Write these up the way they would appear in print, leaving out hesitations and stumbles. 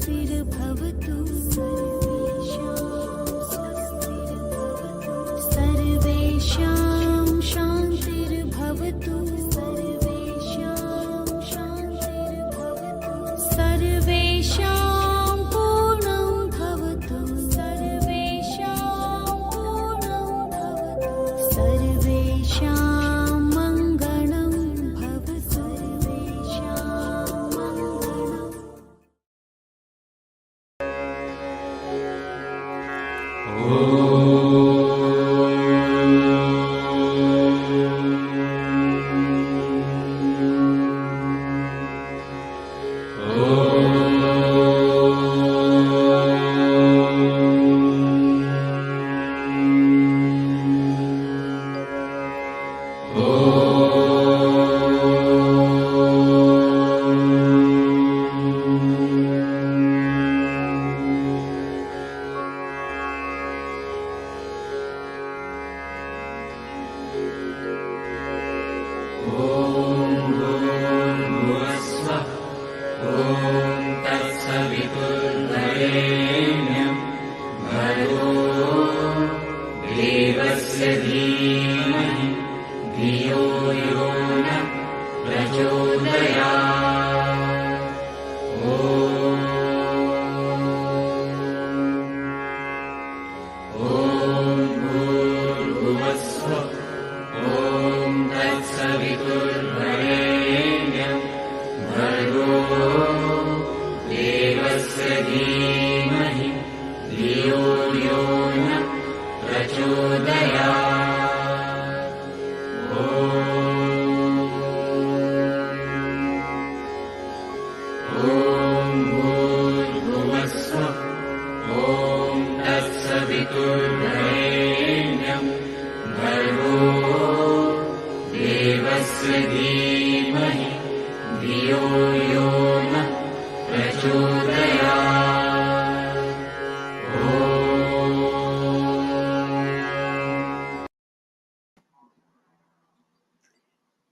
स्वस्तिर्भवतु सर्वेषां शान्तिर्भवतु सर्वेषां पूर्णं भवतु सर्वेषां मङ्गलं भवतु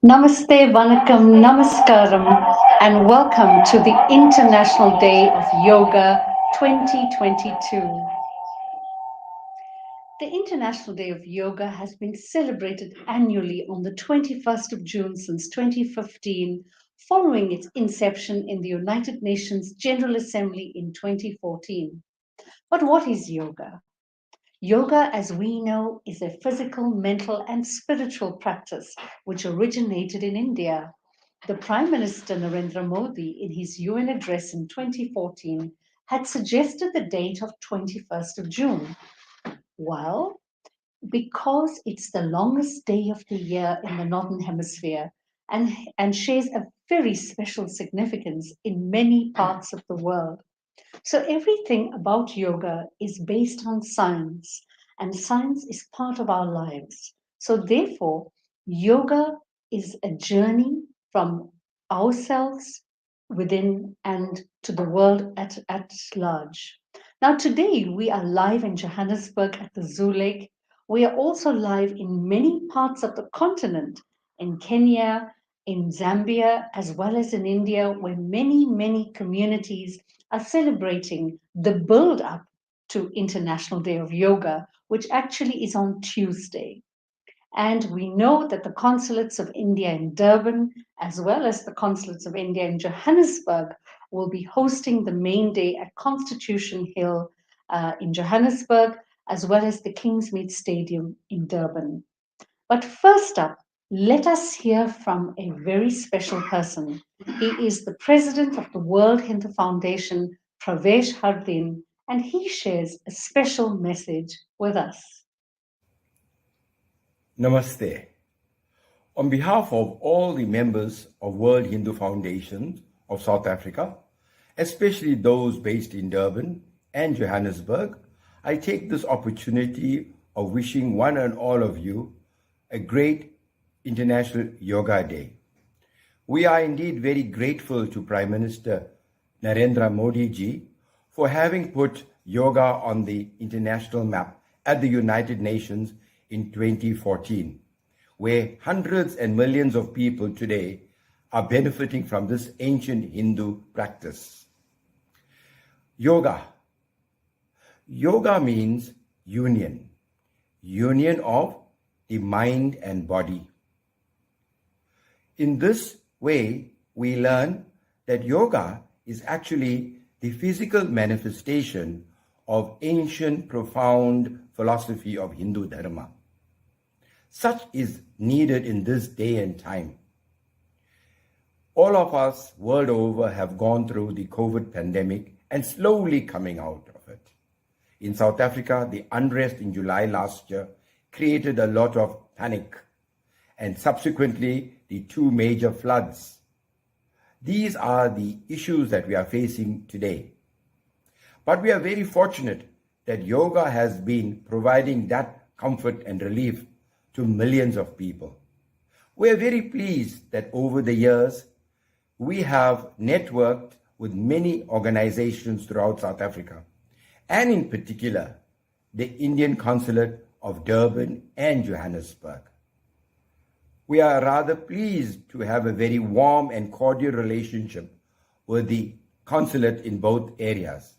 Namaste, Vanakkam, Namaskaram, and welcome to the International Day of Yoga 2022. The International Day of Yoga has been celebrated annually on the 21st of June since 2015, following its inception in the United Nations General Assembly in 2014. But what is yoga? Yoga, as we know, is a physical, mental, and spiritual practice which originated in India. The Prime Minister Narendra Modi, in his UN address in 2014, had suggested the date of 21st of June. Well, because it's the longest day of the year in the Northern Hemisphere and shares a very special significance in many parts of the world. So everything about yoga is based on science, and science is part of our lives. So therefore, yoga is a journey from ourselves within and to the world at large. Now today we are live in Johannesburg at the Zoo Lake. We are also live in many parts of the continent, in Kenya, in Zambia, as well as in India, where many communities are celebrating the build up to International Day of Yoga, which actually is on Tuesday. And we know that the consulates of India in Durban, as well as the consulates of India in Johannesburg, will be hosting the main day at Constitution Hill in Johannesburg, as well as the Kingsmead Stadium in Durban. But first up, let us hear from a very special person. He is the president of the World Hindu Foundation, Pravesh Hardin, and he shares a special message with us. Namaste. On behalf of all the members of World Hindu Foundation of South Africa, especially those based in Durban and Johannesburg, I take this opportunity of wishing one and all of you a great International Yoga Day. We are indeed very grateful to Prime Minister Narendra Modi ji for having put yoga on the international map at the United Nations in 2014, where hundreds and millions of people today are benefiting from this ancient Hindu practice. Yoga. Yoga means union of the mind and body. In this way, we learn that yoga is actually the physical manifestation of ancient, profound philosophy of Hindu Dharma. Such is needed in this day and time. All of us world over have gone through the COVID pandemic and slowly coming out of it. In South Africa, the unrest in July last year created a lot of panic, and subsequently the two major floods. These are the issues that we are facing today. But we are very fortunate that yoga has been providing that comfort and relief to millions of people. We are very pleased that over the years, we have networked with many organizations throughout South Africa, and in particular, the Indian Consulate of Durban and Johannesburg. We are rather pleased to have a very warm and cordial relationship with the consulate in both areas,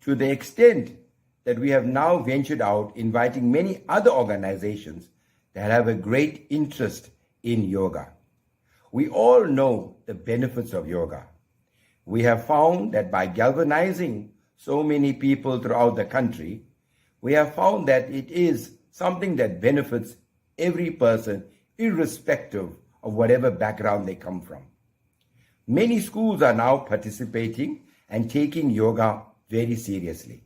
to the extent that we have now ventured out inviting many other organizations that have a great interest in yoga. We all know the benefits of yoga. We have found that by galvanizing so many people throughout the country, we have found that it is something that benefits every person, irrespective of whatever background they come from. Many schools are now participating and taking yoga very seriously.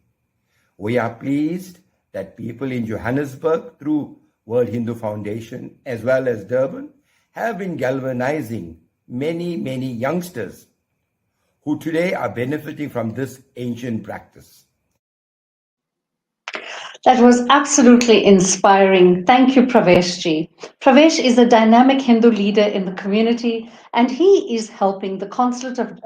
We are pleased that people in Johannesburg, through World Hindu Foundation, as well as Durban, have been galvanizing many youngsters who today are benefiting from this ancient practice. That was absolutely inspiring. Thank you, Praveshji. Pravesh is a dynamic Hindu leader in the community, and he is helping the Consulate of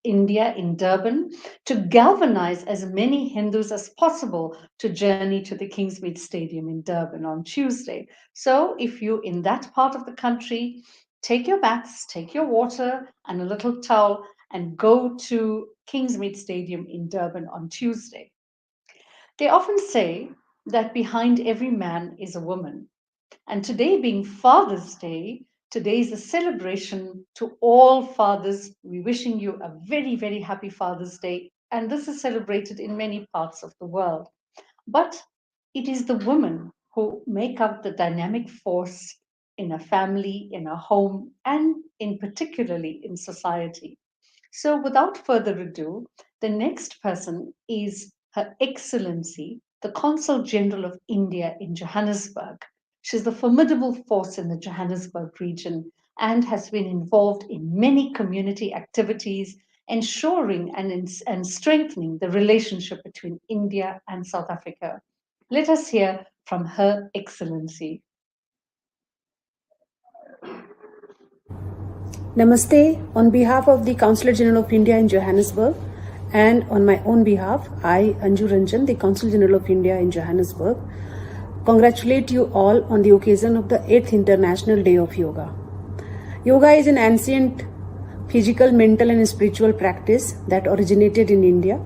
India in Durban to galvanize as many Hindus as possible to journey to the Kingsmead Stadium in Durban on Tuesday. So if you're in that part of the country, take your baths, take your water and a little towel and go to Kingsmead Stadium in Durban on Tuesday. They often say that behind every man is a woman. And today being Father's Day, today is a celebration to all fathers. We're wishing you a very happy Father's Day. And this is celebrated in many parts of the world. But it is the women who make up the dynamic force in a family, in a home, and in particularly in society. So without further ado, the next person is Her Excellency, the Consul General of India in Johannesburg. She's the formidable force in the Johannesburg region and has been involved in many community activities, ensuring and strengthening the relationship between India and South Africa. Let us hear from Her Excellency. Namaste. On behalf of the Consulate General of India in Johannesburg, and on my own behalf, I, Anju Ranjan, the Consul General of India in Johannesburg, congratulate you all on the occasion of the 8th International Day of Yoga. Yoga is an ancient physical, mental and spiritual practice that originated in India.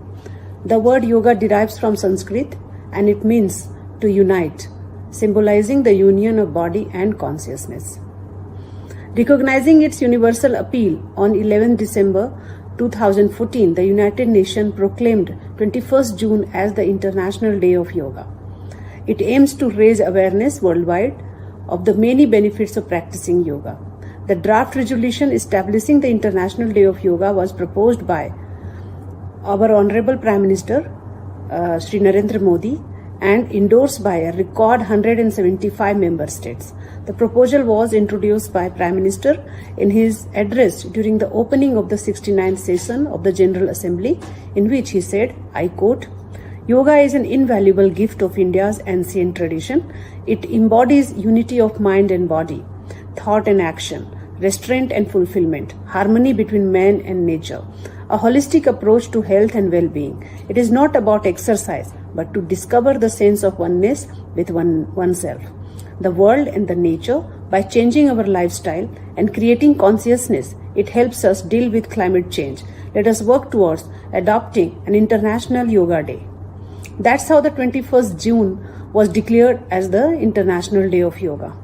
The word yoga derives from Sanskrit and it means to unite, symbolizing the union of body and consciousness. Recognizing its universal appeal, on 11 December 2014, the United Nations proclaimed 21st June as the International Day of Yoga. It aims to raise awareness worldwide of the many benefits of practicing yoga. The draft resolution establishing the International Day of Yoga was proposed by our Honorable Prime Minister, Shri Narendra Modi, and endorsed by a record 175 member states. The proposal was introduced by Prime Minister in his address during the opening of the 69th session of the General Assembly, in which he said, I quote, "Yoga is an invaluable gift of India's ancient tradition. It embodies unity of mind and body, thought and action, restraint and fulfillment, harmony between man and nature, a holistic approach to health and well-being. It is not about exercise, but to discover the sense of oneness with oneself, the world and the nature by changing our lifestyle and creating consciousness It helps us deal with climate change. Let us work towards adopting an International Yoga Day. That's how the 21st June was declared as the International Day of Yoga.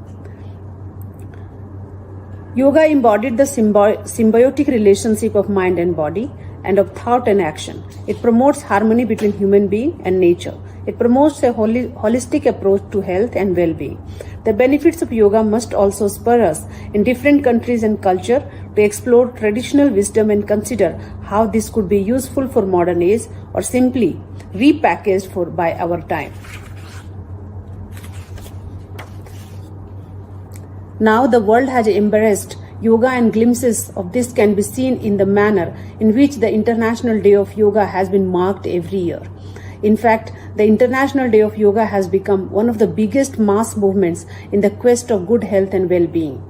Yoga embodied the symbiotic relationship of mind and body and of thought and action. It promotes harmony between human being and nature. It promotes a holistic approach to health and well-being. The benefits of yoga must also spur us in different countries and culture to explore traditional wisdom and consider how this could be useful for modern age or simply repackaged by our time. Now the world has embraced yoga, and glimpses of this can be seen in the manner in which the International Day of Yoga has been marked every year. In fact, the International Day of Yoga has become one of the biggest mass movements in the quest of good health and well-being.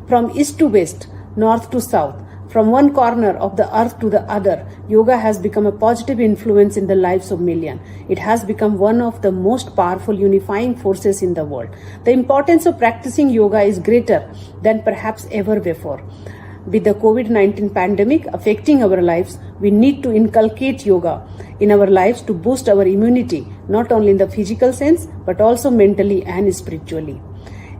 From east to west, north to south, from one corner of the earth to the other, yoga has become a positive influence in the lives of millions. It has become one of the most powerful unifying forces in the world. The importance of practicing yoga is greater than perhaps ever before. With the COVID-19 pandemic affecting our lives, we need to inculcate yoga in our lives to boost our immunity, not only in the physical sense, but also mentally and spiritually.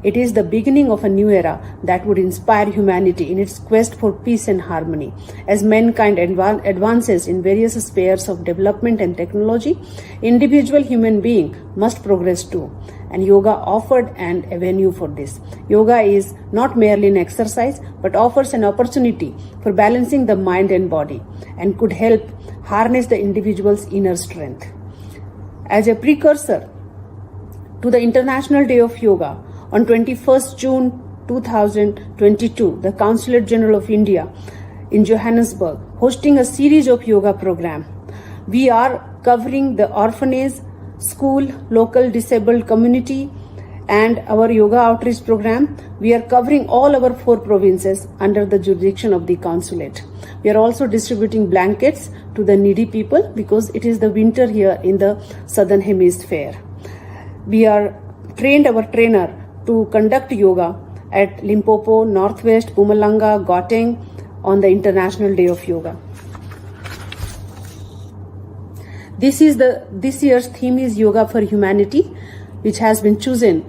It is the beginning of a new era that would inspire humanity in its quest for peace and harmony. As mankind advances in various spheres of development and technology, individual human beings must progress too. And yoga offered an avenue for this. Yoga is not merely an exercise, but offers an opportunity for balancing the mind and body and could help harness the individual's inner strength. As a precursor to the International Day of Yoga, on 21st June 2022, the Consulate General of India in Johannesburg hosting a series of yoga programs. We are covering the orphanage, school, local disabled community, and our yoga outreach program. We are covering all our 4 provinces under the jurisdiction of the consulate. We are also distributing blankets to the needy people because it is the winter here in the southern hemisphere. We are trained our trainer to conduct yoga at Limpopo, Northwest, Mpumalanga, Gauteng on the International Day of Yoga. This year's theme is Yoga for Humanity, which has been chosen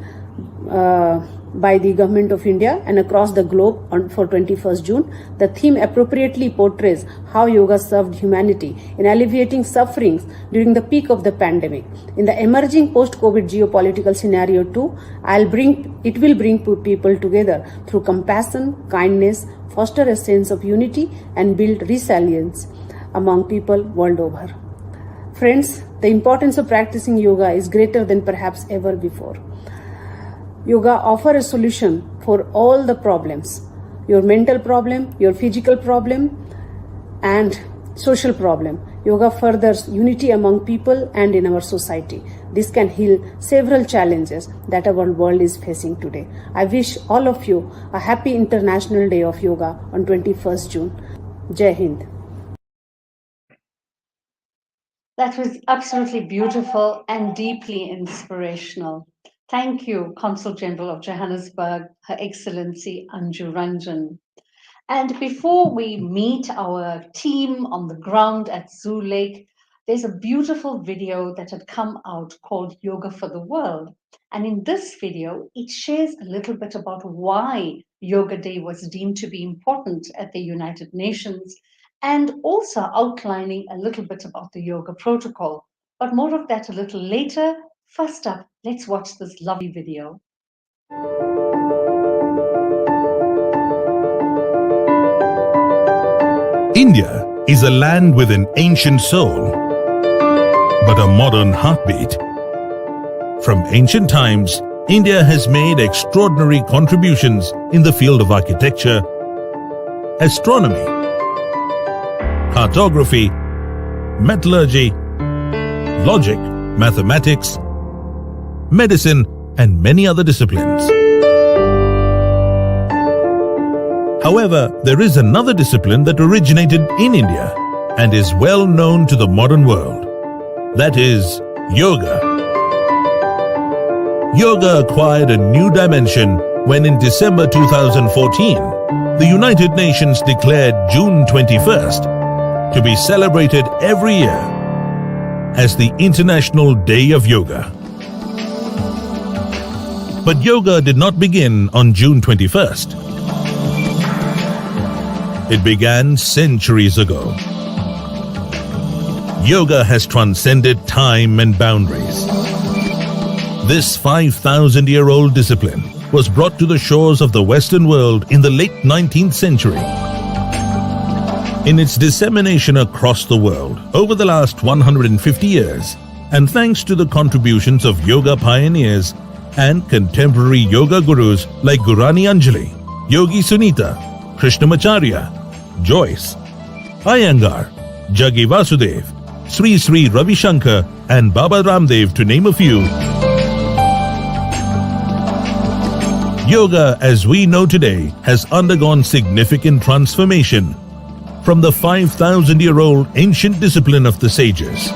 by the Government of India and across the globe for 21st June. The theme appropriately portrays how yoga served humanity in alleviating sufferings during the peak of the pandemic. In the emerging post-COVID geopolitical scenario too, it will bring people together through compassion, kindness, foster a sense of unity and build resilience among people world over. Friends, the importance of practicing yoga is greater than perhaps ever before. Yoga offers a solution for all the problems, your mental problem, your physical problem, and social problem. Yoga furthers unity among people and in our society. This can heal several challenges that our world is facing today. I wish all of you a happy International Day of Yoga on 21st June. Jai Hind. That was absolutely beautiful and deeply inspirational. Thank you, Consul General of Johannesburg, Her Excellency Anju Ranjan. And before we meet our team on the ground at Zoo Lake, there's a beautiful video that had come out called Yoga for the World. And in this video, it shares a little bit about why Yoga Day was deemed to be important at the United Nations, and also outlining a little bit about the yoga protocol. But more of that a little later. First up, let's watch this lovely video. India is a land with an ancient soul, but a modern heartbeat. From ancient times, India has made extraordinary contributions in the field of architecture, astronomy, cartography, metallurgy, logic, mathematics, medicine, and many other disciplines. However, there is another discipline that originated in India and is well known to the modern world. That is yoga. Yoga acquired a new dimension when in December 2014, the United Nations declared June 21st to be celebrated every year as the International Day of Yoga. But yoga did not begin on June 21st. It began centuries ago. Yoga has transcended time and boundaries. This 5,000-year-old discipline was brought to the shores of the Western world in the late 19th century. In its dissemination across the world over the last 150 years, and thanks to the contributions of yoga pioneers and contemporary yoga gurus like Gurani Anjali, Yogi Sunita, Krishnamacharya, Joyce, Iyengar, Jaggi Vasudev, Sri Sri Ravi Shankar and Baba Ramdev, to name a few, yoga as we know today has undergone significant transformation from the 5,000-year-old ancient discipline of the sages.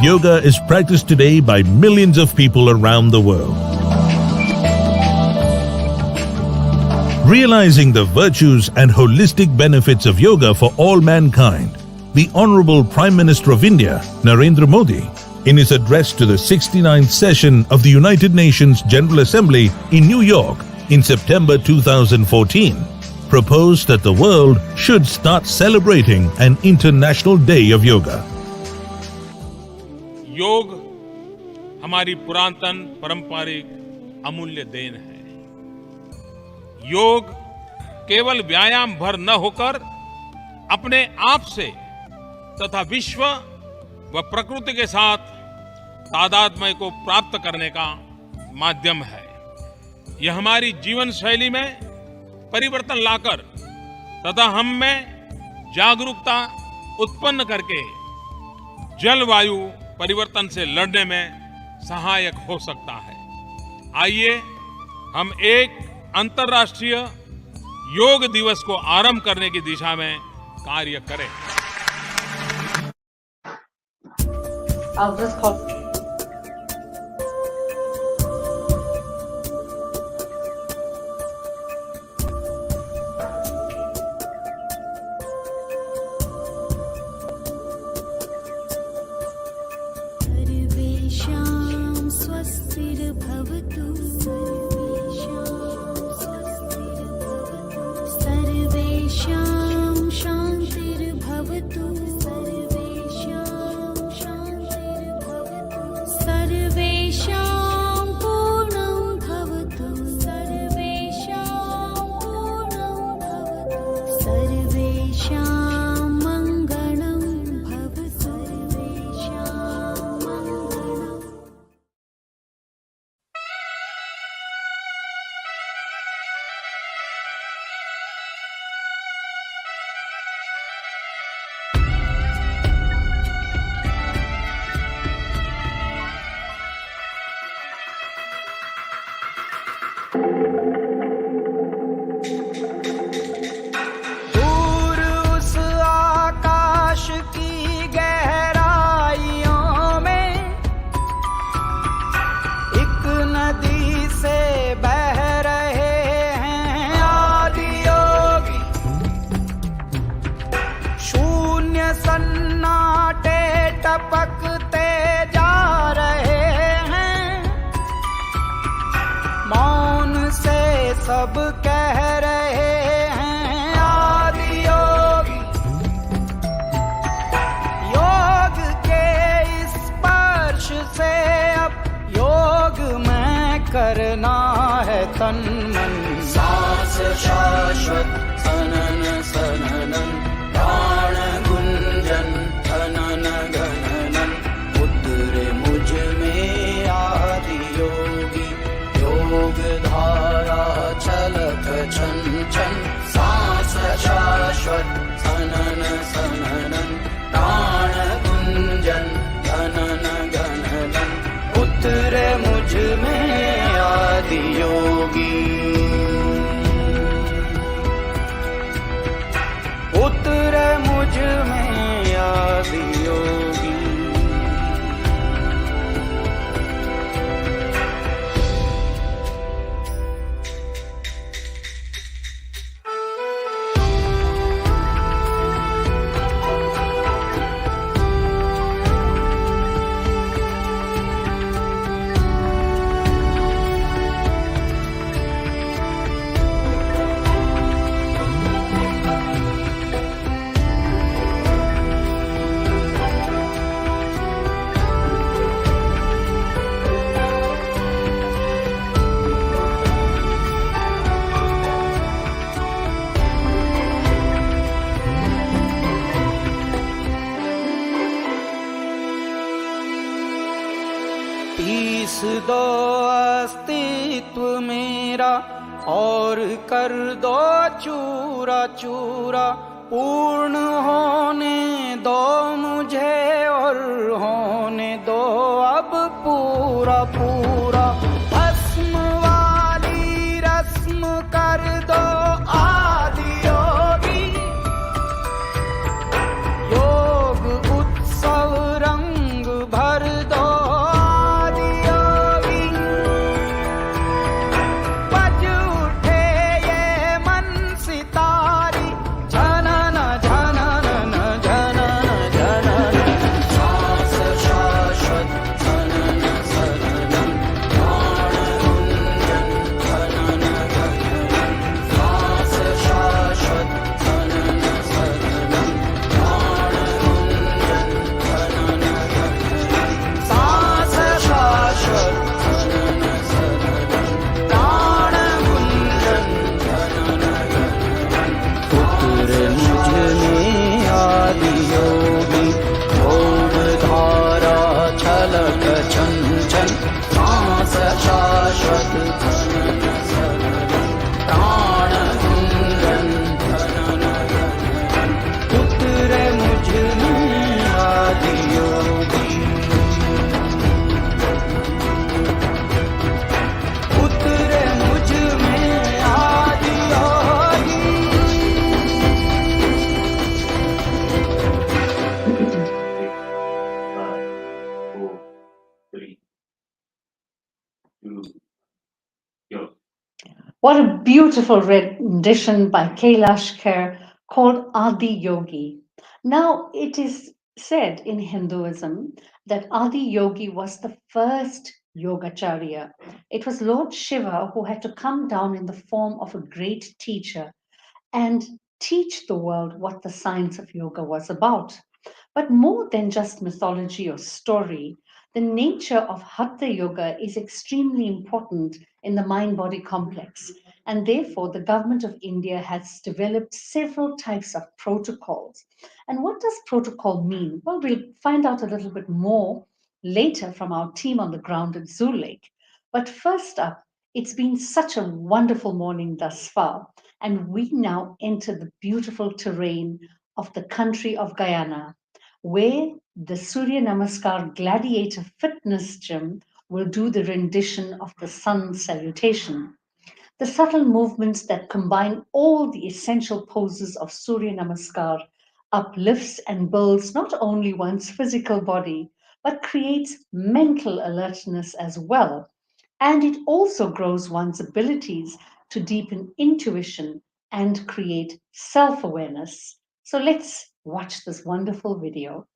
Yoga is practiced today by millions of people around the world. Realizing the virtues and holistic benefits of yoga for all mankind, the Honorable Prime Minister of India, Narendra Modi, in his address to the 69th session of the United Nations General Assembly in New York in September 2014, proposed that the world should start celebrating an International Day of Yoga. योग हमारी पुरातन पारंपरिक अमूल्य then है। योग केवल व्यायाम भर न होकर अपने आप से तथा विश्व व प्रकृति के साथ तादात्म्य को प्राप्त करने का माध्यम है। यह हमारी जीवन शैली में परिवर्तन लाकर तथा हम में जागरूकता उत्पन्न करके जलवायु परिवर्तन से लड़ने में सहायक हो सकता है। आइए हम एक अंतर्राष्ट्रीय योग दिवस को आरंभ करने की दिशा में कार्य करें। I'll just call. सर्वेषां स्वस्तिर्भवतु सर्वेषां शान्तिर्भवतु सर्वेषां पूर्णं भवतु सर्वेषां मङ्गलं भवतु दूर उस आकाश की गहराइयों में एक नदी से बह रहे हैं आदि योगी। शून्य सन्नाटे टपकते जा रहे हैं, मौन से सब कह रहे हैं आदि योगी। योग के स्पर्श से अब योग में करना है तन मन। सांस शाश्वत सनन सननन, प्राण गुंजन धनन गणनन, उतरे मुझ में आदि योगी। योग धारा चलत छन छन, सांस शाश्वत सनन सननन, प्राण गुंजन धनन गणनन, उतरे मुझ में आदि योगी। उतरे मुझ में आदि योगी। दो अस्तित्व मेरा और कर दो चूरा चूरा। पूर्ण होने दो मुझे और होने दो अब पूरा पूरा। भस्म वाली रस्म कर दो आदि योगी। योग उत्सव रंग भर दो आदि योगी। बज उठे ये मन सितारी झनन झनन झनन झनन। सांस शाश्वत झनन सदनम प्राण गुंजन झनन झनन। सांस शाश्वत झनन सदनम प्राण गुंजन झनन झनन। सांस शाश्वत झनन सदनम प्राण गुंजन झनन झनन। उतर मुझ में आदि योगी योग धारा छलक छन छन। सांस शाश्वत झनन सदनम प्राण गुंजन झनन झनन। उतर मुझ में आदि योगी। उतर मुझ में आदि योगी। What a beautiful rendition by Kailash Kher called Adi Yogi. Now, it is said in Hinduism that Adi Yogi was the first Yogacharya. It was Lord Shiva who had to come down in the form of a great teacher and teach the world what the science of yoga was about. But more than just mythology or story, the nature of Hatha Yoga is extremely important in the mind-body complex. And therefore, the government of India has developed several types of protocols. And what does protocol mean? Well, we'll find out a little bit more later from our team on the ground at Zoo Lake. But first up, it's been such a wonderful morning thus far. And we now enter the beautiful terrain of the country of Guyana, where the Surya Namaskar Gladiator Fitness Gym will do the rendition of the sun salutation. The subtle movements that combine all the essential poses of Surya Namaskar uplifts and builds not only one's physical body, but creates mental alertness as well. And it also grows one's abilities to deepen intuition and create self-awareness. So let's watch this wonderful video.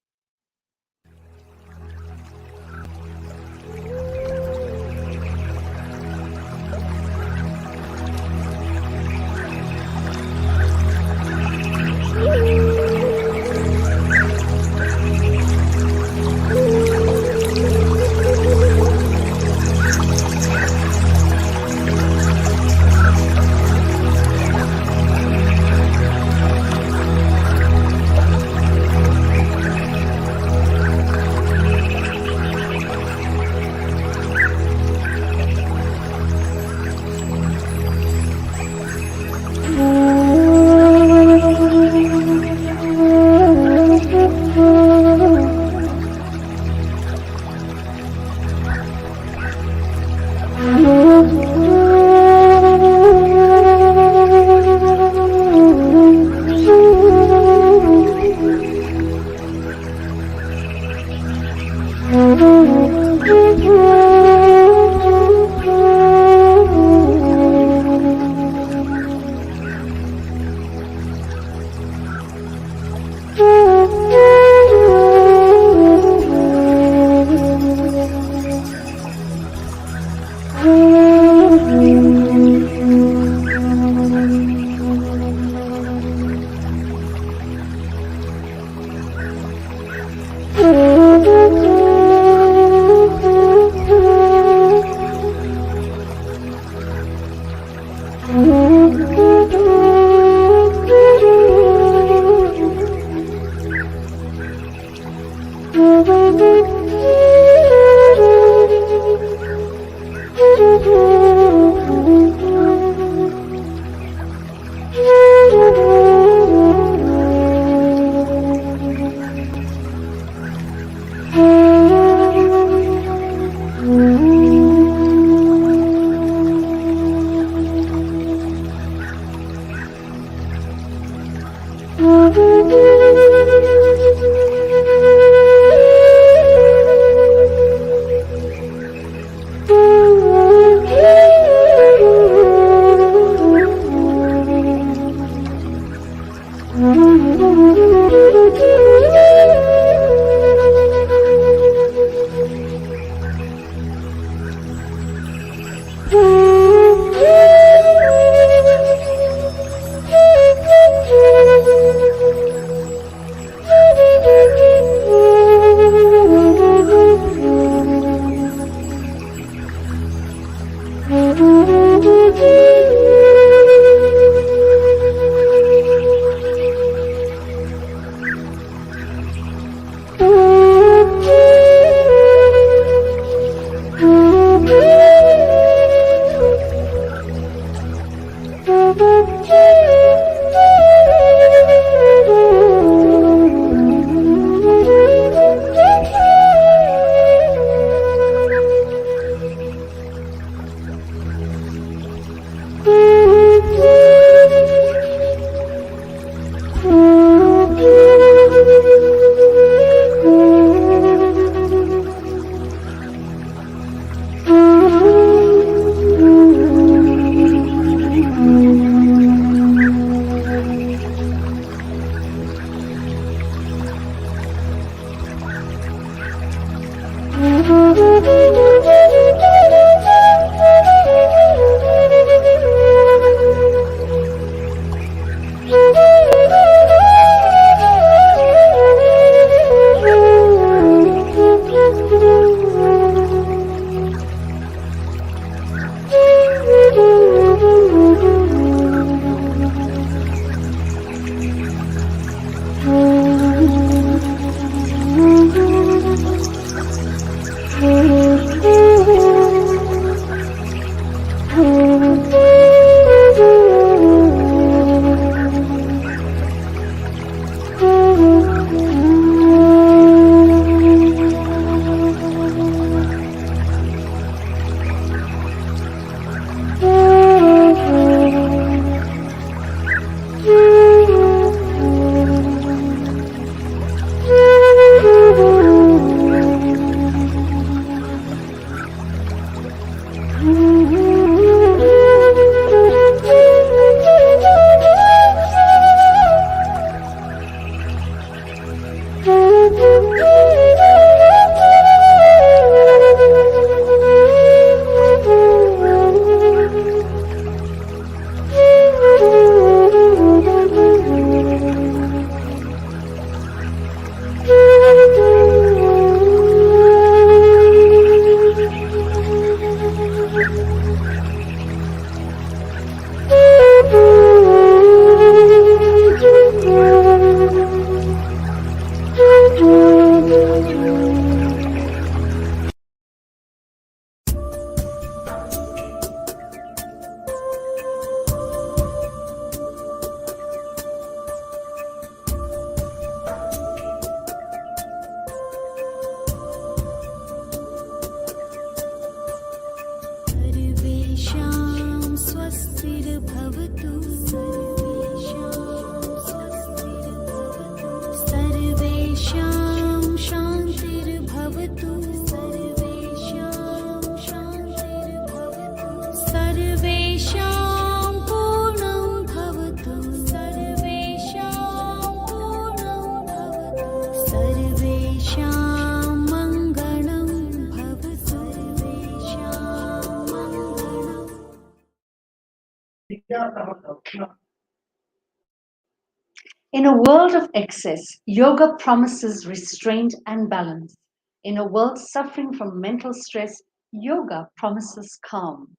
In a world of excess, yoga promises restraint and balance. In a world suffering from mental stress, yoga promises calm.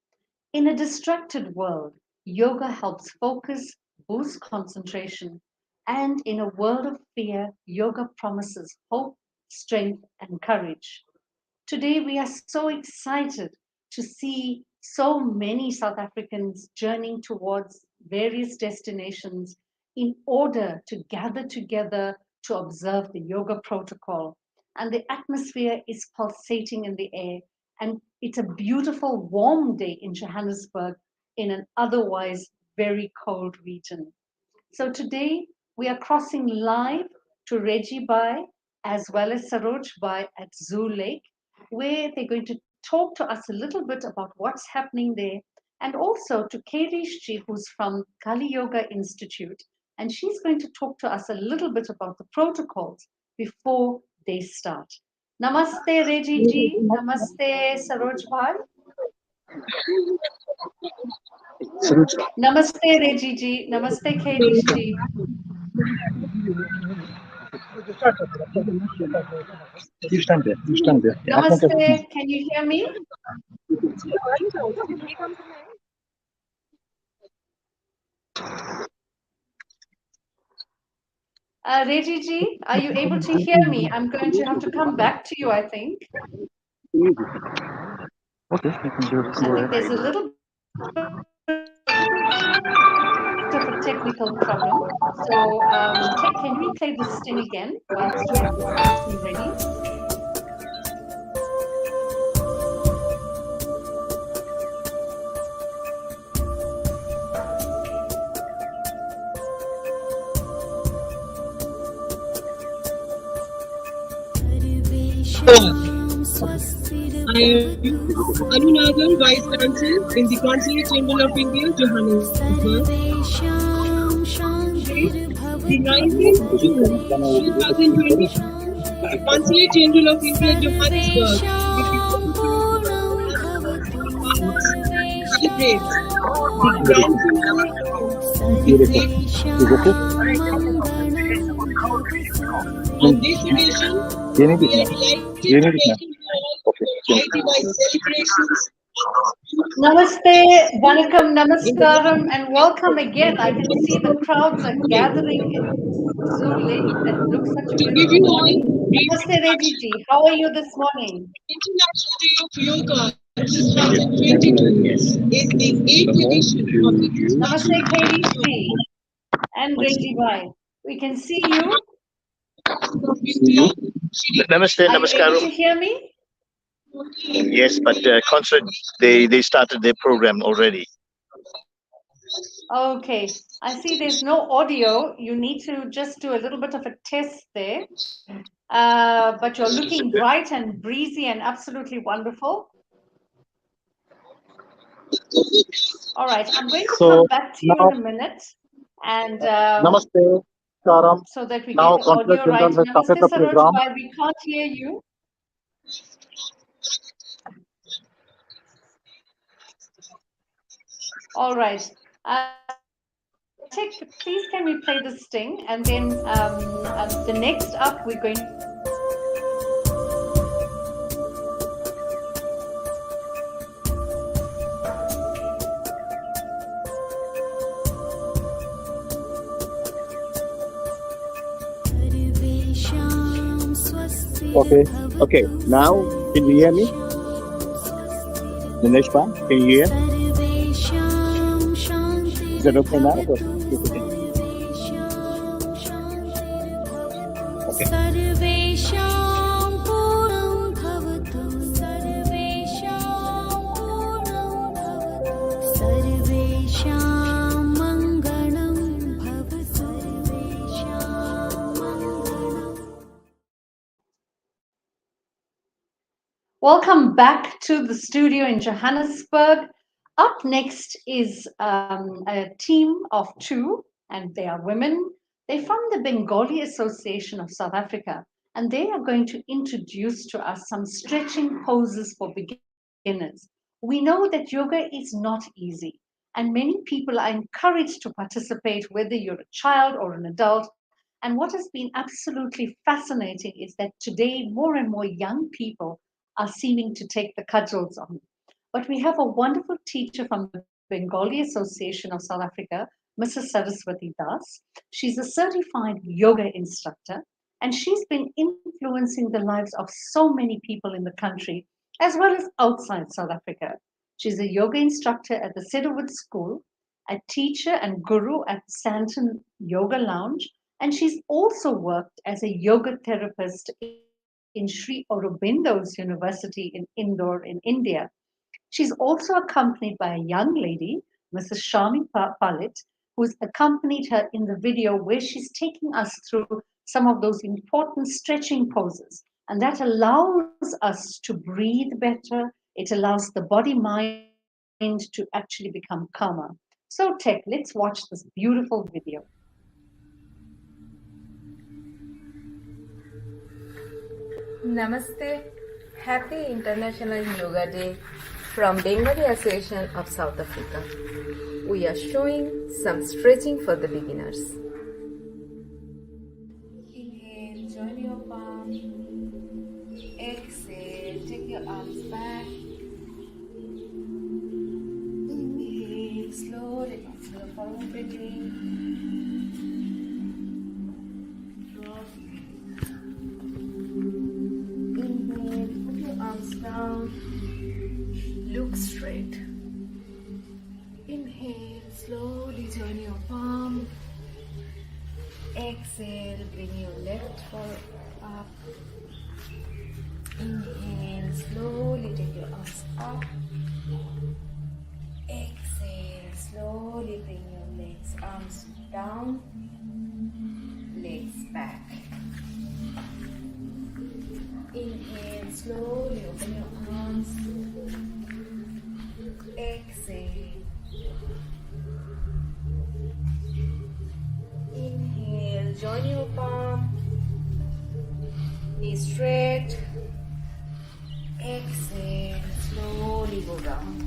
In a distracted world, yoga helps focus, boost concentration, and in a world of fear, yoga promises hope, strength, and courage. Today, we are so excited to see so many South Africans journeying towards various destinations in order to gather together to observe the yoga protocol. And the atmosphere is pulsating in the air. And it's a beautiful, warm day in Johannesburg in an otherwise very cold region. So today we are crossing live to Reggie Bai as well as Saroj Bai at Zoo Lake, where they're going to talk to us a little bit about what's happening there, and also to Karish Ji, who's from Kali Yoga Institute, and she's going to talk to us a little bit about the protocols before they start. Namaste Reggie Ji, Namaste Saroj Bai. Namaste Reggie Ji, Namaste Karish Ji. You stand there. Namaste, can you hear me? Reggie Ji, are you able to hear me? I'm going to have to come back to you, I think. Okay, I can do it. I think there's a little technical problem. So, can we play this thing again whilst you get me ready? I am Anunagar, Vice Chancellor in the Consulate General of India, Johannesburg. The 19th June 2020, Consulate General of India, Johannesburg, celebrates the grand finale on this occasion. We are delighted celebrations. Namaste, Vanakkam, Namaskaram, and welcome again. I can see the crowds are gathering. It's so late and it looks such a beautiful morning. Namaste, Reddy ji. How are you this morning? International Day of Yoga 2022 is the 8th edition of the Namaste, Katie ji and Reddy bhai. We can see you. Namaste, Are you able Namaskaram. to hear me? Yes, but Consulate, they started their program already. Okay, I see there's no audio. You need to just do a little bit of a test there. But you're looking bright and breezy and absolutely wonderful. All right, I'm going to come back to you in a minute. And Namaste, Karam. so that we Now get the audio Consulate right. General has started Namaste, the Saroj program. bhai, we can't hear you. All right. Please can we play the sting, and then the next up we're going. Okay. Now, can you hear me? Dinesh Bhai, can you hear? Is that okay now? Okay. Welcome back to the studio in Johannesburg. Up next is a team of two, and they are women. They're from the Bengali Association of South Africa, and they are going to introduce to us some stretching poses for beginners. We know that yoga is not easy, and many people are encouraged to participate, whether you're a child or an adult. And what has been absolutely fascinating is that today more and more young people are seeming to take the cudgels on. But we have a wonderful teacher from the Bengali Association of South Africa, Mrs. Saraswati Das. She's a certified yoga instructor, and she's been influencing the lives of so many people in the country, as well as outside South Africa. She's a yoga instructor at the Cedarwood School, a teacher and guru at Santon Yoga Lounge, and she's also worked as a yoga therapist in Sri Aurobindo's University in Indore in India. She's also accompanied by a young lady, Mrs. Shami Palit, who's accompanied her in the video where she's taking us through some of those important stretching poses. And that allows us to breathe better. It allows the body-mind to actually become calmer. So Tech, let's watch this beautiful video. Namaste. Happy International Yoga Day from Bengali Association of South Africa. We are showing some stretching for the beginners. Inhale, join your palm. Exhale, take your arms back. Inhale, slowly come to the forward bending. Down, look straight. Inhale, slowly join join your palm. Exhale, bring your left foot up. Inhale, slowly take your arms up. Exhale, slowly bring your legs, arms down, legs back. Inhale, slowly open your arms. Exhale. Inhale, join your palm. Knee straight. Exhale, slowly go down.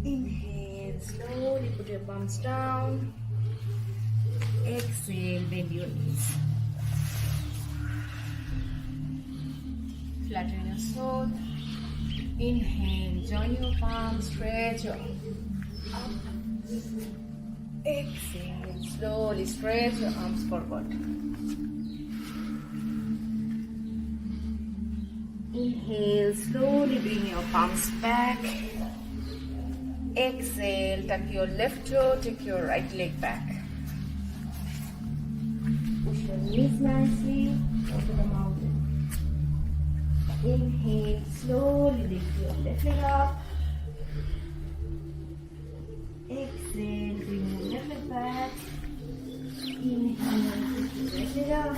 Inhale, slowly put your palms down. Exhale, bend your knees. Flatten your soul. Inhale, join your palms, stretch your arms up. Exhale, slowly stretch your arms forward. Inhale, slowly bring your palms back. Exhale, tuck your left toe, take your right leg back. Push your knees nicely, go to the mountain. Inhale, slowly lift your left leg up. Exhale, bring your left leg back. Inhale, lift your right leg up.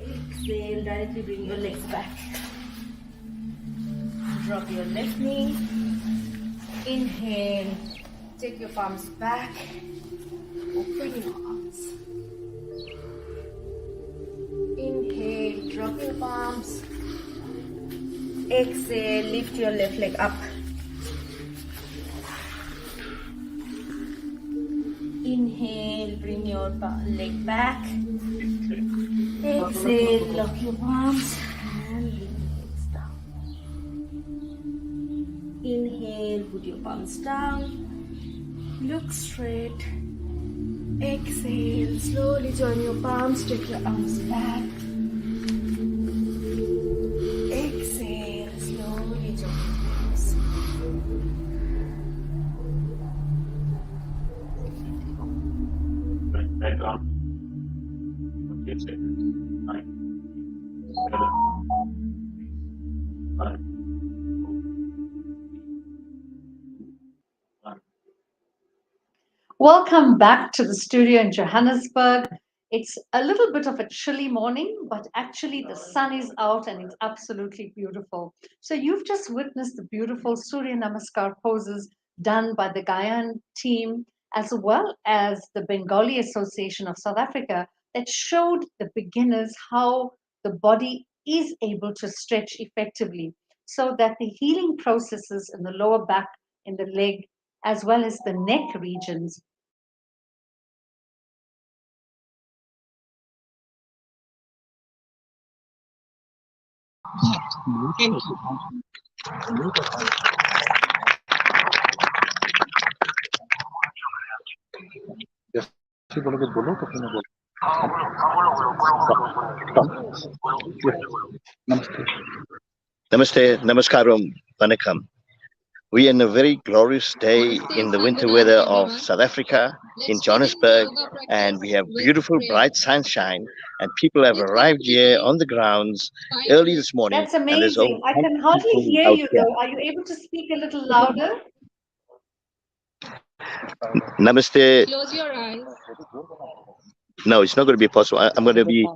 Exhale, directly bring your legs back. Drop your left knee. Inhale, take your palms back. Open your arms. Inhale, drop your palms. Exhale, lift your left leg up. Inhale, bring your leg back. Exhale, lock your palms and bring your legs down. Inhale, put your palms down. Look straight. Exhale, slowly join your palms, take your arms back. Exhale, slowly join your palms. Right arm. Yes, sir. Welcome back to the studio in Johannesburg. It's a little bit of a chilly morning, but actually the sun is out and it's absolutely beautiful. So you've just witnessed the beautiful Surya Namaskar poses done by the Guyana team, as well as the Bengali Association of South Africa, that showed the beginners how the body is able to stretch effectively, so that the healing processes in the lower back, in the leg, as well as the neck regions Namaste, Namaskaram, Vanakkam. We are in a very glorious day in the winter weather of South Africa, in Johannesburg, and we have beautiful bright sunshine, and people have arrived here on the grounds early this morning. That's and there's amazing. over I can hardly 100 hear out you here. though. Are you able to speak a little louder? Namaste. Close your eyes. No, it's not going to be possible. I'm going to be,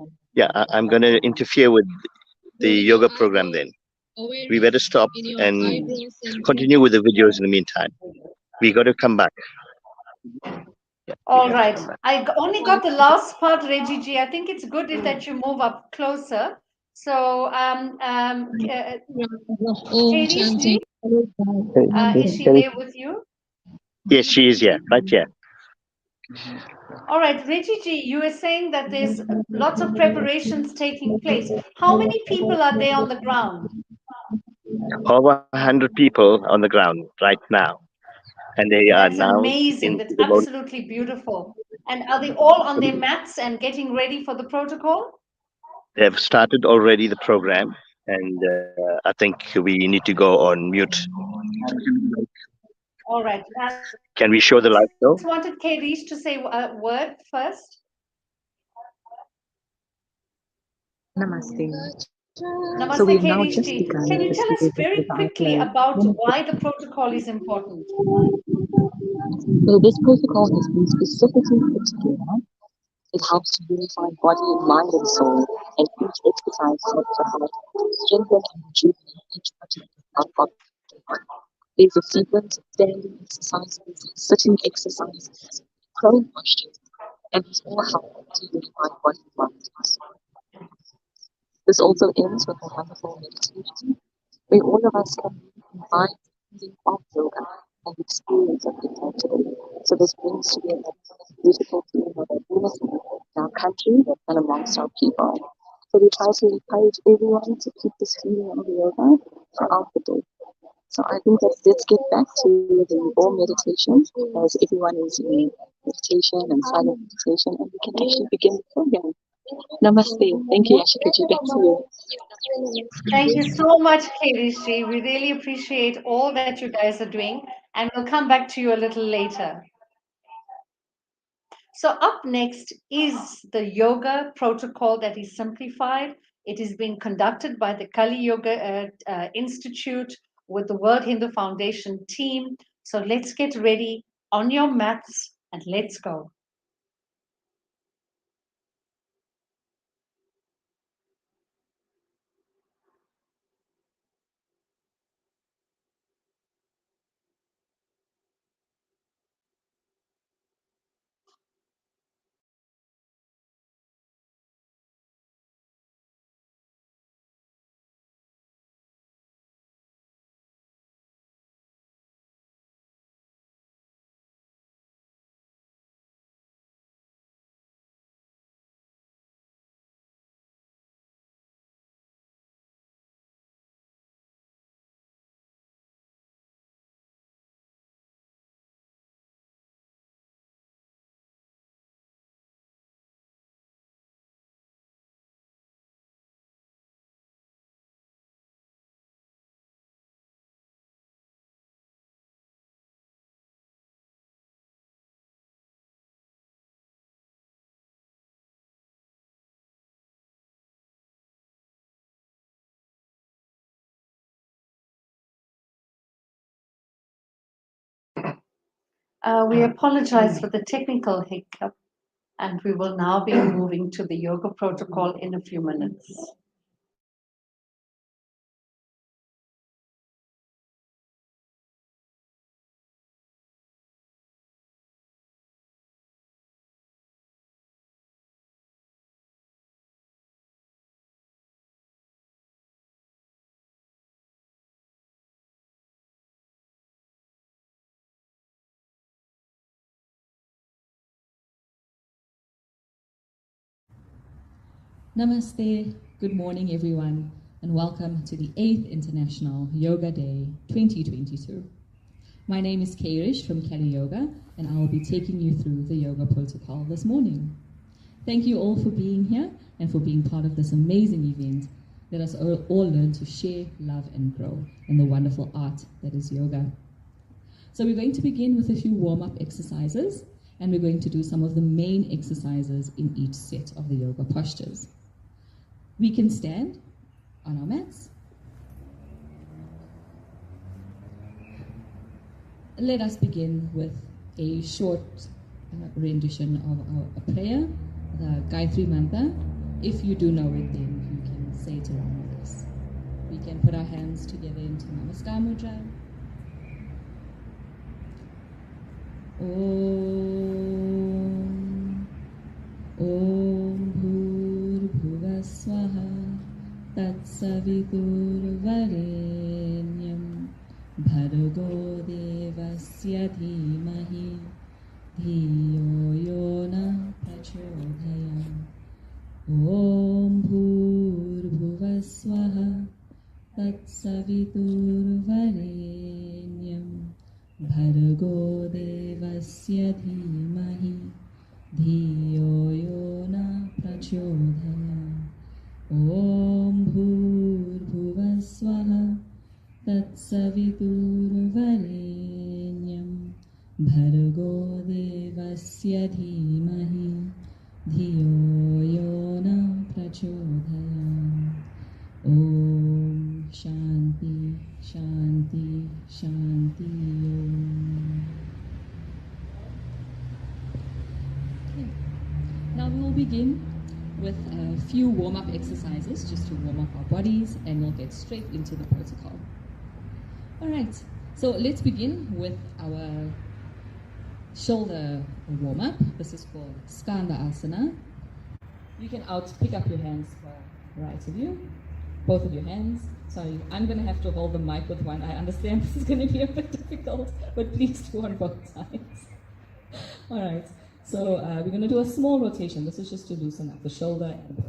I'm going to interfere with the yoga program then. We better stop and continue with the videos in the meantime. We got to come back. All right. I only got the last part, Reggie G. I think it's good if that you move up closer. So, Katie's G, is she there with you? Yes, she is here, right here. All right, Reggie G, you were saying that there's lots of preparations taking place. How many people are there on the ground? Over 100 people on the ground right now. And they are That's now amazing. That's absolutely beautiful. And are they all on their mats and getting ready for the protocol? They have started already the program. And I think we need to go on mute. All right. Can we show the live show? I just wanted Kirish to say a word first. Namaste. Namaste, So we've now Kirish just ji. begun Can you the tell us series of very without quickly love. about why the protocol is important? So this protocol has been specifically put together. It helps to unify body, mind, and soul, and each exercise helps to help strengthen and rejuvenate each particular part of the body. There's a sequence of standing exercises, sitting exercises, prone postures, and these all help to unify body, mind, and soul. This also ends with a wonderful meditation where all of us can combine the using of yoga and the experience of it today. So this brings together a beautiful feeling of unity in our country and amongst our people. So we try to encourage everyone to keep this feeling of yoga throughout the day. So I think that let's get back to the all meditation as everyone is in meditation and silent meditation, and we can actually begin the program. Namaste. Thank you, Yashikaji. Back to you. Thank you so much, Kirish ji. We really appreciate all that you guys are doing, and we'll come back to you a little later. So up next is the yoga protocol that is simplified. It is being conducted by the Kali Yoga Institute with the World Hindu Foundation team. So let's get ready on your mats and let's go. We apologize for the technical hiccup, and we will now be moving to the yoga protocol in a few minutes. Namaste, good morning everyone, and welcome to the 8th International Yoga Day 2022. My name is Kirish from Kali Yoga, and I will be taking you through the yoga protocol this morning. Thank you all for being here and for being part of this amazing event. Let us all learn to share, love, and grow in the wonderful art that is yoga. So we're going to begin with a few warm-up exercises, and we're going to do some of the main exercises in each set of the yoga postures. We can stand on our mats. Let us begin with a short rendition of our prayer, the Gayatri Mantra. If you do know it, then you can say it along with us. We can put our hands together into Namaskar Mudra. Om Bhur Swaha Tatsavitur Varenyam Bhargo Devasya Dhimahi Dhiyo Yona Prachodayam Om Bhur Swaha Tatsavitur Varenyam Bhargo Devasya Dhimahi Dhiyo Yona Prachodayam Om Bhur तत्सवितुर्वरेण्यं भर्गो देवस्य धीमहि धियो यो न प्रचोदयात्। ॐ शान्ति शान्ति शान्ति Okay. Now we will begin with a few warm-up exercises just to warm up our bodies, and we'll get straight into the protocol. All right, so let's begin with our shoulder warm-up. This is called Skanda Asana. You can pick up your hands for right of you, both of your hands. Sorry, I'm going to have to hold the mic with one. I understand this is going to be a bit difficult, but please do on both sides. All right, so we're going to do a small rotation. This is just to loosen up the shoulder and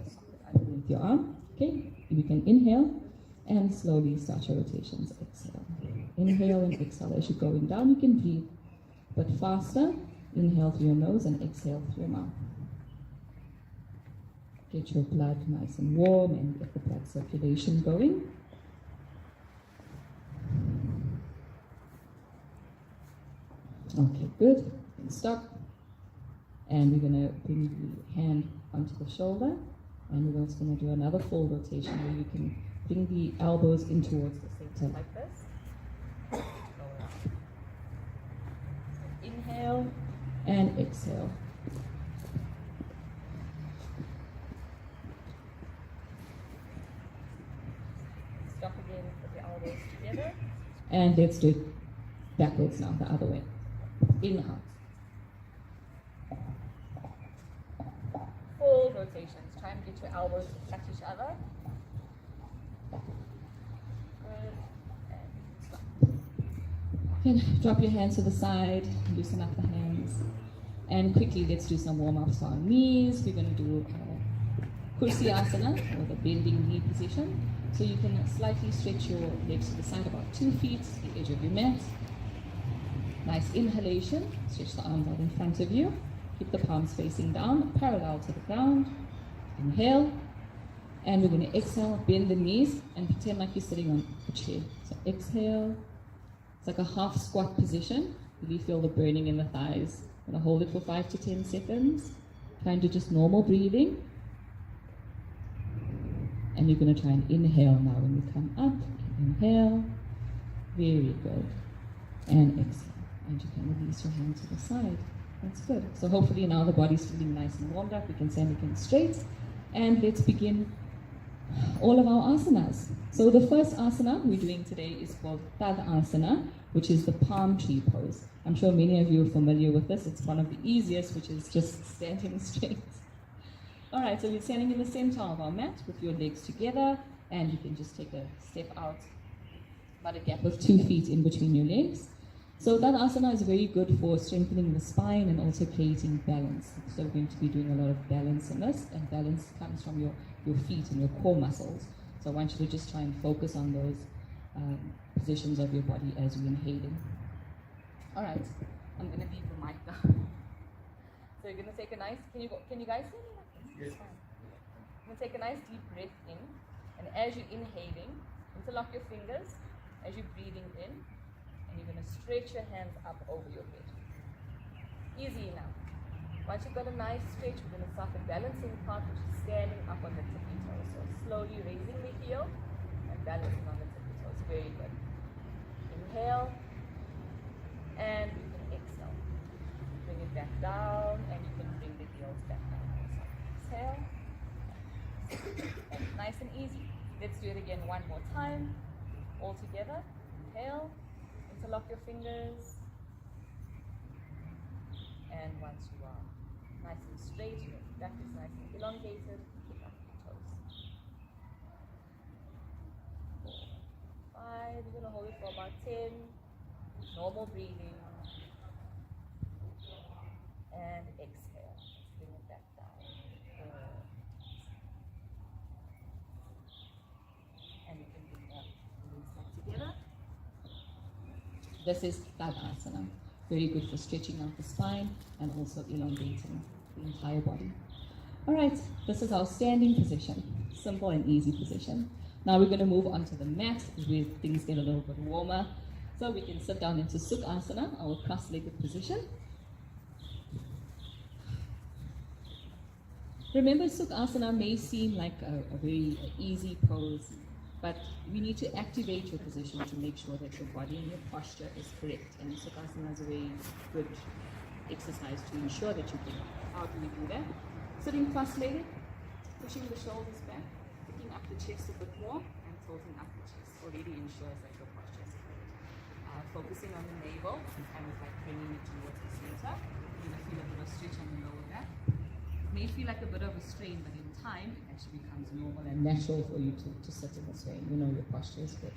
underneath your arm. Okay, you can inhale and slowly start your rotations. Exhale. Inhale and exhale. As you're going down, you can breathe, but faster. Inhale through your nose and exhale through your mouth. Get your blood nice and warm and get the blood circulation going. Okay, good. Stop. And we're going to bring the hand onto the shoulder, and we're also going to do another full rotation where you can bring the elbows in towards the center like this. Inhale and exhale. Stop again, put the elbows together. And let's do it backwards now, the other way. In, out. Full rotations. Try and get your elbows to touch each other. Good. And stop. Okay, drop your hands to the side, loosen up the hands. And quickly, let's do some warm-ups on knees. We're going to do Kursi Asana, or the bending knee position. So you can slightly stretch your legs to the side, about 2 feet, the edge of your mat. Nice inhalation. Stretch the arms out in front of you. Keep the palms facing down, parallel to the ground. Inhale. And we're going to exhale, bend the knees, and pretend like you're sitting on a chair. So exhale. It's like a half squat position. Really feel the burning in the thighs. I'm going to hold it for 5 to 10 seconds. Try and do just normal breathing. And you're going to try and inhale now when you come up. Inhale. Very good. And exhale. And you can release your hand to the side. That's good. So hopefully now the body's feeling nice and warmed up. We can stand again straight. And let's begin all of our asanas. So the first asana we're doing today is called Tadasana, which is the palm tree pose. I'm sure many of you are familiar with this. It's one of the easiest, which is just standing straight. All right, so we're standing in the center of our mat with your legs together, and you can just take a step out, about a gap of 2 feet in between your legs. So that asana is very good for strengthening the spine and also creating balance. So we're going to be doing a lot of balance in this, and balance comes from your feet and your core muscles. So I want you to just try and focus on those positions of your body as you're inhaling. All right, I'm going to leave the mic now. So you're going to take a nice, can you guys see me? Yes. You're going to take a nice deep breath in, and as you're inhaling, interlock your fingers as you're breathing in, and you're going to stretch your hands up over your head. Easy enough. Once you've got a nice stretch, we're going to start the balancing part, which is standing up on the tippy toes. So slowly raising the heel and balancing on the tippy toes. Very good. Inhale, and you can exhale. Bring it back down, and you can bring the heels back down. Exhale. And nice and easy. Let's do it again one more time. All together. Inhale. Interlock your fingers. And once you are nice and straight, your back is nice and elongated, pick up your toes. 4, 5, you're going to hold it for about 10. Normal breathing. And exhale. Bring it back down. And you can bring that together. This is Tadasana. Very good for stretching out the spine and also elongating the entire body. All right, this is our standing position. Simple and easy position. Now we're going to move on to the mat where things get a little bit warmer. So we can sit down into Sukhasana, our cross-legged position. Remember, Sukhasana may seem like a very easy pose, but we need to activate your position to make sure that your body and your posture is correct. And Sukhasana is a very good exercise to ensure that you can. How do we do that? Sitting cross-legged, pushing the shoulders back, picking up the chest a bit more, and tilting up the chest. Already ensures that your posture is correct. Focusing on the navel and kind of like bringing it towards the center. You're going to feel a bit of stretch on the lower back. It may feel like a bit of a strain, but in time, it actually becomes normal and natural for you to sit in this way. You know your posture is good.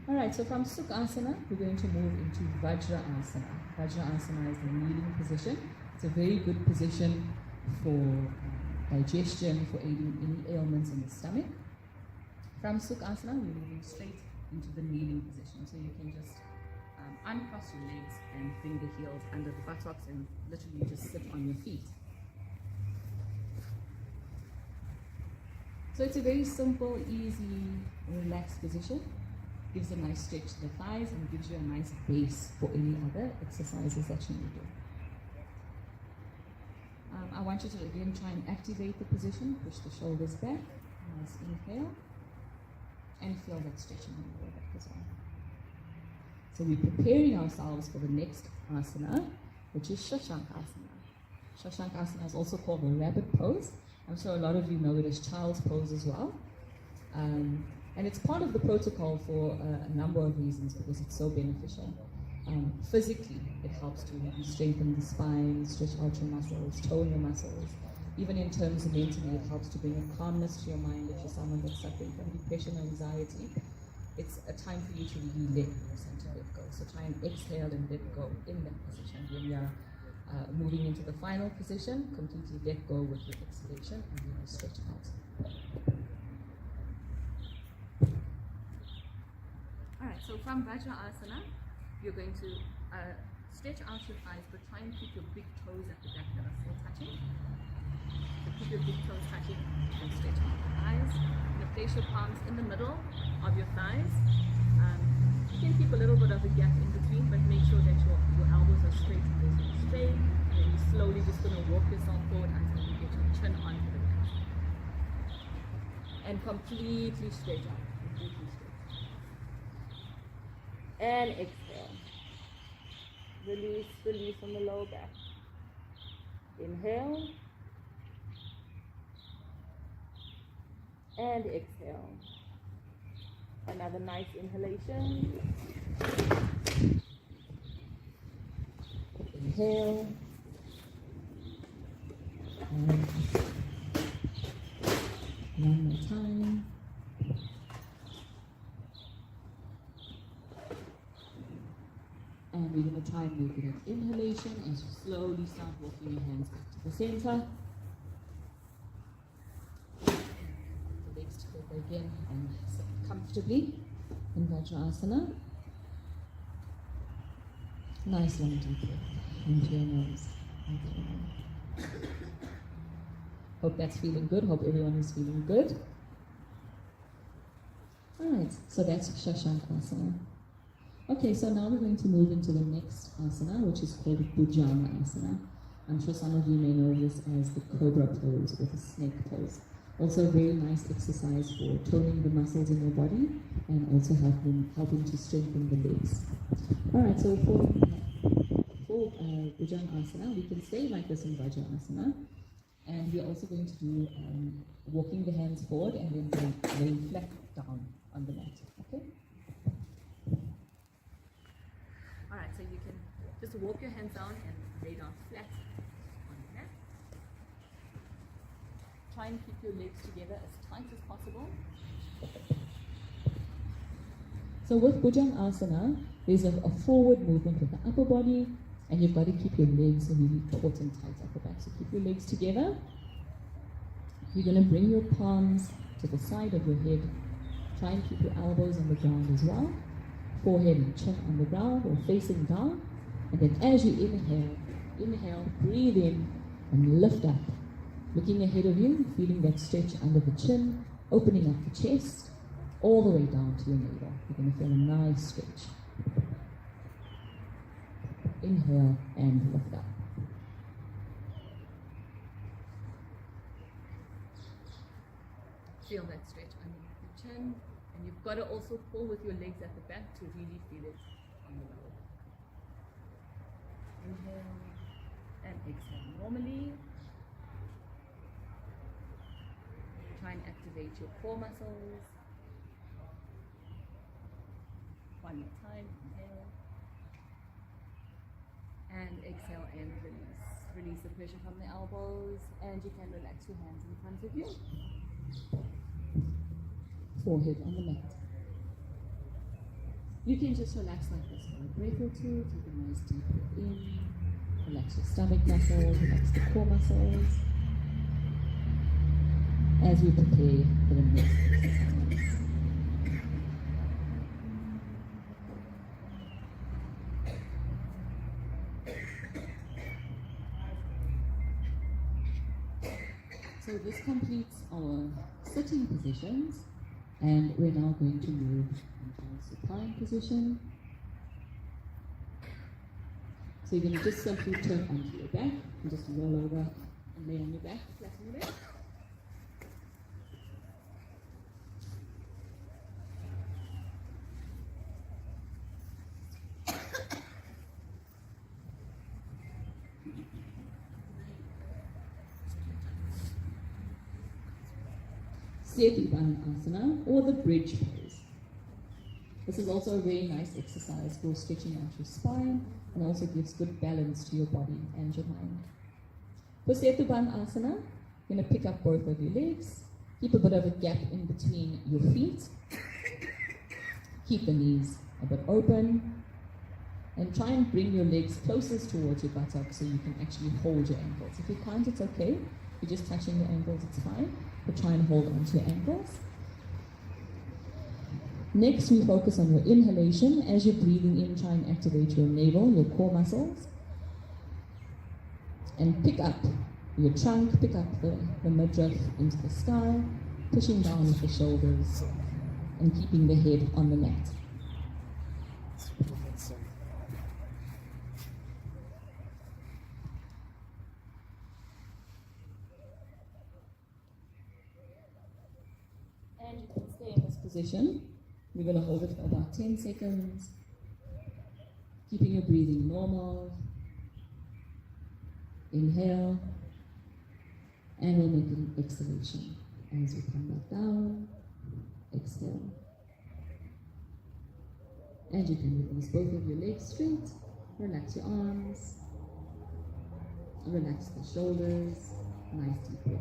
All right, so from Sukhasana, we're going to move into Vajrasana. Vajrasana is the kneeling position. It's a very good position for digestion, for aiding any ailments in the stomach. From Sukhasana, we're moving straight into the kneeling position. So you can just uncross your legs and bring the heels under the buttocks and literally just sit on your feet. So it's a very simple, easy, relaxed position. Gives a nice stretch to the thighs and gives you a nice base for any other exercises that you may do. I want you to again try and activate the position, push the shoulders back, nice inhale, and feel that stretching in the lower back as well. So we're preparing ourselves for the next asana, which is Shashankasana. Shashankasana is also called the rabbit pose. I'm sure a lot of you know it as child's pose as well. And it's part of the protocol for a number of reasons because it's so beneficial. Physically, it helps to strengthen the spine, stretch out your muscles, tone your muscles. Even in terms of mentally, it helps to bring a calmness to your mind if you're someone that's suffering from depression or anxiety. It's a time for you to really let yourself to let go. So try and exhale and let go in that position. When you're moving into the final position, completely let go with your exhalation and then you stretch out. Alright, so from Vajrasana, you're going to stretch out your thighs, but try and keep your big toes at the back that are still touching. So keep your big toes touching and stretch out the thighs. You're going to place your palms in the middle of your thighs. You can keep a little bit of a gap in between, but make sure that your elbows are straight and straight. And then you're slowly just going to walk yourself forward until you get your chin onto the mat. And completely stretch out. Completely stretch. And exhale. Release, release from the lower back. Inhale. And exhale. Another nice inhalation. Inhale. And one more time. And we're going to try and make it an inhalation as you slowly start walking your hands back to the center. The legs together again and sit comfortably in Vajrasana. Nice long deep breath into your nose. Hope that's feeling good. Hope everyone is feeling good. Alright, so that's Shashankasana. Okay, so now we're going to move into the next asana, which is called Bhujangasana. I'm sure some of you may know this as the cobra pose or the snake pose. Also a very nice exercise for toning the muscles in your body and also helping to strengthen the legs. Alright, so for Bhujangasana, we can stay like this in Vajrasana. And we're also going to do walking the hands forward and then laying flat down on the mat. Okay? Alright, so you can just walk your hands down and lay down flat on the mat. Try and keep your legs together as tight as possible. So with Bhujangasana, there's a forward movement with the upper body, and you've got to keep your legs really taut and tight at the back. So keep your legs together. You're going to bring your palms to the side of your head. Try and keep your elbows on the ground as well. Forehead and chin on the ground or facing down. And then as you inhale, breathe in and lift up. Looking ahead of you, feeling that stretch under the chin, opening up the chest, all the way down to your navel. You're going to feel a nice stretch. Inhale and lift up. Feel that stretch underneath your chin, and you've got to also pull with your legs at the back to really feel it on the lower. Inhale and exhale. Normally, try and activate your core muscles. One more time. Inhale and exhale and release. Release the pressure from the elbows, and you can relax your hands in front of you. Forehead on the mat. You can just relax like this for a breath or two. Take a nice deep breath in. Relax your stomach muscles, relax the core muscles. As we prepare for the next exercise. So this completes our sitting positions, and we're now going to move into supine position. So you're going to just simply turn onto your back and just roll over and lay on your back, flat on your back. Setu Asana, or the bridge pose. This is also a very nice exercise for stretching out your spine and also gives good balance to your body and your mind. For Setu Asana, you're going to pick up both of your legs, keep a bit of a gap in between your feet, keep the knees a bit open, and try and bring your legs closest towards your buttocks so you can actually hold your ankles. If you can't, it's okay. If you're just touching your ankles, it's fine. But try and hold onto your ankles. Next, we focus on your inhalation. As you're breathing in, try and activate your navel, your core muscles. And pick up your trunk, pick up the midriff into the sky, pushing down with the shoulders, and keeping the head on the mat. And you can stay in this position. We're going to hold it for about 10 seconds, keeping your breathing normal. Inhale, and we'll make an exhalation as we come back down. Exhale. And you can release both of your legs straight. Relax your arms. Relax the shoulders. Nice deep breath.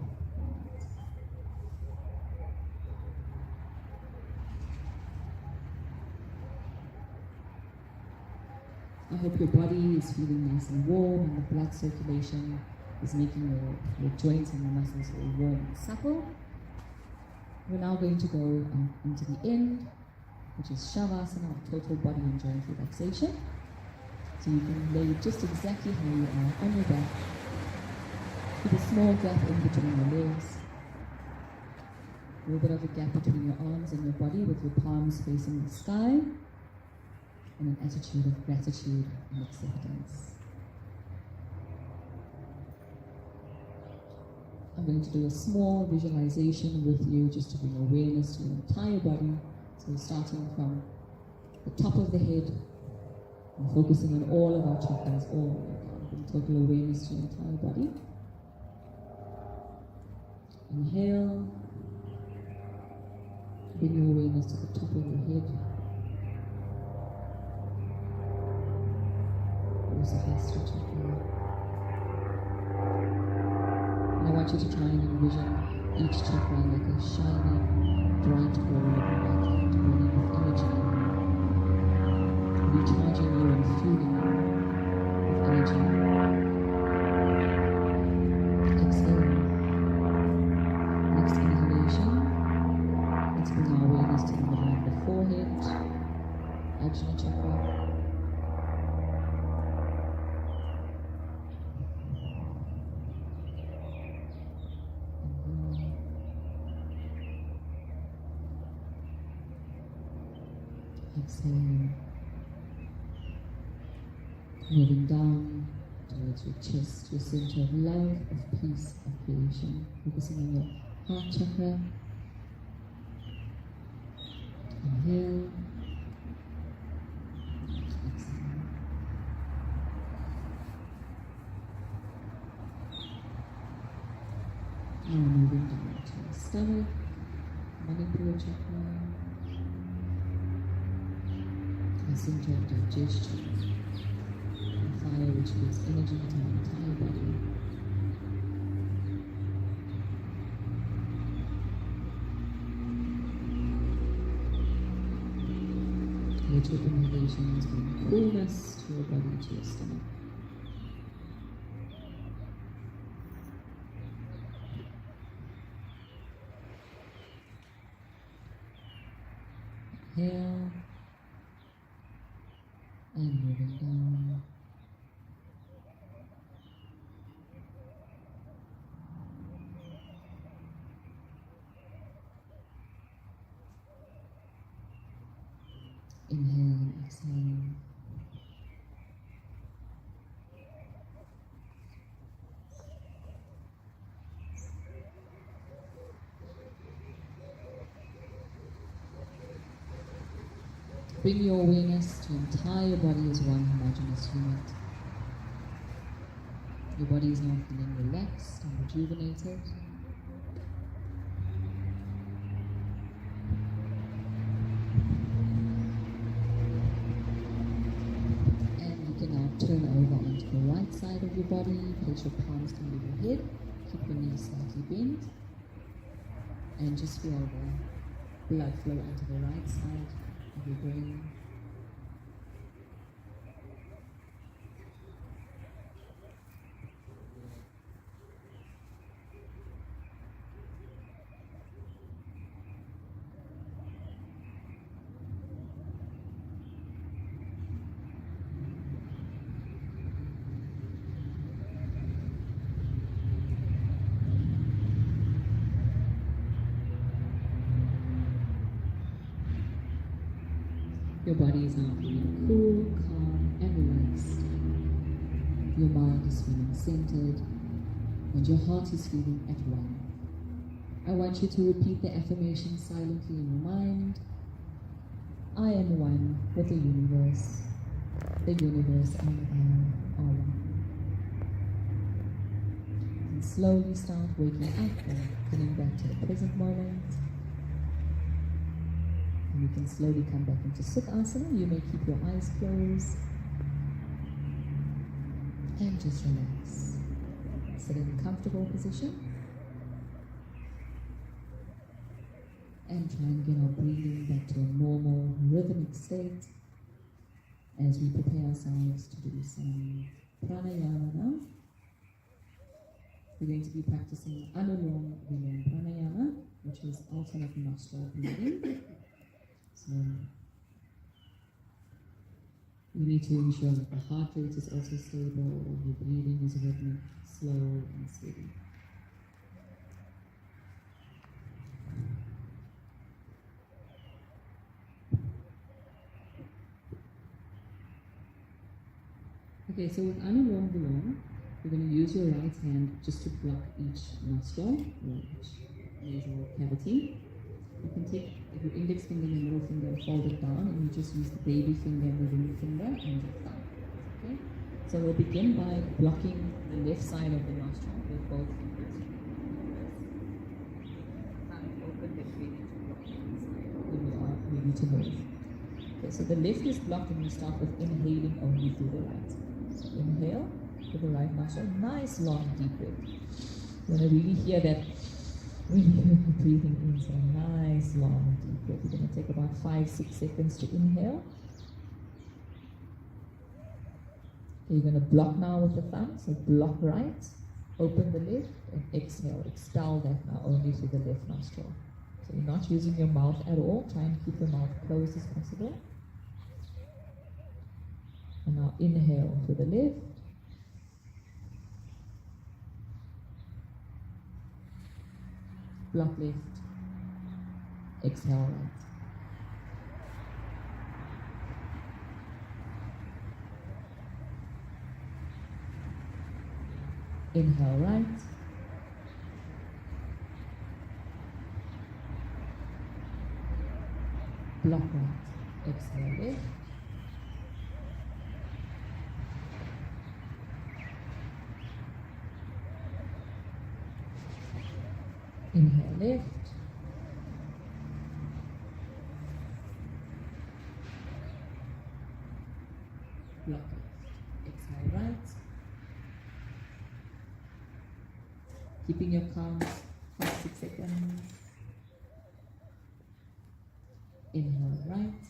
I hope your body is feeling nice and warm, and the blood circulation is making your joints and your muscles very warm and supple. We're now going to go into the end, which is Shavasana, or total body and joint relaxation. So you can lay just exactly how you are on your back, with a small gap in between your legs, a little bit of a gap between your arms and your body with your palms facing the sky, and an attitude of gratitude and acceptance. I'm going to do a small visualization with you just to bring awareness to your entire body. So starting from the top of the head and focusing on all of our chakras, all the way down, bring total awareness to your entire body. Inhale, bring your awareness to the top of your head. Sahasrara chakra. And I want you to try and envision each chakra like a shining, bright ball of light, burning with energy, recharging you and fueling you with energy. Exhale. Next inhalation. Let's bring our awareness to the middle of the forehead, Ajna chakra. exhale. Moving down towards your chest, your center of love, of peace, of creation. Focusing on your heart chakra. Inhale. Exhale. Now moving down to your stomach, Manipura chakra, the center of digestion, the fire which gives energy to our entire body. Let your inhalations bring coolness to your body, to your stomach. Inhale and moving down. Inhale and exhale. Bring your awareness to your entire body as one homogeneous unit. Your body is now feeling relaxed and rejuvenated. And you can now turn over onto the right side of your body, place your palms to your head, keep your knees slightly bent, and just feel the blood flow onto the right side of your brain. Your body is now feeling cool, calm, and relaxed. Your mind is feeling centered, and your heart is feeling at one. I want you to repeat the affirmation silently in your mind. I am one with the universe. The universe and I are one. And slowly start waking up and coming back to the present moment. And you can slowly come back into Sukhasana. You may keep your eyes closed. And just relax. Sit in a comfortable position. And try and get our breathing back to a normal, rhythmic state as we prepare ourselves to do some pranayama now. We're going to be practicing Anulom Vilom Pranayama, which is alternate nostril breathing. So you need to ensure that the heart rate is also stable, your breathing is rhythmic, slow and steady. Okay, so with Anulom Vilom, you're going to use your right hand just to block each nostril, or each nasal cavity. You can take your index finger and your middle finger and fold it down, and you just use the baby finger and the ring finger and your thumb. Okay? So we'll begin by blocking the left side of the nostril with both fingers. Open the breathing to block the inside when you are ready to move. Okay, so the left is blocked, and we start with inhaling only through the right. So inhale through the right nostril, nice long deep breath. You want to really hear that. Really breathing in, so nice long deep breath. You're going to take about 5-6 seconds to inhale. You're going to block now with the thumb, so block right, open the left, and exhale. Expel that now only through the left nostril. So you're not using your mouth at all. Try and keep your mouth closed as possible. And now inhale through the left. Block left, exhale right. Inhale right. Block right. Exhale left. Inhale left. Block left. Exhale right. Keeping your calm 5-6 seconds. Inhale right.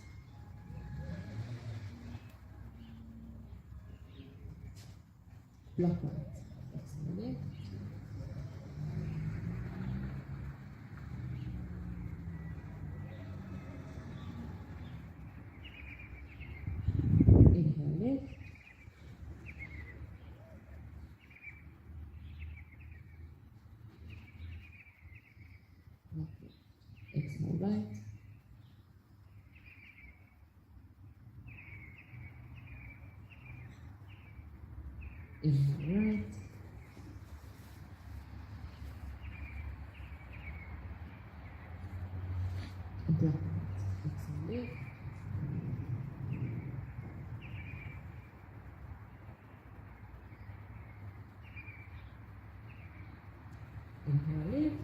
Block right. Exhale left. Inhale left. Block left. Exhale right. Inhale right. And block right. Exhale left. Inhale left.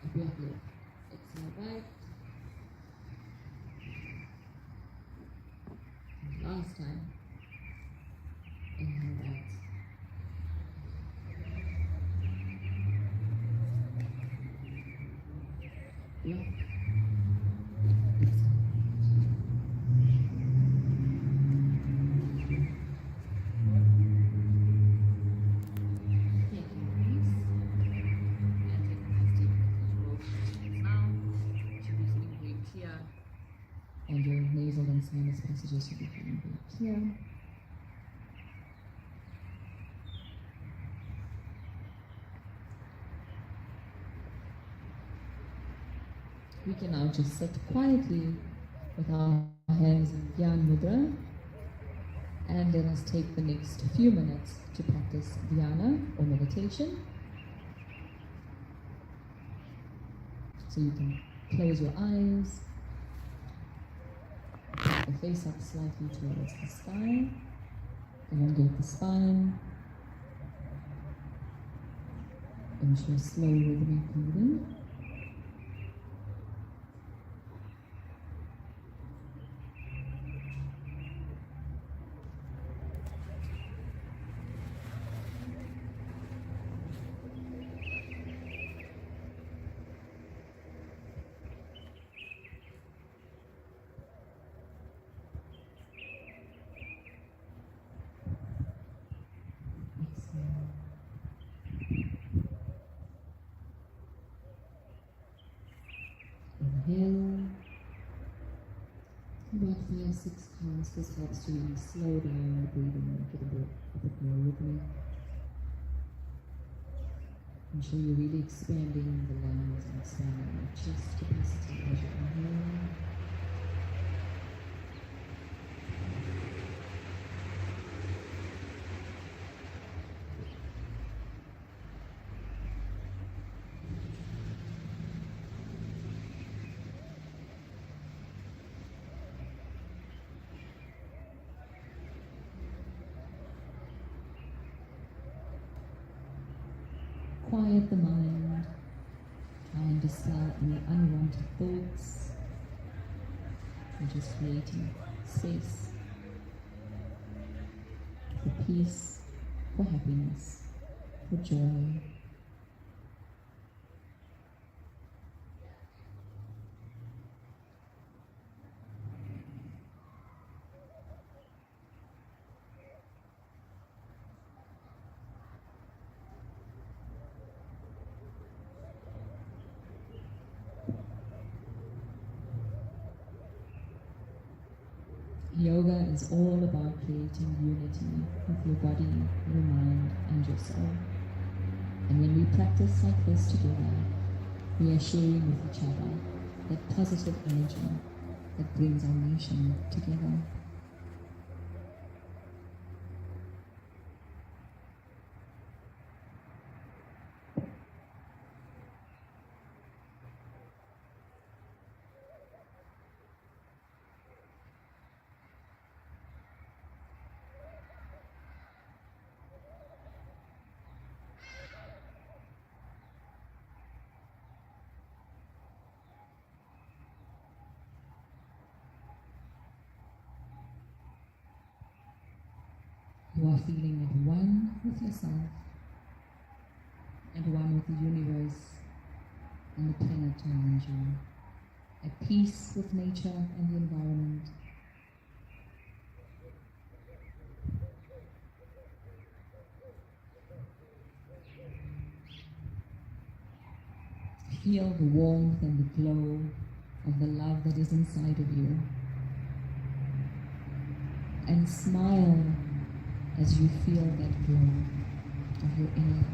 And block left. Exhale right. Last time. Inhale out. Block. And your nasal and sinus passages will be feeling very clear. We can now just sit quietly with our hands in Dhyan Mudra, and let us take the next few minutes to practice dhyana or meditation. So you can close your eyes, the face up slightly towards the sky, elongate the spine, ensure slow rhythmic breathing. Inhale. About 5-6 counts. This helps to really slow down the breathing and get a bit more rhythmic. Ensure you're really expanding the lungs and expanding your chest capacity as you inhale. Quiet the mind, try and dispel any unwanted thoughts, and just creating space for peace, for happiness, for joy. Yoga is all about creating unity with your body, your mind, and your soul. And when we practice like this together, we are sharing with each other that positive energy that brings our nation together. You are feeling at one with yourself and one with the universe and the planet around you, at peace with nature and the environment. Feel the warmth and the glow of the love that is inside of you. And smile as you feel that glow of your inner light.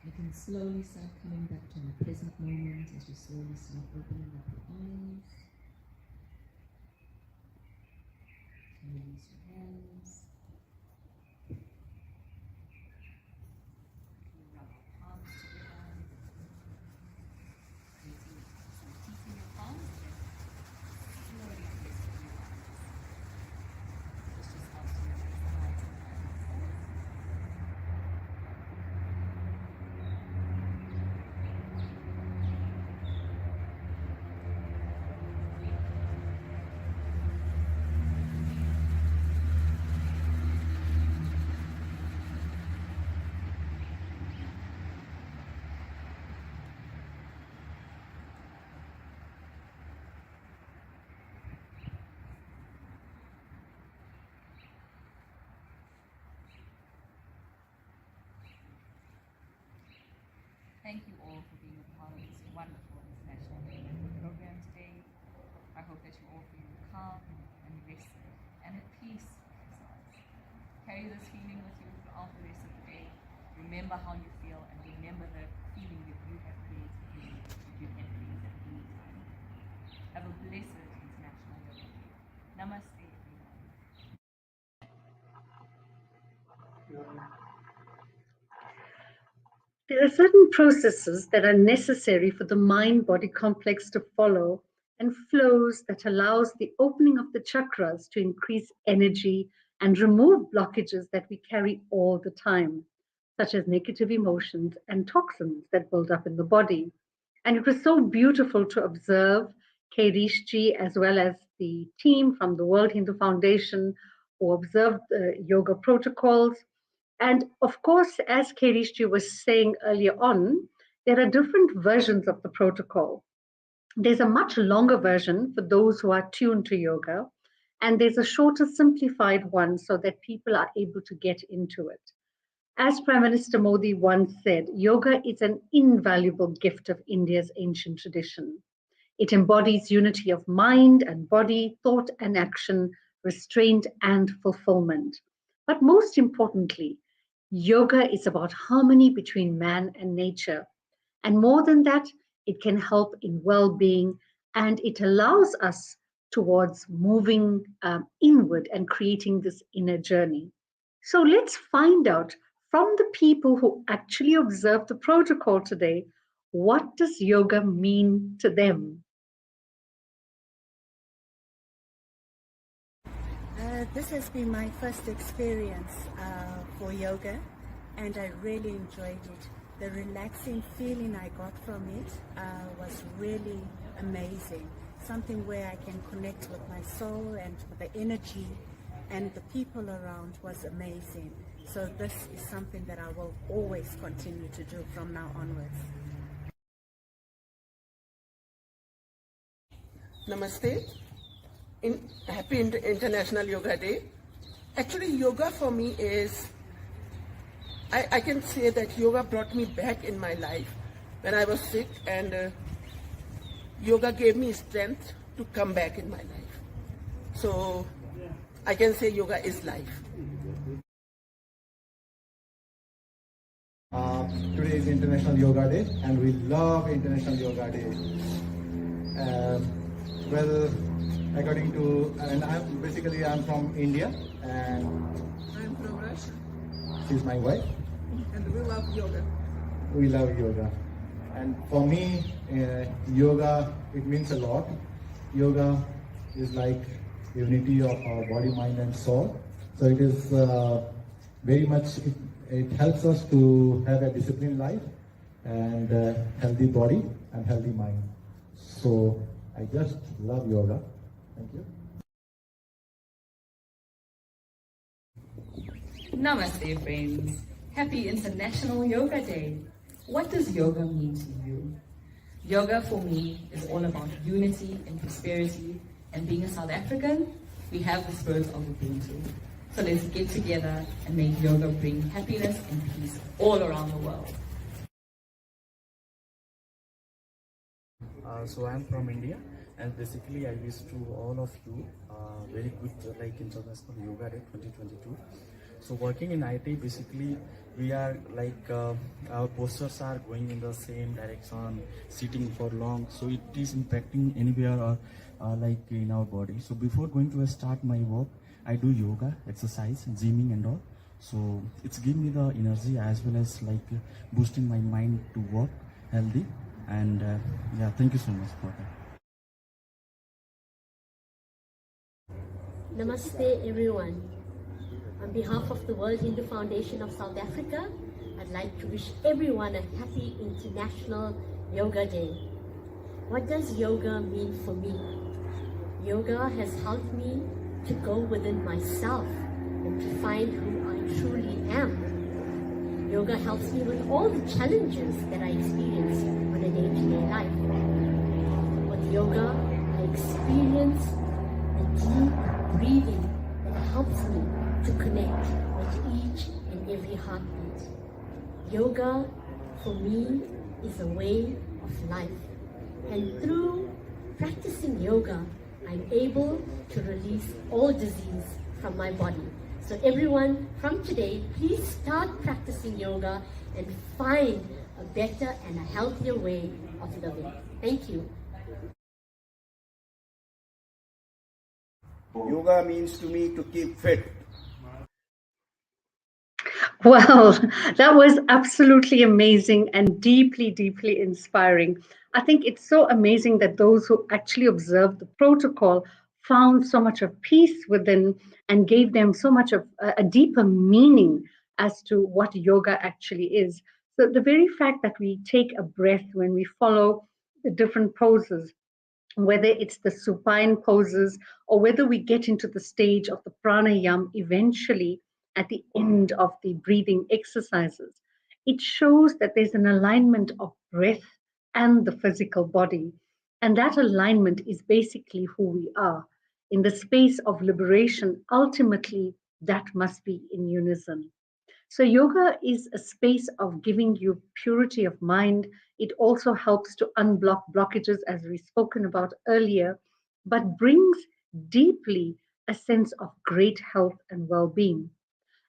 You can slowly start coming back to the present moment as you slowly start opening up your eyes. Release your hands. You rub your palms together. Creating some teeth in your palms. Slowly place your eyes. This just helps you release the eyes and hands. Thank you all for being a part of this wonderful International Yoga program today. I hope that you all feel calm and rested and at peace with yourselves. Carry this feeling with you throughout the rest of the day. Remember how you feel and remember the feeling that you have created that you can create at any time. Have a blessed International Yoga Day. Namaste, everyone. There are certain processes that are necessary for the mind-body complex to follow and flows that allows the opening of the chakras to increase energy and remove blockages that we carry all the time, such as negative emotions and toxins that build up in the body. And it was so beautiful to observe Kairishji as well as the team from the World Hindu Foundation who observed the yoga protocols. And of course, as Kairishji was saying earlier on, there are different versions of the protocol. There's a much longer version for those who are tuned to yoga, and there's a shorter, simplified one so that people are able to get into it. As Prime Minister Modi once said, yoga is an invaluable gift of India's ancient tradition. It embodies unity of mind and body, thought and action, restraint and fulfillment. But most importantly, yoga is about harmony between man and nature. And more than that, it can help in well-being and it allows us towards moving inward and creating this inner journey. So let's find out from the people who actually observe the protocol today, what does yoga mean to them? This has been my first experience for yoga and I really enjoyed it. The relaxing feeling I got from it was really amazing. Something where I can connect with my soul and with the energy and the people around was amazing. So this is something that I will always continue to do from now onwards. Namaste. Happy International Yoga Day. Actually, yoga for me is, I can say that yoga brought me back in my life when I was sick, and yoga gave me strength to come back in my life. So I can say yoga is life. Today is International Yoga Day, and we love International Yoga Day. Well, according to, and I'm from India, and I'm from Russia, she's my wife. and we love yoga. We love yoga, and for me, yoga, it means a lot. Yoga is like unity of our body, mind, and soul. So it is very much. It helps us to have a disciplined life and healthy body and healthy mind. So I just love yoga. Thank you. Namaste, friends. Happy International Yoga Day. What does yoga mean to you? Yoga for me is all about unity and prosperity, and being a South African, we have the spirit of Ubuntu. So let's get together and make yoga bring happiness and peace all around the world. So I'm from India, and basically I wish to all of you very good International Yoga Day 2022. So working in IT, basically we are our postures are going in the same direction, sitting for long, so it is impacting anywhere or in our body. So before going to start my work, I do yoga, exercise, gymming and all. So it's giving me the energy as well as boosting my mind to work healthy. And yeah, thank you so much for that. Namaste everyone. On behalf of the World Hindu Foundation of South Africa, I'd like to wish everyone a happy International Yoga Day. What does yoga mean for me? Yoga has helped me to go within myself and to find who I truly am. Yoga helps me with all the challenges that I experience on a day-to-day life. With yoga, I experience the deep breathing that helps me to connect with each and every heartbeat. Yoga, for me, is a way of life. And through practicing yoga, I'm able to release all disease from my body. So everyone, from today, please start practicing yoga and find a better and a healthier way of living. Thank you. Yoga means to me to keep fit. Well, that was absolutely amazing and deeply, deeply inspiring. I think it's so amazing that those who actually observed the protocol found so much of peace within and gave them so much of a deeper meaning as to what yoga actually is. So the very fact that we take a breath when we follow the different poses, whether it's the supine poses or whether we get into the stage of the pranayam eventually at the end of the breathing exercises, it shows that there's an alignment of breath and the physical body. And that alignment is basically who we are. In the space of liberation, ultimately, that must be in unison. So yoga is a space of giving you purity of mind. It also helps to unblock blockages, as we've spoken about earlier, but brings deeply a sense of great health and well-being.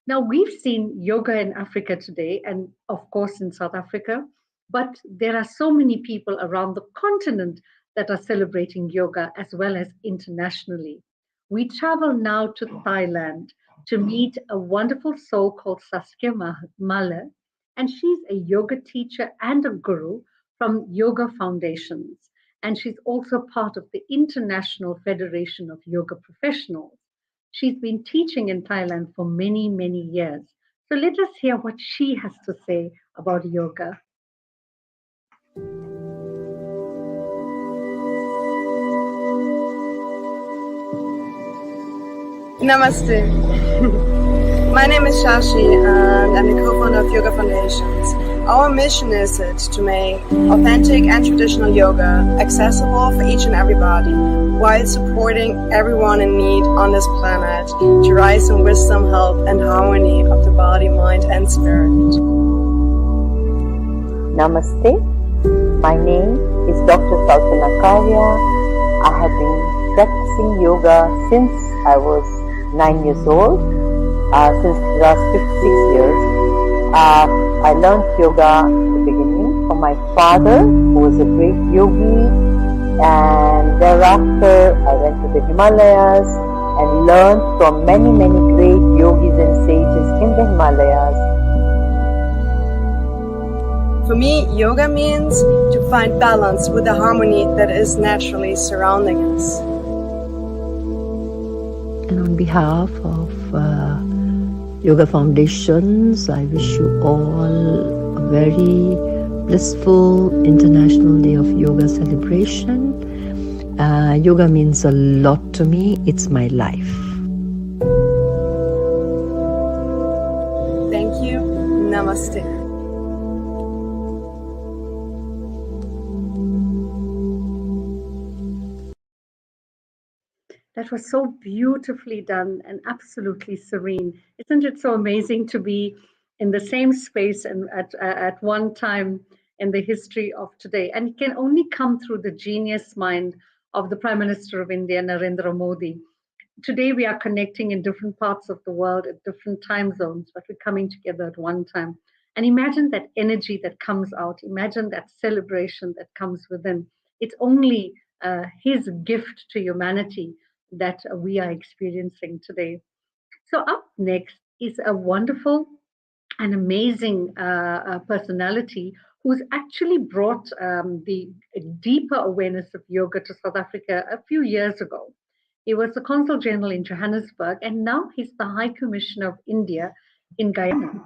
Now, we've seen yoga in Africa today, and of course in South Africa, but there are so many people around the continent that are celebrating yoga as well as internationally. We travel now to Thailand to meet a wonderful soul called Saskia Male, and she's a yoga teacher and a guru from Yoga Foundations, and she's also part of the International Federation of Yoga Professionals. She's been teaching in Thailand for many, many years. So let us hear what she has to say about yoga. Namaste. My name is Shashi and I'm the co-founder of Yoga Foundations. Our mission is to make authentic and traditional yoga accessible for each and everybody while supporting everyone in need on this planet to rise in wisdom, health and harmony of the body, mind and spirit. Namaste. My name is Dr. Kalpana Karya. I have been practicing yoga since I was 9 years old, since the last 56 years. I learned yoga at the beginning from my father, who was a great yogi, and thereafter I went to the Himalayas and learned from many great yogis and sages in the Himalayas. For me, yoga means to find balance with the harmony that is naturally surrounding us. And on behalf of Yoga Foundations, I wish you all a very blissful International Day of Yoga celebration. Yoga means a lot to me. It's my life. Thank you. Namaste. That was so beautifully done and absolutely serene. Isn't it so amazing to be in the same space and at one time in the history of today? And it can only come through the genius mind of the Prime Minister of India, Narendra Modi. Today we are connecting in different parts of the world at different time zones, but we're coming together at one time. And imagine that energy that comes out. Imagine that celebration that comes within. It's only his gift to humanity that we are experiencing today. So up next is a wonderful and amazing personality who's actually brought the deeper awareness of yoga to South Africa a few years ago. He was the Consul General in Johannesburg, and now he's the High Commissioner of India in Guyana.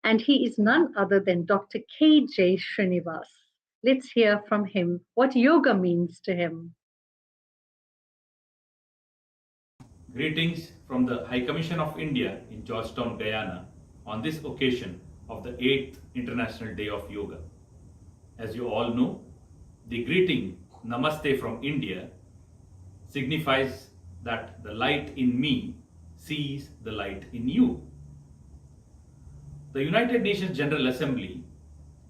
And he is none other than Dr. K.J. Srinivas. Let's hear from him what yoga means to him. Greetings from the High Commission of India in Georgetown, Guyana, on this occasion of the 8th International Day of Yoga. As you all know, the greeting Namaste from India signifies that the light in me sees the light in you. The United Nations General Assembly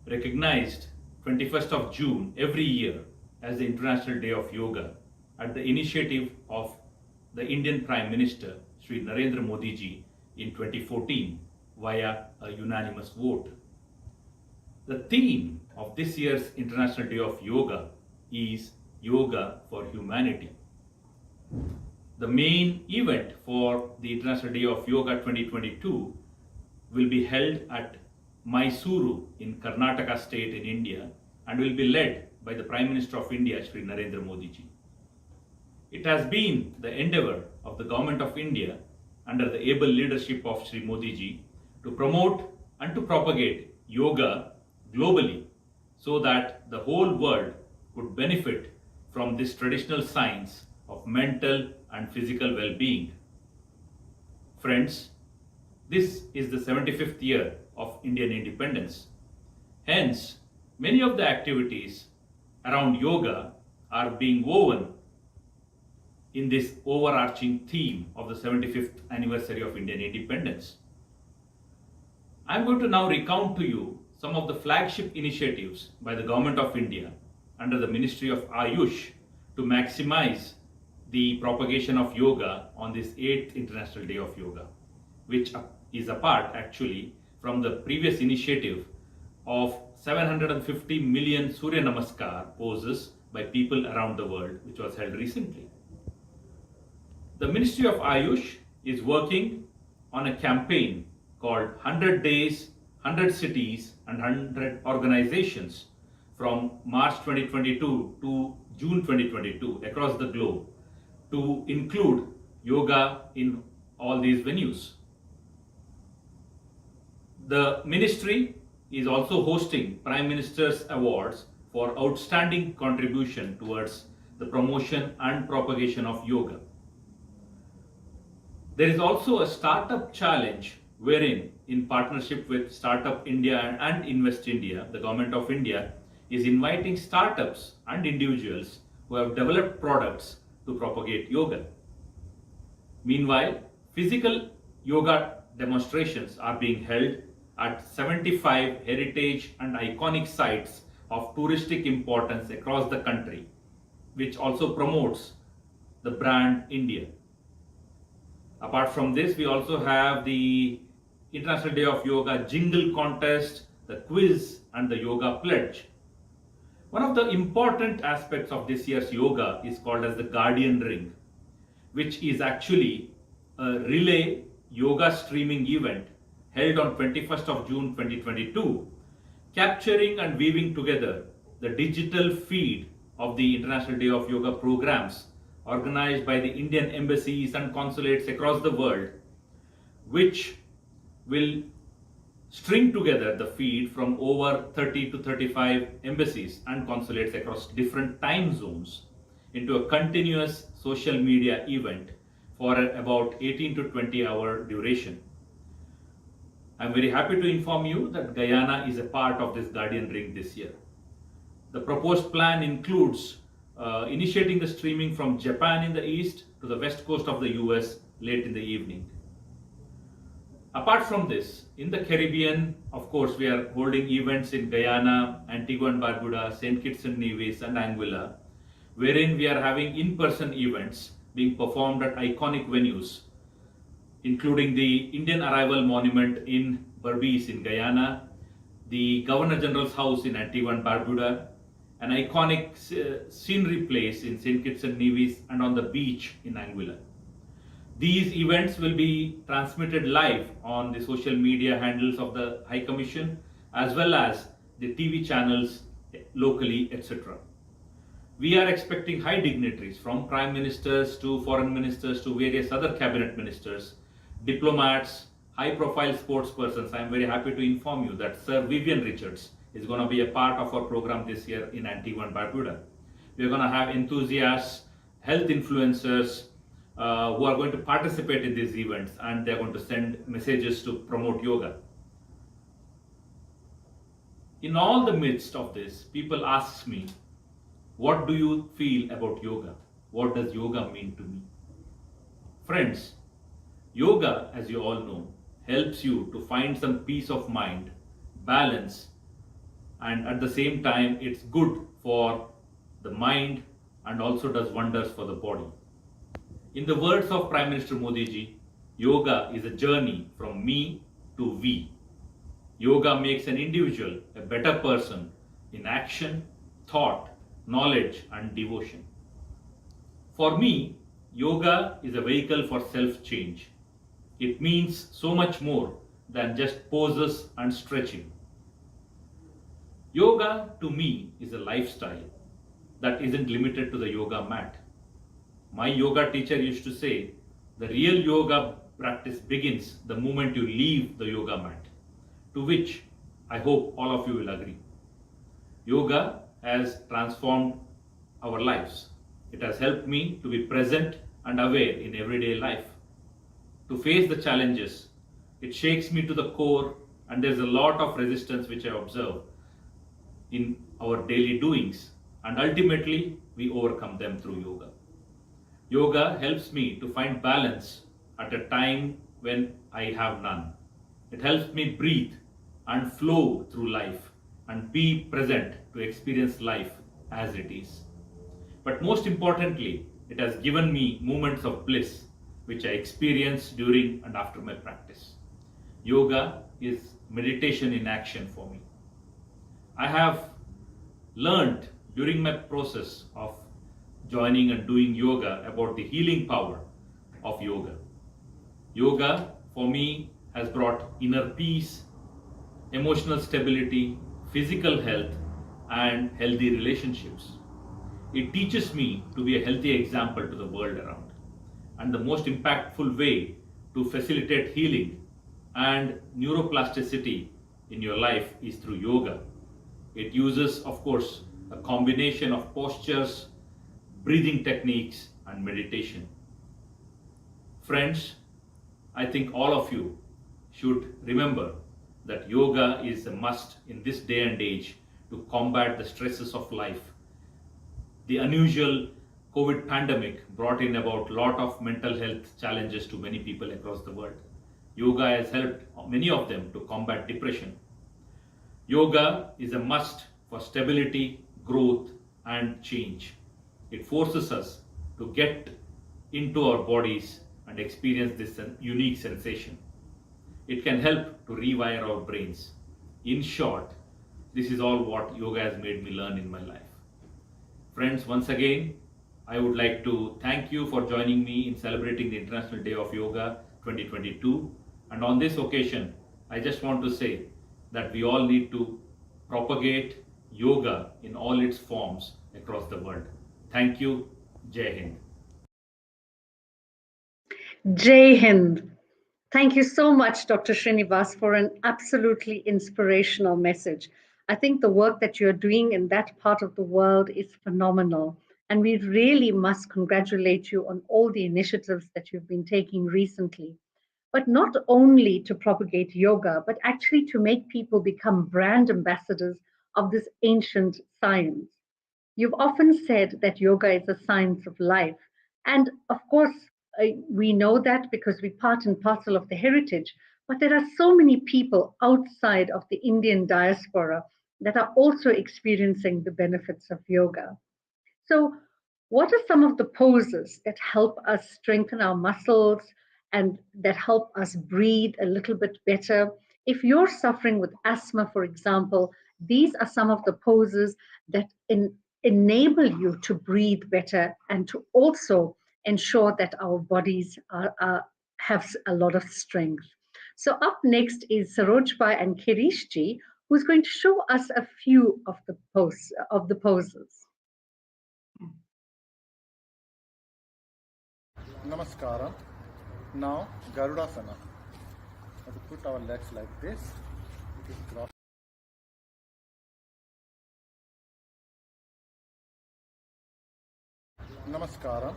recognized 21st of June every year as the International Day of Yoga at the initiative of the Indian Prime Minister, Sri Narendra Modi ji, in 2014 via a unanimous vote. The theme of this year's International Day of Yoga is Yoga for Humanity. The main event for the International Day of Yoga 2022 will be held at Mysuru in Karnataka state in India and will be led by the Prime Minister of India, Sri Narendra Modi ji. It has been the endeavor of the Government of India under the able leadership of Sri Modi ji to promote and to propagate yoga globally so that the whole world could benefit from this traditional science of mental and physical well-being. Friends, this is the 75th year of Indian independence. Hence, many of the activities around yoga are being woven in this overarching theme of the 75th anniversary of Indian independence. I'm going to now recount to you some of the flagship initiatives by the Government of India under the Ministry of Ayush to maximize the propagation of yoga on this 8th International Day of Yoga, which is apart actually from the previous initiative of 750 million Surya Namaskar poses by people around the world, which was held recently. The Ministry of Ayush is working on a campaign called 100 Days, 100 Cities and 100 Organizations from March 2022 to June 2022 across the globe to include yoga in all these venues. The ministry is also hosting Prime Minister's Awards for outstanding contribution towards the promotion and propagation of yoga. There is also a startup challenge wherein, in partnership with Startup India and Invest India, the Government of India is inviting startups and individuals who have developed products to propagate yoga. Meanwhile, physical yoga demonstrations are being held at 75 heritage and iconic sites of touristic importance across the country, which also promotes the brand India. Apart from this, we also have the International Day of Yoga Jingle Contest, the quiz and the Yoga Pledge. One of the important aspects of this year's yoga is called as the Guardian Ring, which is actually a relay yoga streaming event held on 21st of June 2022, capturing and weaving together the digital feed of the International Day of Yoga programs organized by the Indian embassies and consulates across the world, which will string together the feed from over 30 to 35 embassies and consulates across different time zones into a continuous social media event for about 18 to 20 hour duration. I'm very happy to inform you that Guyana is a part of this Guardian Ring this year. The proposed plan includes initiating the streaming from Japan in the east to the west coast of the US late in the evening. Apart from this, in the Caribbean, of course, we are holding events in Guyana, Antigua and Barbuda, St. Kitts and Nevis and Anguilla, wherein we are having in-person events being performed at iconic venues, including the Indian Arrival Monument in Berbice in Guyana, the Governor General's House in Antigua and Barbuda, an iconic scenery place in St. Kitts and Nevis, and on the beach in Anguilla. These events will be transmitted live on the social media handles of the High Commission as well as the TV channels locally, etc. We are expecting high dignitaries from prime ministers to foreign ministers to various other cabinet ministers, diplomats, high-profile sports persons. I am very happy to inform you that Sir Vivian Richards is going to be a part of our program this year in Antigua and Barbuda. We are going to have enthusiasts, health influencers who are going to participate in these events, and they are going to send messages to promote yoga. In all the midst of this, people ask me, what do you feel about yoga? What does yoga mean to me? Friends, yoga, as you all know, helps you to find some peace of mind, balance, and at the same time, it's good for the mind and also does wonders for the body. In the words of Prime Minister Modi ji, yoga is a journey from me to we. Yoga makes an individual a better person in action, thought, knowledge, and devotion. For me, yoga is a vehicle for self-change. It means so much more than just poses and stretching. Yoga to me is a lifestyle that isn't limited to the yoga mat. My yoga teacher used to say, the real yoga practice begins the moment you leave the yoga mat, to which I hope all of you will agree. Yoga has transformed our lives. It has helped me to be present and aware in everyday life, to face the challenges. It shakes me to the core, and there's a lot of resistance which I observe in our daily doings, and ultimately we overcome them through yoga. Yoga helps me to find balance at a time when I have none. It helps me breathe and flow through life and be present to experience life as it is. But most importantly, it has given me moments of bliss which I experience during and after my practice. Yoga is meditation in action for me. I have learned during my process of joining and doing yoga about the healing power of yoga. Yoga for me has brought inner peace, emotional stability, physical health, and healthy relationships. It teaches me to be a healthy example to the world around. And the most impactful way to facilitate healing and neuroplasticity in your life is through yoga. It uses, of course, a combination of postures, breathing techniques, and meditation. Friends, I think all of you should remember that yoga is a must in this day and age to combat the stresses of life. The unusual COVID pandemic brought in about a lot of mental health challenges to many people across the world. Yoga has helped many of them to combat depression. Yoga is a must for stability, growth, and change. It forces us to get into our bodies and experience this unique sensation. It can help to rewire our brains. In short, this is all what yoga has made me learn in my life. Friends, once again, I would like to thank you for joining me in celebrating the International Day of Yoga 2022. And on this occasion, I just want to say that we all need to propagate yoga in all its forms across the world. Thank you. Jai Hind. Jai Hind. Thank you so much, Dr. Srinivas, for an absolutely inspirational message. I think the work that you're doing in that part of the world is phenomenal. And we really must congratulate you on all the initiatives that you've been taking recently. But not only to propagate yoga, but actually to make people become brand ambassadors of this ancient science. You've often said that yoga is a science of life. And of course, we know that because we're part and parcel of the heritage. But there are so many people outside of the Indian diaspora that are also experiencing the benefits of yoga. So what are some of the poses that help us strengthen our muscles and that help us breathe a little bit better? If you're suffering with asthma, for example, these are some of the poses that enable you to breathe better and to also ensure that our bodies have a lot of strength. So up next is Sarojbhai and Kirishji, who's going to show us a few of the poses. Namaskaram. Now Garudasana. We have to put our legs like this. It is cross. Namaskaram.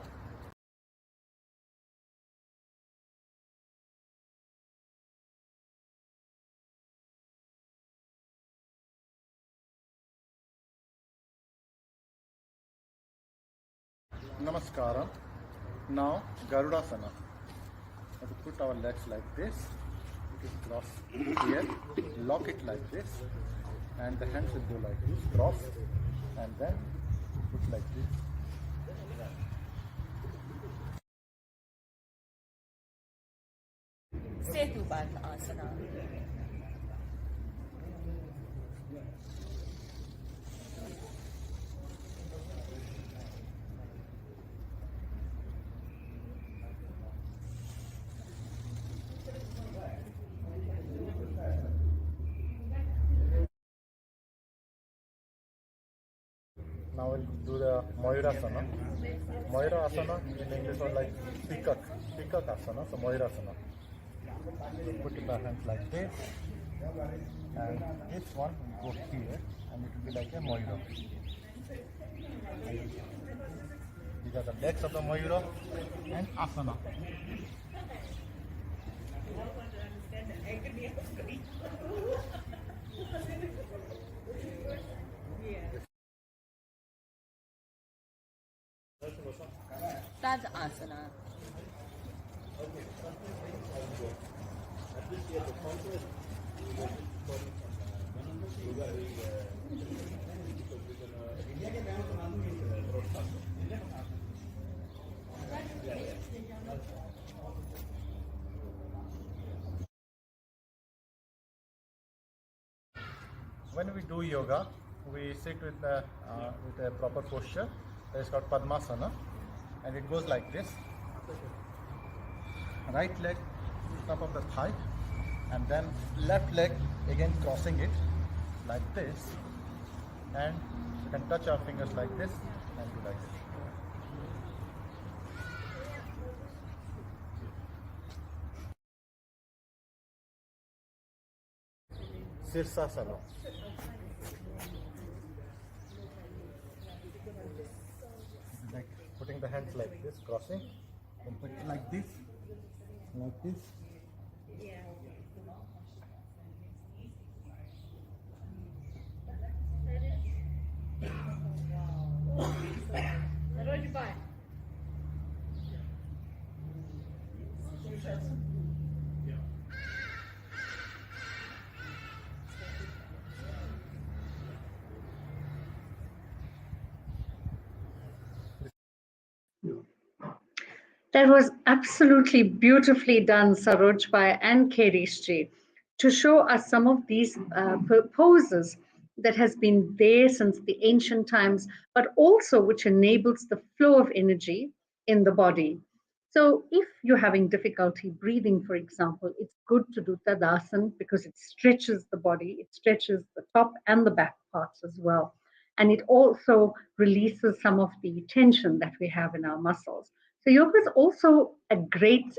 Namaskaram. Now Garudasana. We have to put our legs like this. It is cross here. Lock it like this, and the hands will go like this, cross, and then put like this. Setubandha Asana. Now we'll do the Mayurasana. Mayurasana in English is like Peacock Asana, so Mayurasana. Put the hands like this, and this one will go here, and it will be like a Mayura. These are the legs of the Mayura and Asana. That's Asana. When we do yoga, we sit with a proper posture. That is called Padmasana, and it goes like this. Right leg top of the thigh, and then left leg again crossing it like this, and you can touch our fingers like this and do like this. Sirsasana. Like putting the hands like this, crossing, and put it like this, That was absolutely beautifully done, Sarojbhai and Kerishji, to show us some of these poses that has been there since the ancient times, but also which enables the flow of energy in the body. So if you're having difficulty breathing, for example, it's good to do Tadasana because it stretches the body, it stretches the top and the back parts as well. And it also releases some of the tension that we have in our muscles. So yoga is also a great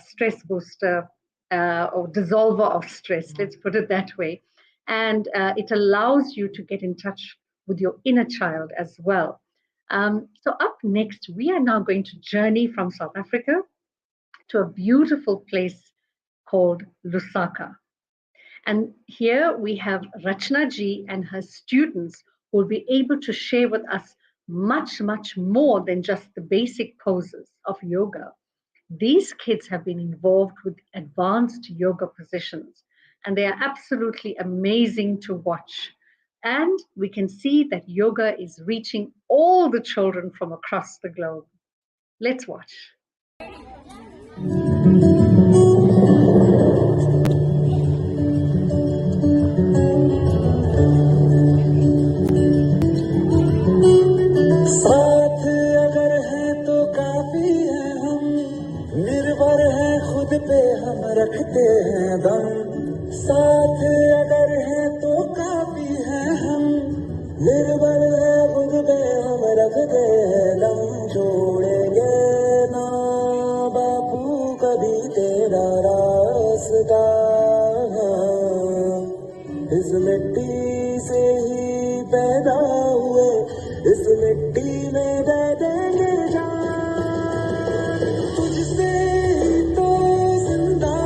stress booster or dissolver of stress, let's put it that way. And it allows you to get in touch with your inner child as well. So up next, we are now going to journey from South Africa to a beautiful place called Lusaka. And here we have Rachna Ji and her students who will be able to share with us much, much more than just the basic poses of yoga. These kids have been involved with advanced yoga positions, and they are absolutely amazing to watch. And we can see that yoga is reaching all the children from across the globe. Let's watch. साथ अगर है तो काफी है हम निर्भर है खुद पे हम रखते हैं दम साथ अगर है तो काफी है हम निर्भर है खुद पे हम रखते हैं दम छोड़ेंगे ना बापू कभी तेरा रास्ता इस मिट्टी से ही पैदा हुए इस मिट्टी में दे देंगे जान तुझसे तो जिंदा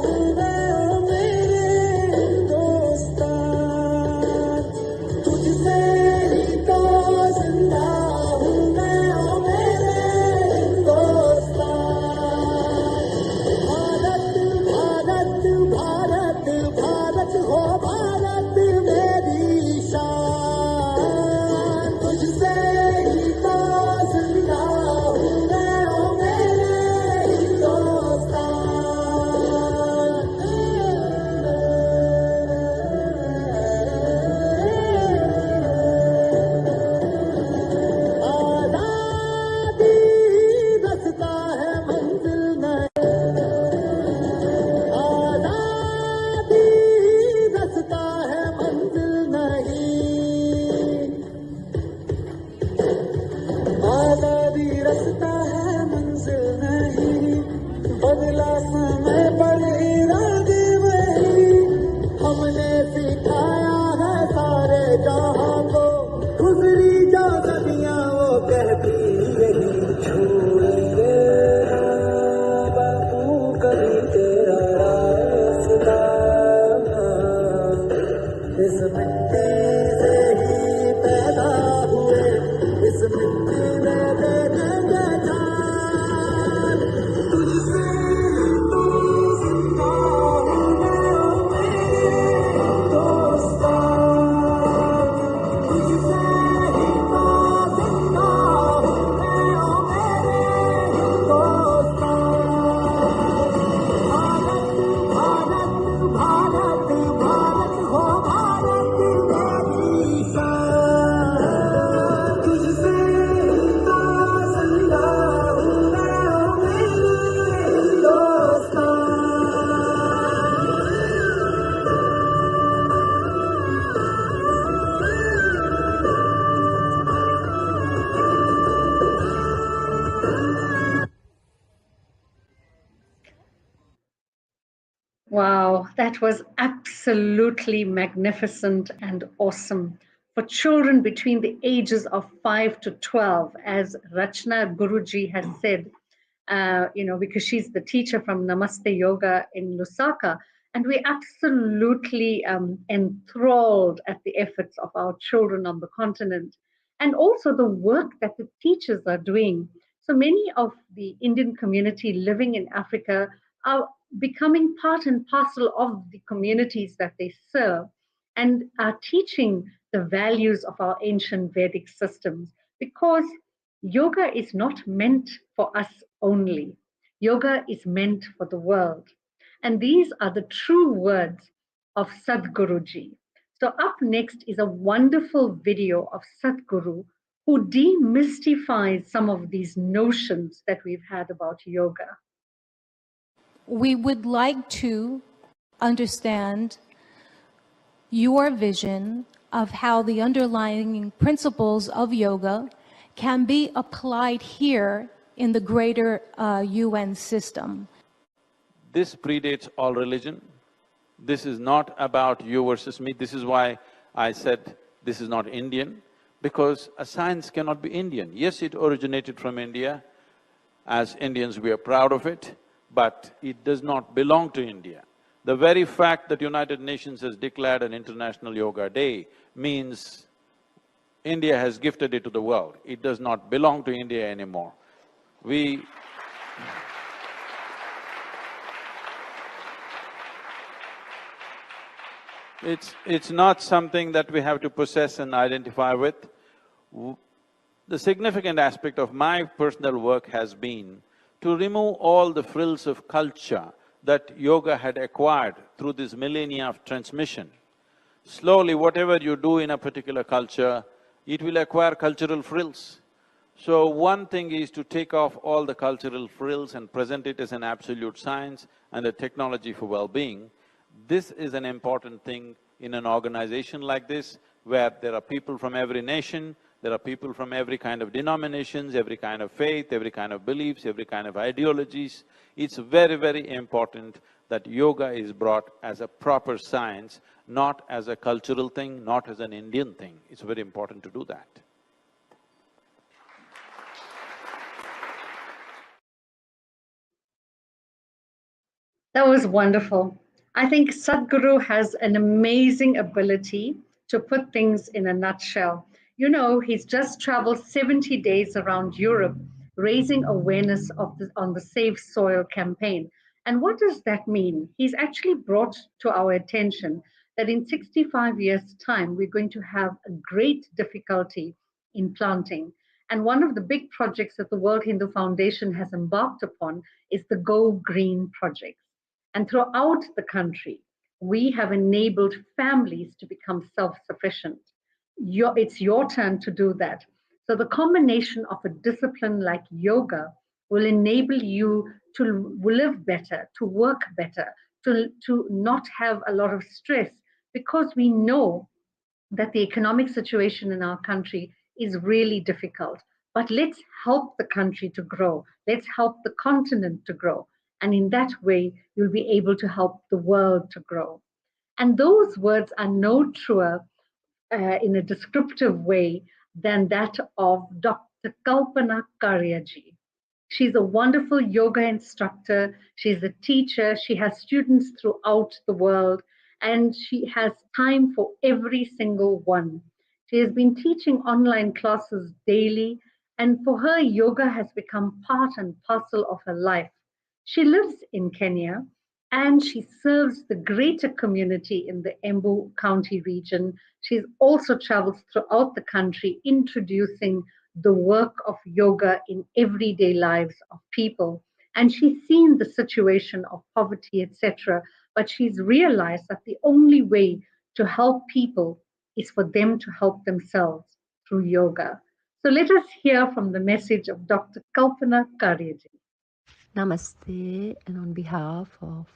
हूँ मैं मेरे दोस्तान तुझसे तो जिंदा हूँ मैं मेरे दोस्तान भारत भारत भारत भारत हो भारत मेरी शान तुझसे ही तो जिंदा हूँ मैं मेरे दोस्तान आजादी रस्ता है मंजिल नहीं आजादी रस्ता है मंजिल नहीं आजादी रास्ता है मंजिल नहीं बदला समय पर इरादे वही हमने सिखाया है सारे जहां को गुजरी जा सदियां वो कहती यही छोड़ेंगे ना बापू कभी तेरा रास्ता इस मिट्टी से ही पैदा हुए इस मिट्टी में दे देंगे जान तुझसे तो जिंदा हूँ मैं मेरे दोस्तान तुझसे ही तो जिंदा हूँ मैं मेरे दोस्तान भारत भारत भारत हो भारत मेरी शान तुझसे ही तो जिंदा हूँ मैं मेरे दोस्तान Wow, that was absolutely magnificent and awesome. For children between the ages of 5 to 12, as Rachna Guruji has said, because she's the teacher from Namaste Yoga in Lusaka. And we're absolutely enthralled at the efforts of our children on the continent and also the work that the teachers are doing. So many of the Indian community living in Africa are becoming part and parcel of the communities that they serve and are teaching the values of our ancient Vedic systems, because yoga is not meant for us only. Yoga is meant for the world. And these are the true words of Sadhguruji. So up next is a wonderful video of Sadhguru, who demystifies some of these notions that we've had about yoga. We would like to understand your vision of how the underlying principles of yoga can be applied here in the greater UN system. This predates all religion. This is not about you versus me. This is why I said this is not Indian, because a science cannot be Indian. Yes, it originated from India. As Indians, we are proud of it, but it does not belong to India. The very fact that United Nations has declared an International Yoga Day means India has gifted it to the world. It does not belong to India anymore. It's not something that we have to possess and identify with. The significant aspect of my personal work has been to remove all the frills of culture that yoga had acquired through this millennia of transmission. Slowly, whatever you do in a particular culture, it will acquire cultural frills. So one thing is to take off all the cultural frills and present it as an absolute science and a technology for well-being. This is an important thing in an organization like this, where there are people from every nation, there are people from every kind of denominations, every kind of faith, every kind of beliefs, every kind of ideologies. It's very, very important that yoga is brought as a proper science, not as a cultural thing, not as an Indian thing. It's very important to do that. That was wonderful. I think Sadhguru has an amazing ability to put things in a nutshell. You know, he's just traveled 70 days around Europe, raising awareness on the Save Soil campaign. And what does that mean? He's actually brought to our attention that in 65 years' time, we're going to have a great difficulty in planting. And one of the big projects that the World Hindu Foundation has embarked upon is the Go Green project. And throughout the country, we have enabled families to become self-sufficient. It's your turn to do that. So the combination of a discipline like yoga will enable you to live better, to work better, to not have a lot of stress, because we know that the economic situation in our country is really difficult. But let's help the country to grow. Let's help the continent to grow. And in that way, you'll be able to help the world to grow. And those words are no truer in a descriptive way than that of Dr. Kalpana Karyaji. She's a wonderful yoga instructor. She's a teacher. She has students throughout the world, and she has time for every single one. She has been teaching online classes daily, and for her, yoga has become part and parcel of her life. She lives in Kenya, and she serves the greater community in the Embu County region. She's also travels throughout the country, introducing the work of yoga in everyday lives of people. And she's seen the situation of poverty, etc. But she's realized that the only way to help people is for them to help themselves through yoga. So let us hear from the message of Dr. Kalpana Karyaji. Namaste, and on behalf of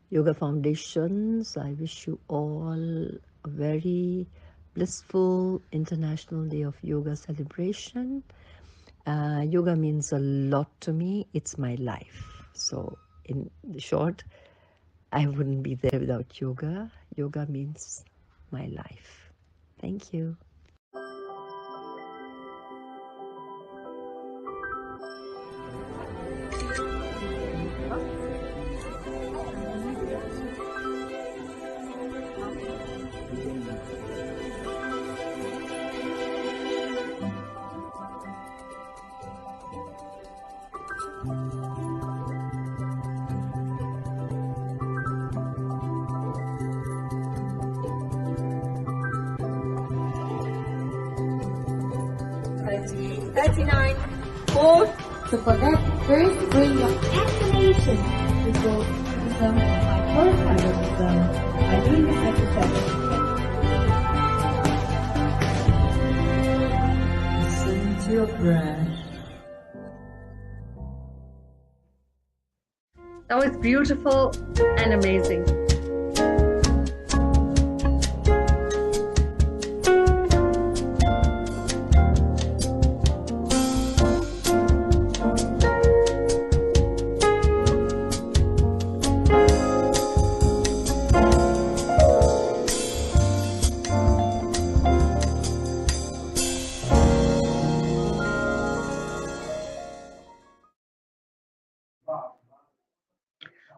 Yoga Foundations, I wish you all a very blissful International Day of Yoga celebration. Yoga means a lot to me. It's my life. So in short, I wouldn't be there without yoga. Yoga means my life. Thank you. 39, 4. So for that, first bring your affirmation to go to the my first system by doing this exercise. Listen to your breath. That was beautiful and amazing.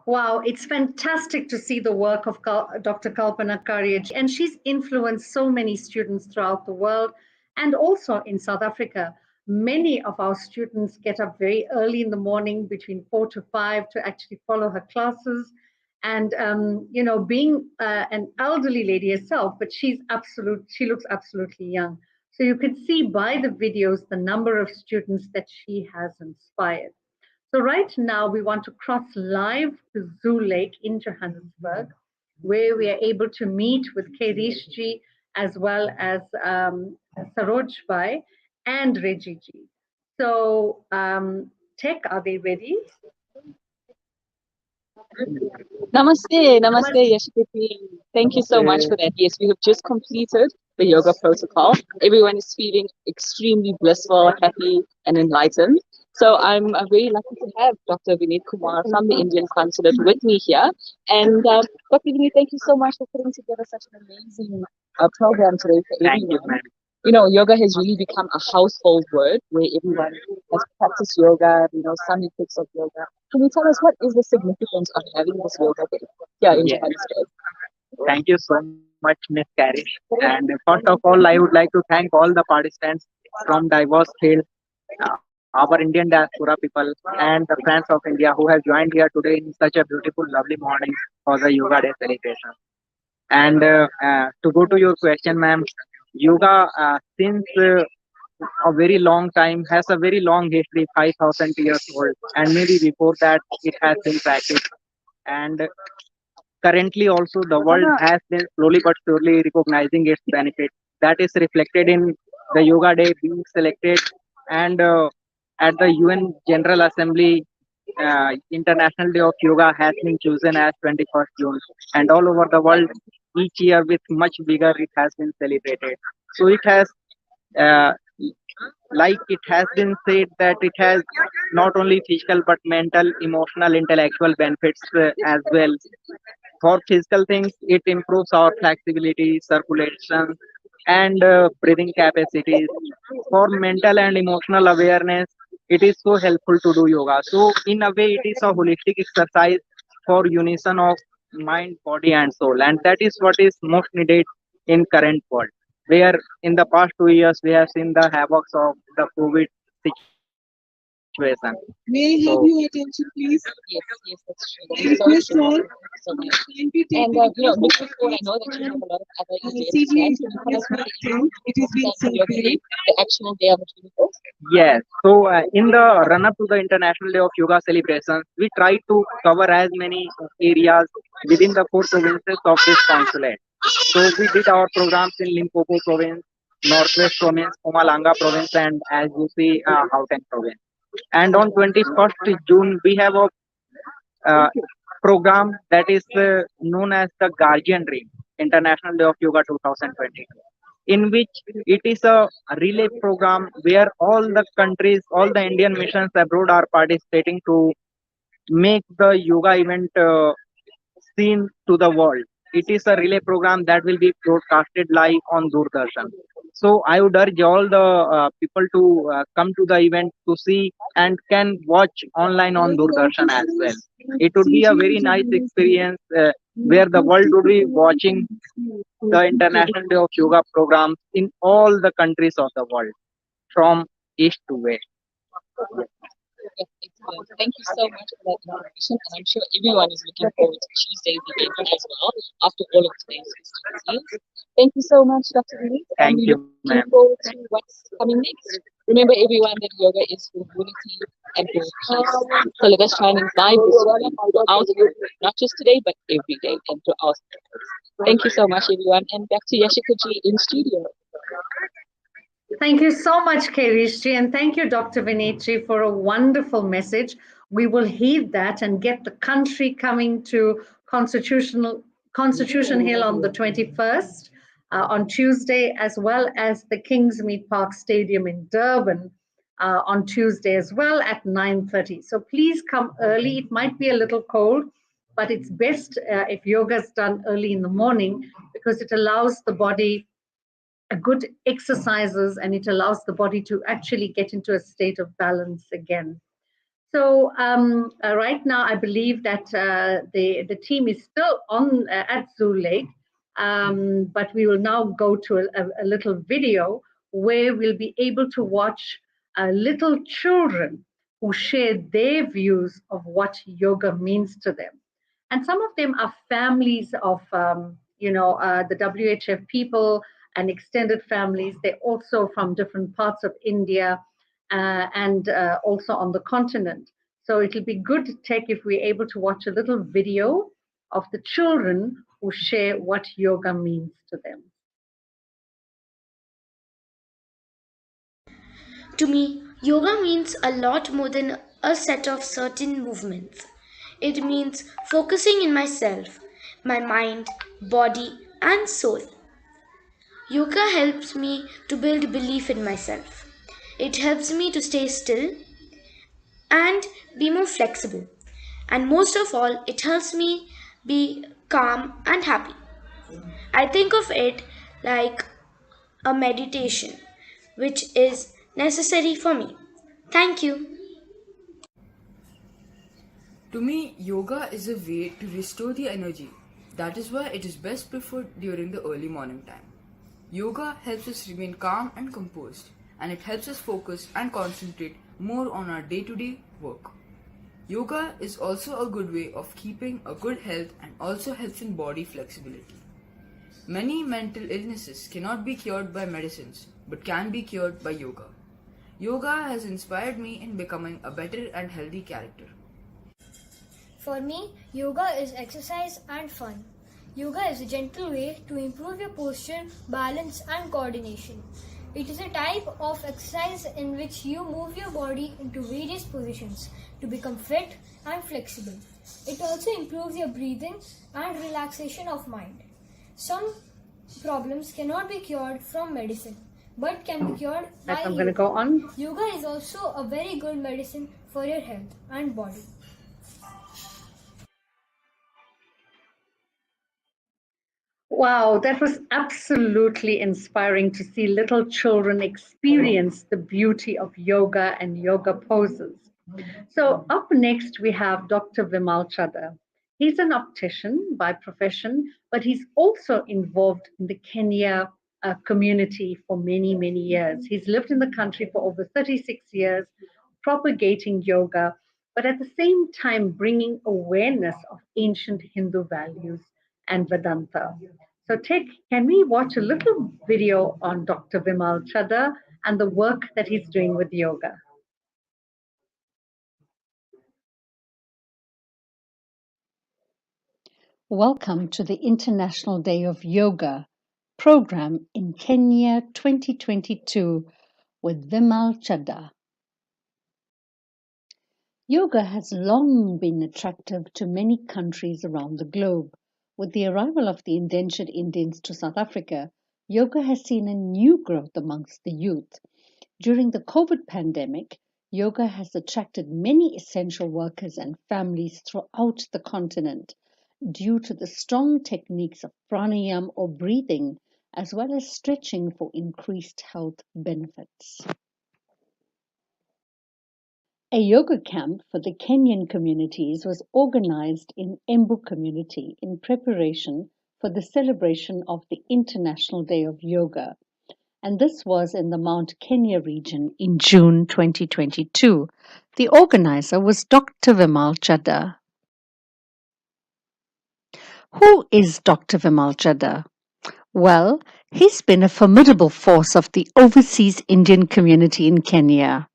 Wow, it's fantastic to see the work of Dr. Kalpana Karya, and she's influenced so many students throughout the world and also in South Africa. Many of our students get up very early in the morning between 4 to 5 to actually follow her classes. And, you know, being an elderly lady herself, but she looks absolutely young. So you can see by the videos the number of students that she has inspired. So right now we want to cross live to Zoo Lake in Johannesburg, where we are able to meet with Kairishji as well as Sarojbhai and Reggie. So Tech, are they ready? Namaste, namaste, Yashikiti. Thank you so much for that. Yes, we have just completed the yoga protocol. Everyone is feeling extremely blissful, happy, and enlightened. So I'm very lucky to have Dr. Vineet Kumar from the Indian Consulate with me here. And Dr. Vineet, thank you so much for putting together such an amazing program today for everyone. Thank you, ma'am. You know, yoga has really become a household word where everyone has practiced yoga, you know, some effects of yoga. Can you tell us what is the significance of having this yoga day here in Johannesburg? Thank you so much, Ms. Karish. And first of all, I would like to thank all the participants from diverse fields, our Indian diaspora people, and the friends of India who have joined here today in such a beautiful, lovely morning for the Yoga Day celebration. And to go to your question, ma'am, yoga since a very long time has a very long history, 5,000 years old, and maybe before that it has been practiced. And currently also the world has been slowly but surely recognizing its benefit. That is reflected in the Yoga Day being selected, and at the UN General Assembly, International Day of Yoga has been chosen as 21st June, and all over the world each year with much bigger it has been celebrated. So it has like it has been said that it has not only physical but mental, emotional, intellectual benefits as well. For physical things, it improves our flexibility, circulation, and breathing capacities. For mental and emotional awareness, it is so helpful to do yoga. So in a way, it is a holistic exercise for unison of mind, body, and soul, and that is what is most needed in current world, where in the past 2 years we have seen the havocs of the COVID situation. May I have your attention, please? Yes, that's true. Request all. And you know, before I know that you have a lot of other events planned. It is being celebrated. The actual day of the 24th. Yes, so in the run up to the International Day of Yoga celebrations, we try to cover as many areas within the 4 provinces of this consulate. So we did our programs in Limpopo province, Northwest province, Mpumalanga province, and as you see, Gauteng province. And on 21st June, we have a program that is known as the Guardian Ring, International Day of Yoga 2022, in which it is a relay program where all the countries, all the Indian missions abroad are participating to make the yoga event seen to the world. It is a relay program that will be broadcasted live on Doordarshan. So I would urge all the people to come to the event to see and can watch online on Doordarshan as well. It would be a very nice experience where the world would be watching the International Day of Yoga programs in all the countries of the world, from east to west. Thank you so much for that information, and I'm sure everyone is looking forward to Tuesday's event as well after all of today's festivities. Thank you so much, Dr. Vineet. Thank you, ma'am. Looking forward to what's coming next. Remember everyone that yoga is for unity and for peace. So let us try and imbibe this throughout, not just today, but every day and throughout. Thank you so much, everyone. And back to Yashikaji in studio. Thank you so much, Kairishji, and thank you, Dr. Vinitji, for a wonderful message. We will heed that and get the country coming to Constitution Hill on the 21st on Tuesday, as well as the Kingsmead Park Stadium in Durban on Tuesday as well at 9:30. So please come early. It might be a little cold, but it's best if yoga is done early in the morning because it allows the body a good exercises and it allows the body to actually get into a state of balance again. So right now, I believe that the team is still on at Zoo Lake, but we will now go to a little video where we'll be able to watch little children who share their views of what yoga means to them. And some of them are families of, the WHF people and extended families. They're also from different parts of India and also on the continent. So it'll be good tech if we're able to watch a little video of the children who share what yoga means to them. To me, yoga means a lot more than a set of certain movements. It means focusing in myself, my mind, body, and soul. Yoga helps me to build belief in myself. It helps me to stay still and be more flexible. And most of all, it helps me be calm and happy. I think of it like a meditation, which is necessary for me. Thank you. To me, yoga is a way to restore the energy. That is why it is best preferred during the early morning time. Yoga helps us remain calm and composed, and it helps us focus and concentrate more on our day-to-day work. Yoga is also a good way of keeping a good health and also helps in body flexibility. Many mental illnesses cannot be cured by medicines, but can be cured by yoga. Yoga has inspired me in becoming a better and healthy character. For me, yoga is exercise and fun. Yoga is a gentle way to improve your posture, balance and coordination. It is a type of exercise in which you move your body into various positions to become fit and flexible. It also improves your breathing and relaxation of mind. Some problems cannot be cured from medicine, but can be cured by I'm going to go on. Yoga is also a very good medicine for your health and body. Wow, that was absolutely inspiring to see little children experience the beauty of yoga and yoga poses. So up next, we have Dr. Vimal Chadha. He's an optician by profession, but he's also involved in the Kenya community for many, many years. He's lived in the country for over 36 years, propagating yoga, but at the same time bringing awareness of ancient Hindu values and Vedanta. So can we watch a little video on Dr. Vimal Chadha and the work that he's doing with yoga? Welcome to the International Day of Yoga program in Kenya 2022 with Vimal Chadha. Yoga has long been attractive to many countries around the globe. With the arrival of the indentured Indians to South Africa, yoga has seen a new growth amongst the youth. During the COVID pandemic, yoga has attracted many essential workers and families throughout the continent due to the strong techniques of pranayama or breathing, as well as stretching for increased health benefits. A yoga camp for the Kenyan communities was organized in Embu community in preparation for the celebration of the International Day of Yoga. And this was in the Mount Kenya region in June 2022. The organizer was Dr. Vimal Chadha. Who is Dr. Vimal Chadha? Well, he's been a formidable force of the overseas Indian community in Kenya.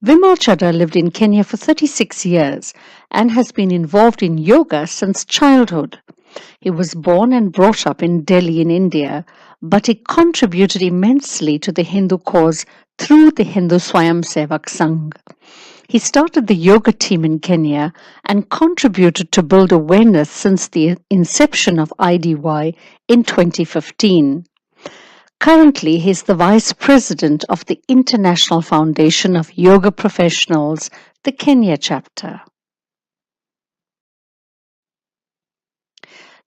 Vimal Chadha lived in Kenya for 36 years and has been involved in yoga since childhood. He was born and brought up in Delhi in India, but he contributed immensely to the Hindu cause through the Hindu Swayam Sevak Sangh. He started the yoga team in Kenya and contributed to build awareness since the inception of IDY in 2015. Currently, he is the Vice President of the International Foundation of Yoga Professionals, the Kenya chapter.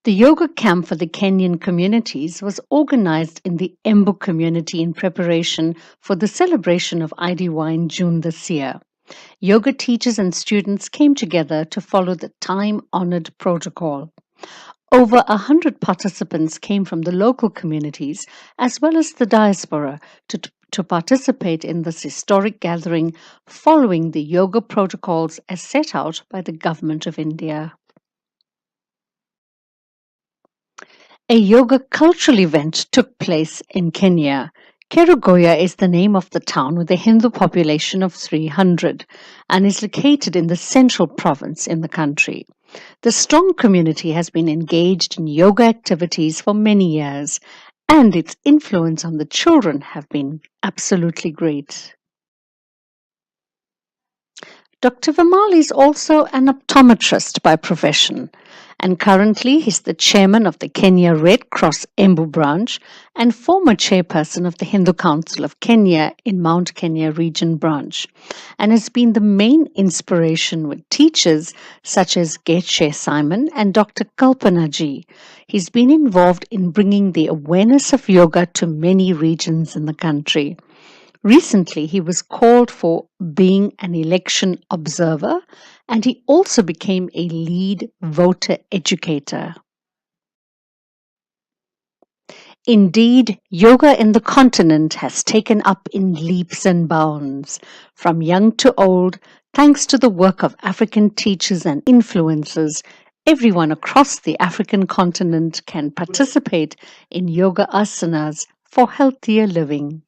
The yoga camp for the Kenyan communities was organized in the Embu community in preparation for the celebration of IDY in June this year. Yoga teachers and students came together to follow the time-honored protocol. Over 100 participants came from the local communities as well as the diaspora to participate in this historic gathering following the yoga protocols as set out by the Government of India. A yoga cultural event took place in Kenya. Kerugoya is the name of the town with a Hindu population of 300 and is located in the central province in the country. The strong community has been engaged in yoga activities for many years, and its influence on the children have been absolutely great. Dr. Vimal is also an optometrist by profession, and currently he's the chairman of the Kenya Red Cross Embu branch and former chairperson of the Hindu Council of Kenya in Mount Kenya region branch, and has been the main inspiration with teachers such as Getche Simon and Dr. Kalpana Ji. He's been involved in bringing the awareness of yoga to many regions in the country. Recently, he was called for being an election observer, and he also became a lead voter educator. Indeed, yoga in the continent has taken up in leaps and bounds, from young to old, thanks to the work of African teachers and influencers. Everyone across the African continent can participate in yoga asanas for healthier living.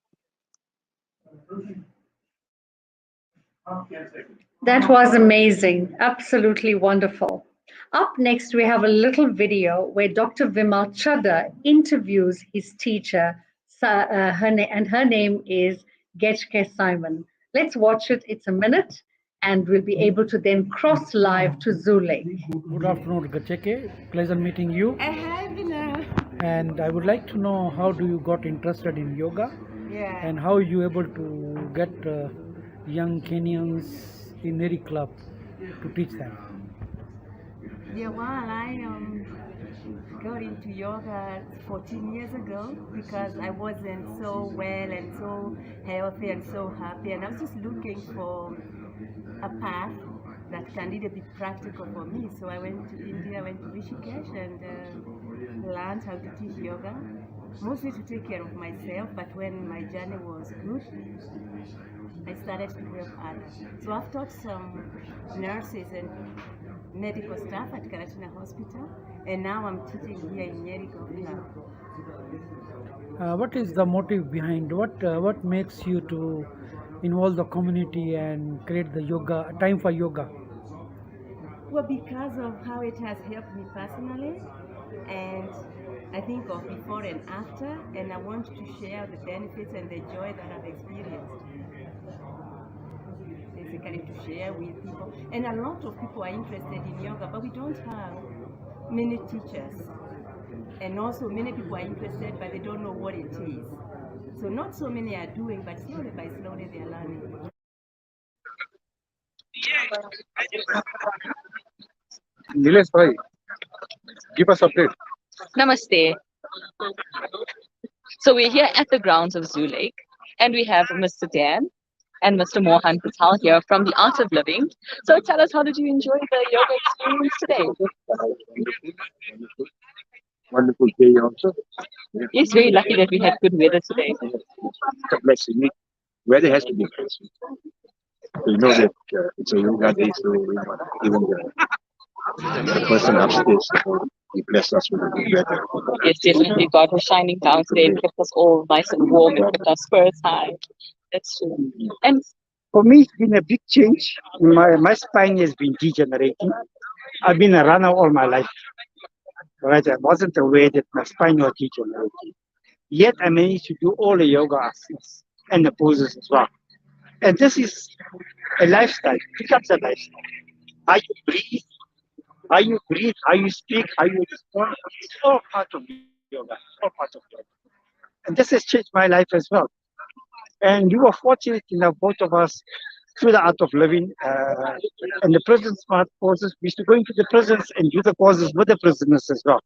That was amazing. Absolutely wonderful. Up next, we have a little video where Dr. Vimal Chadha interviews his teacher, and her name is Getche Simon. Let's watch it. It's a minute, and we'll be able to then cross live to Zoo Lake. Good afternoon, Getche. Pleasant meeting you. Hi, Vinay. And I would like to know, how do you got interested in yoga? Yeah. And how are you able to get young Kenyans in any club to teach them? Yeah, well, I got into yoga 14 years ago because I wasn't so well and so healthy and so happy, and I was just looking for a path that can either be practical for me. So I went to India, I went to Rishikesh and learned how to teach yoga, mostly to take care of myself, but when my journey was good, I started to help others. So I've taught some nurses and medical staff at Karatina Hospital, and now I'm teaching here in Nyeri Golf Club. What is the motive behind, what makes you to involve the community and create the yoga, time for yoga? Well, because of how it has helped me personally, and I think of before and after, and I want to share the benefits and the joy that I've experienced. Basically to share with people. And a lot of people are interested in yoga, but we don't have many teachers. And also many people are interested, but they don't know what it is. So not so many are doing, but slowly by slowly they are learning. Nilesh bhai, give us update. Namaste. So we're here at the grounds of Zoo Lake, and we have Mr. Dan and Mr. Mohan Patel here from the Art of Living. So tell us, how did you enjoy the yoga experience today? Wonderful day also. It's very lucky that we had good weather today. Weather has to be good. You know that it's a yoga day, so even the person upstairs He blessed us with a good weather. Yes, definitely. God was shining down today and kept us all nice and warm and kept our spirits high. That's true. And for me, it's been a big change. My spine has been degenerating. I've been a runner all my life. Right? I wasn't aware that my spine was degenerating. Yet I managed to do all the yoga asanas and the poses as well. And this is a lifestyle. It becomes a lifestyle. How you breathe, how you speak, how you respond. It's all part of yoga. It's all part of yoga. And this has changed my life as well. And we were fortunate enough, both of us, through the art of living and the prison smart poses. We used to go into the prisons and do the poses with the prisoners as well.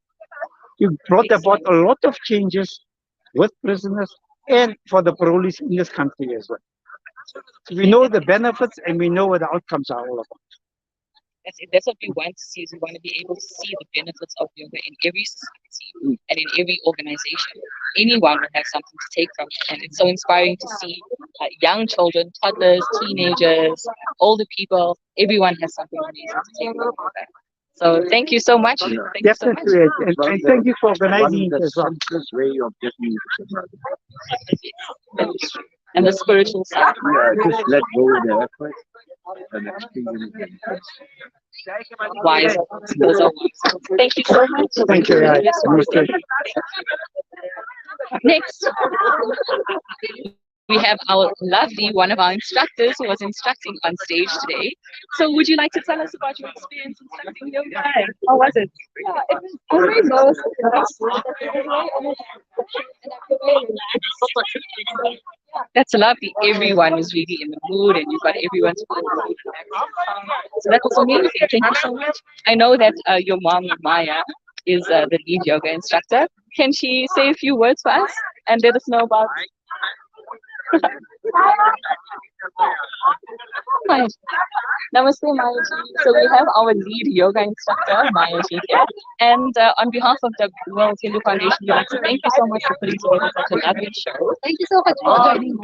You brought about a lot of changes with prisoners and for the parolees in this country as well. So we know the benefits and we know what the outcomes are all about. That's it. That's what we want to see. Is we want to be able to see the benefits of yoga in every society and in every organization. Anyone will have something to take from it, and it's so inspiring to see young children, toddlers, teenagers, older people. Everyone has something amazing to take from yoga. So thank you so much. Thank you so much. And thank you for organizing it as well. Way of getting and the spiritual side. Yeah, just let go of the effort and experience it. Wise. Those are wise. Thank you so much. Thank you. Next, we have our lovely one of our instructors who was instructing on stage today. So would you like to tell us about your experience instructing yoga? How was it? Yeah, it was very nice. That's lovely. Everyone is really in the mood and you've got everyone's mood. So that was amazing. Thank you so much. I know that your mom, Maya, is the lead yoga instructor. Can she say a few words for us and let us know about Hi. Namaste, Mayaji. So we have our lead yoga instructor, Mayaji here. And on behalf of the World Hindu Foundation, we'd like to thank you so much for putting together such a lovely show. Thank you so much for joining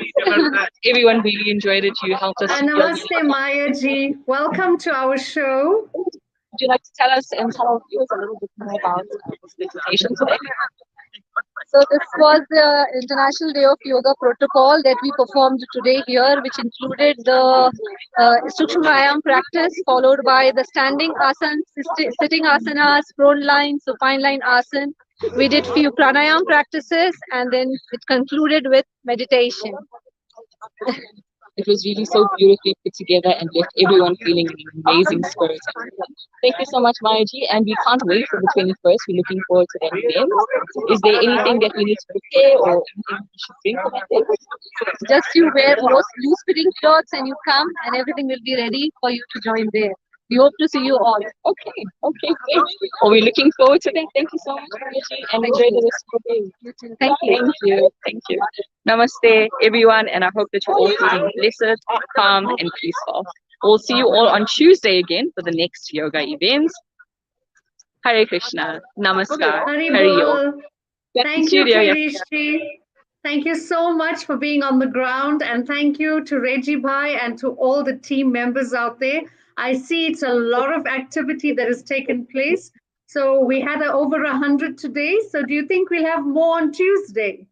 us. Everyone really enjoyed it. You helped us. Namaste, Mayaji. Welcome to our show. Would you like to tell us and tell our viewers a little bit more about this presentation today? So this was the International Day of Yoga protocol that we performed today here, which included the Sukshma Vayam practice, followed by the standing asanas, sitting asanas, prone line, supine line asana. We did few pranayam practices, and then it concluded with meditation. It was really so beautifully put together and left everyone feeling an amazing spirit. Thank you so much, Mayaji, and we can't wait for the 21st. We're looking forward to that event. Is there anything that we need to prepare or anything we should bring for that day? Just you wear loose fitting clothes and you come and everything will be ready for you to join there. We hope to see you all. Okay, great. Well, we're looking forward to that. Thank you so much, Mayaji, and enjoy the rest of the day. You too. Thank you. Thank you. Namaste, everyone, and I hope that you're all feeling blessed, calm, and peaceful. We'll see you all on Tuesday again for the next yoga events. Hare Krishna. Namaskar. Haribol. Thank you, Kirishji. Thank you so much for being on the ground, and thank you to Reggie Bhai and to all the team members out there. I see it's a lot of activity that has taken place. So we had over 100 today. So do you think we'll have more on Tuesday?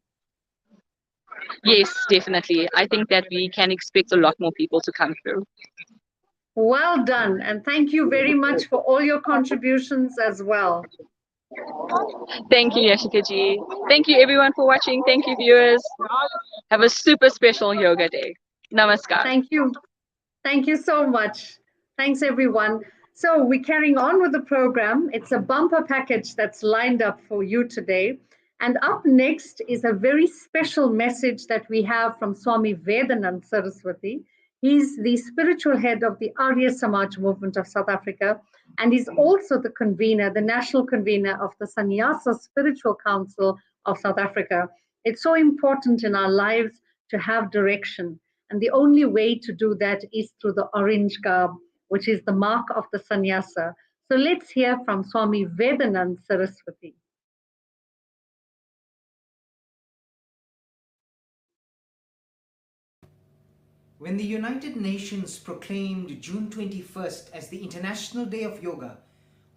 Yes, definitely. I think that we can expect a lot more people to come through. Well done. And thank you very much for all your contributions as well. Thank you, Yashika ji. Thank you, everyone, for watching. Thank you, viewers. Have a super special yoga day. Namaskar. Thank you. Thank you so much. Thanks, everyone. So we're carrying on with the program. It's a bumper package that's lined up for you today. And up next is a very special message that we have from Swami Vedanand Saraswati. He's the spiritual head of the Arya Samaj movement of South Africa, and he's also the convener, the national convener of the Sannyasa Spiritual Council of South Africa. It's so important in our lives to have direction. And the only way to do that is through the orange garb, which is the mark of the sannyasa. So let's hear from Swami Vedanand Saraswati. When the United Nations proclaimed June 21st as the International Day of Yoga,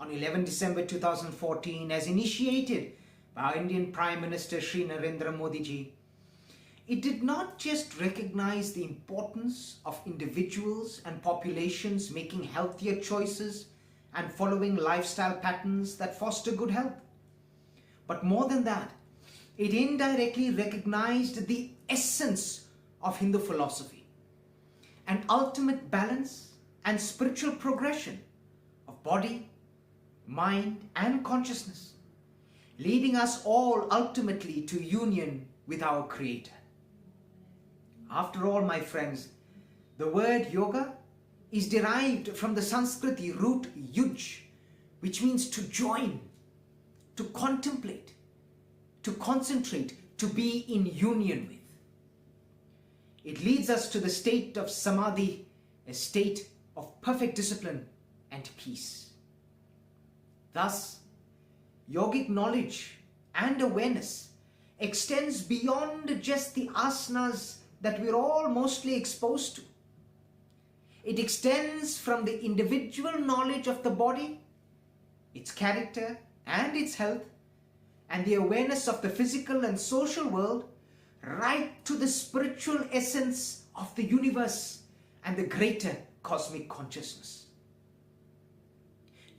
on 11 December 2014 as initiated by our Indian Prime Minister Shri Narendra Modi ji, it did not just recognize the importance of individuals and populations making healthier choices and following lifestyle patterns that foster good health, but more than that, it indirectly recognized the essence of Hindu philosophy, an ultimate balance and spiritual progression of body, mind, and consciousness, leading us all ultimately to union with our Creator. After all, my friends, the word yoga is derived from the Sanskrit root yuj, which means to join, to contemplate, to concentrate, to be in union with. It leads us to the state of samadhi, a state of perfect discipline and peace. Thus, yogic knowledge and awareness extends beyond just the asanas that we're all mostly exposed to. It extends from the individual knowledge of the body, its character and its health, and the awareness of the physical and social world, right to the spiritual essence of the universe and the greater cosmic consciousness.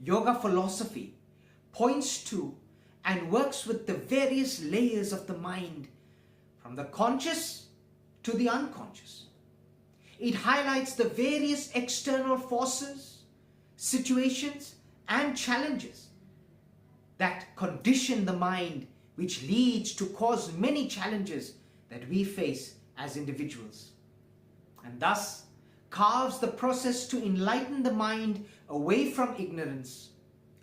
Yoga philosophy points to and works with the various layers of the mind, from the conscious to the unconscious. It highlights the various external forces, situations, and challenges that condition the mind, which leads to cause many challenges that we face as individuals, and thus carves the process to enlighten the mind away from ignorance,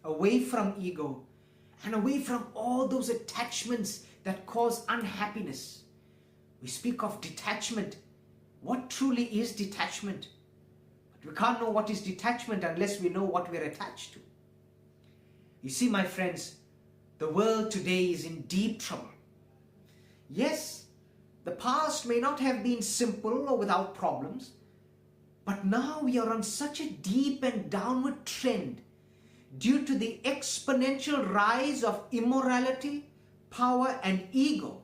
away from ego, and away from all those attachments that cause unhappiness. We speak of detachment. What truly is detachment? But we can't know what is detachment unless we know what we're attached to. You see, my friends, the world today is in deep trouble. Yes, the past may not have been simple or without problems, but now we are on such a deep and downward trend due to the exponential rise of immorality, power, and ego,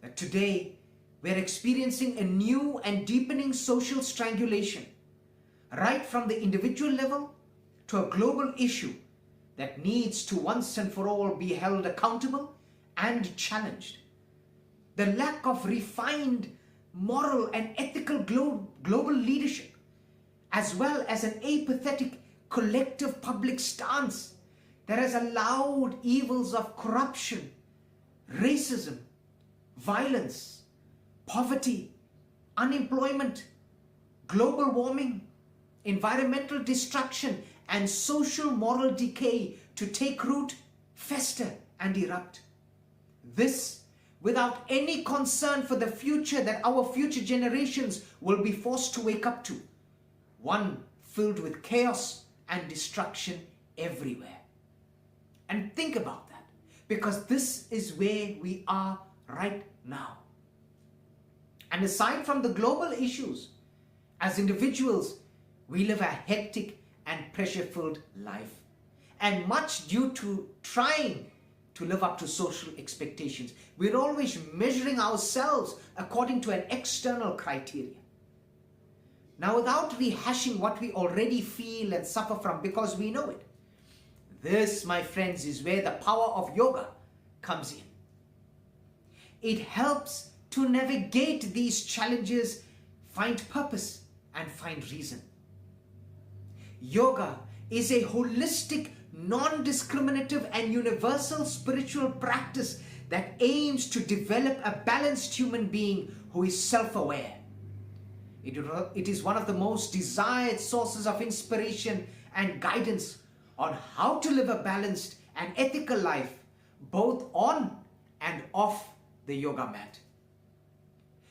that today we're experiencing a new and deepening social strangulation, right from the individual level to a global issue that needs to once and for all be held accountable and challenged. The lack of refined moral and ethical global leadership, as well as an apathetic collective public stance that has allowed evils of corruption, racism, violence, poverty, unemployment, global warming, environmental destruction, and social moral decay to take root, fester, and erupt. This without any concern for the future that our future generations will be forced to wake up to, one filled with chaos and destruction everywhere. And think about that, because this is where we are right now. And aside from the global issues, as individuals, we live a hectic and pressure-filled life, and much due to trying to live up to social expectations. We're always measuring ourselves according to an external criteria. Now, without rehashing what we already feel and suffer from because we know it, this, my friends, is where the power of yoga comes in. It helps to navigate these challenges, find purpose, and find reason. Yoga is a holistic, non-discriminative, and universal spiritual practice that aims to develop a balanced human being who is self-aware. It is one of the most desired sources of inspiration and guidance on how to live a balanced and ethical life, both on and off the yoga mat.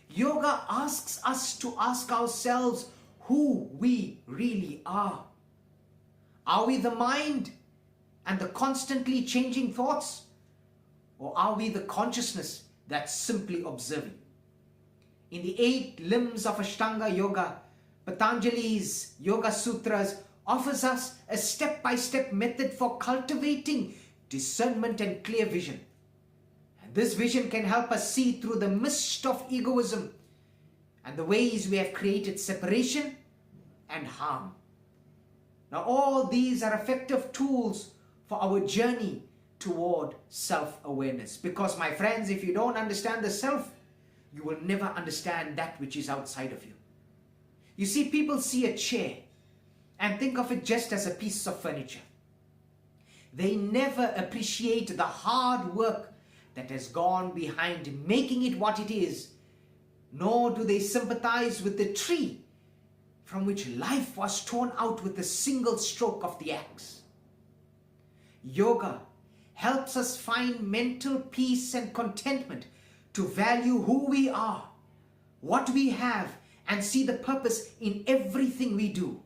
Yoga asks us to ask ourselves who we really are. Are we the mind and the constantly changing thoughts? Or are we the consciousness that's simply observing? In the 8 limbs of Ashtanga Yoga, Patanjali's Yoga Sutras offers us a step-by-step method for cultivating discernment and clear vision. And this vision can help us see through the mist of egoism and the ways we have created separation and harm. Now, all these are effective tools for our journey toward self-awareness. Because, my friends, if you don't understand the self, you will never understand that which is outside of you. You see, people see a chair and think of it just as a piece of furniture. They never appreciate the hard work that has gone behind making it what it is, nor do they sympathize with the tree from which life was torn out with a single stroke of the axe. Yoga helps us find mental peace and contentment to value who we are, what we have, and see the purpose in everything we do.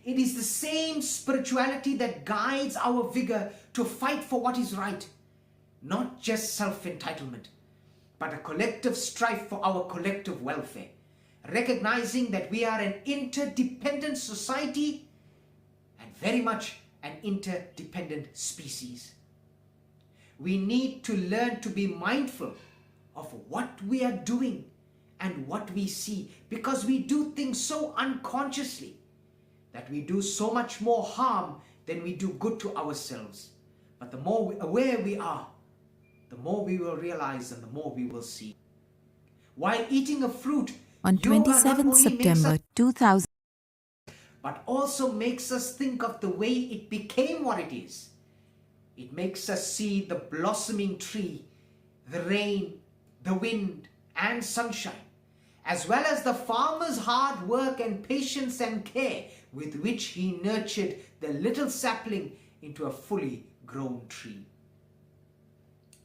It is the same spirituality that guides our vigor to fight for what is right, not just self-entitlement, but a collective strife for our collective welfare, recognizing that we are an interdependent society and very much an interdependent species. We need to learn to be mindful of what we are doing and what we see, because we do things so unconsciously that we do so much more harm than we do good to ourselves. But the more aware we are, the more we will realize and the more we will see. While eating a fruit, on 27th September 2000, but also makes us think of the way it became what it is. It makes us see the blossoming tree, the rain, the wind and sunshine, as well as the farmer's hard work and patience and care with which he nurtured the little sapling into a fully grown tree.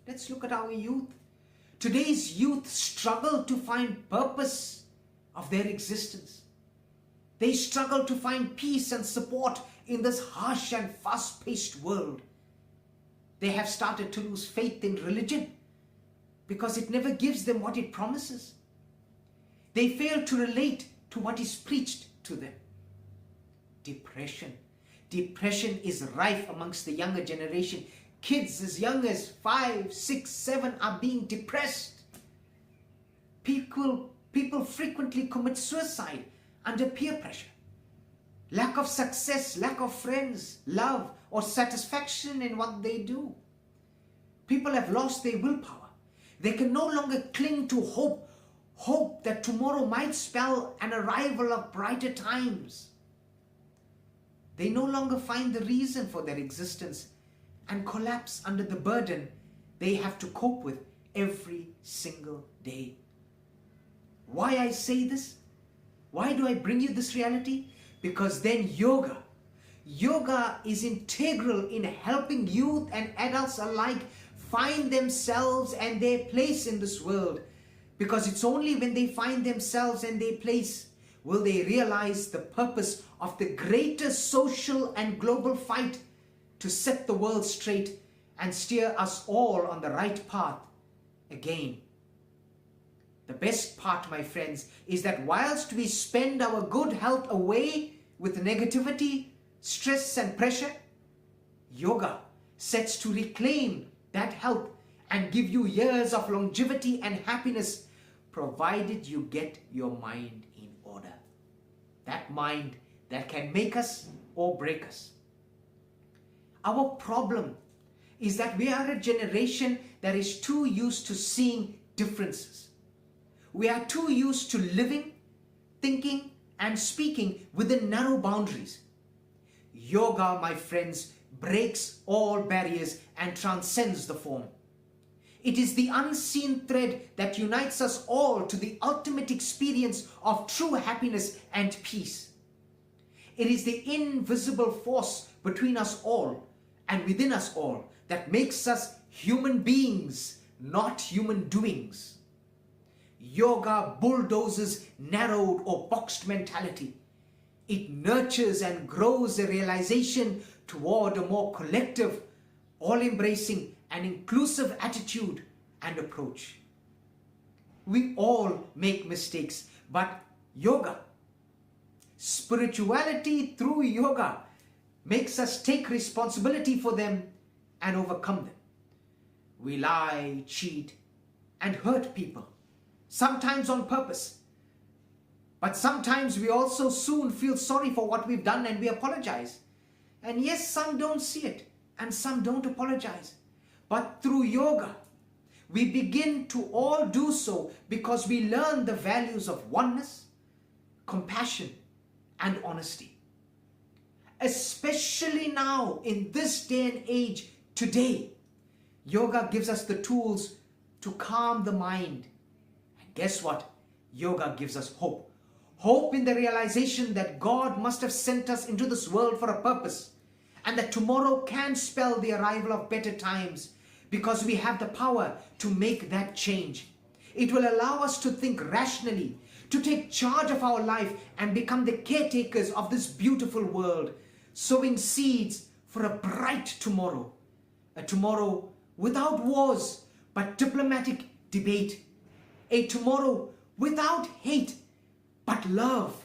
Let's look at our youth. Today's youth struggle to find purpose of their existence. They struggle to find peace and support in this harsh and fast-paced world. They have started to lose faith in religion because it never gives them what it promises. They fail to relate to what is preached to them. Depression. Depression is rife amongst the younger generation. Kids as young as 5, 6, 7 are being depressed. People frequently commit suicide under peer pressure. Lack of success, lack of friends, love, or satisfaction in what they do. People have lost their willpower. They can no longer cling to hope that tomorrow might spell an arrival of brighter times. They no longer find the reason for their existence and collapse under the burden they have to cope with every single day. Why I say this? Why do I bring you this reality? Because then yoga is integral in helping youth and adults alike find themselves and their place in this world. Because it's only when they find themselves and their place will they realize the purpose of the greater social and global fight to set the world straight and steer us all on the right path again. The best part, my friends, is that whilst we spend our good health away with negativity, stress and pressure, yoga sets to reclaim that health and give you years of longevity and happiness, provided you get your mind in order. That mind that can make us or break us. Our problem is that we are a generation that is too used to seeing differences. We are too used to living, thinking, and speaking within narrow boundaries. Yoga, my friends, breaks all barriers and transcends the form. It is the unseen thread that unites us all to the ultimate experience of true happiness and peace. It is the invisible force between us all and within us all that makes us human beings, not human doings. Yoga bulldozes narrowed or boxed mentality. It nurtures and grows a realization toward a more collective, all-embracing and inclusive attitude and approach. We all make mistakes, but yoga Spirituality through yoga makes us take responsibility for them and overcome them. We lie, cheat, and hurt people, sometimes on purpose. But sometimes we also soon feel sorry for what we've done and we apologize. And yes, some don't see it and some don't apologize. But through yoga, we begin to all do so because we learn the values of oneness, compassion, and honesty. Especially now in this day and age, today, yoga gives us the tools to calm the mind. And guess what? Yoga gives us hope. Hope in the realization that God must have sent us into this world for a purpose, and that tomorrow can spell the arrival of better times because we have the power to make that change. It will allow us to think rationally, to take charge of our life and become the caretakers of this beautiful world, sowing seeds for a bright tomorrow. A tomorrow without wars, but diplomatic debate. A tomorrow without hate, but love.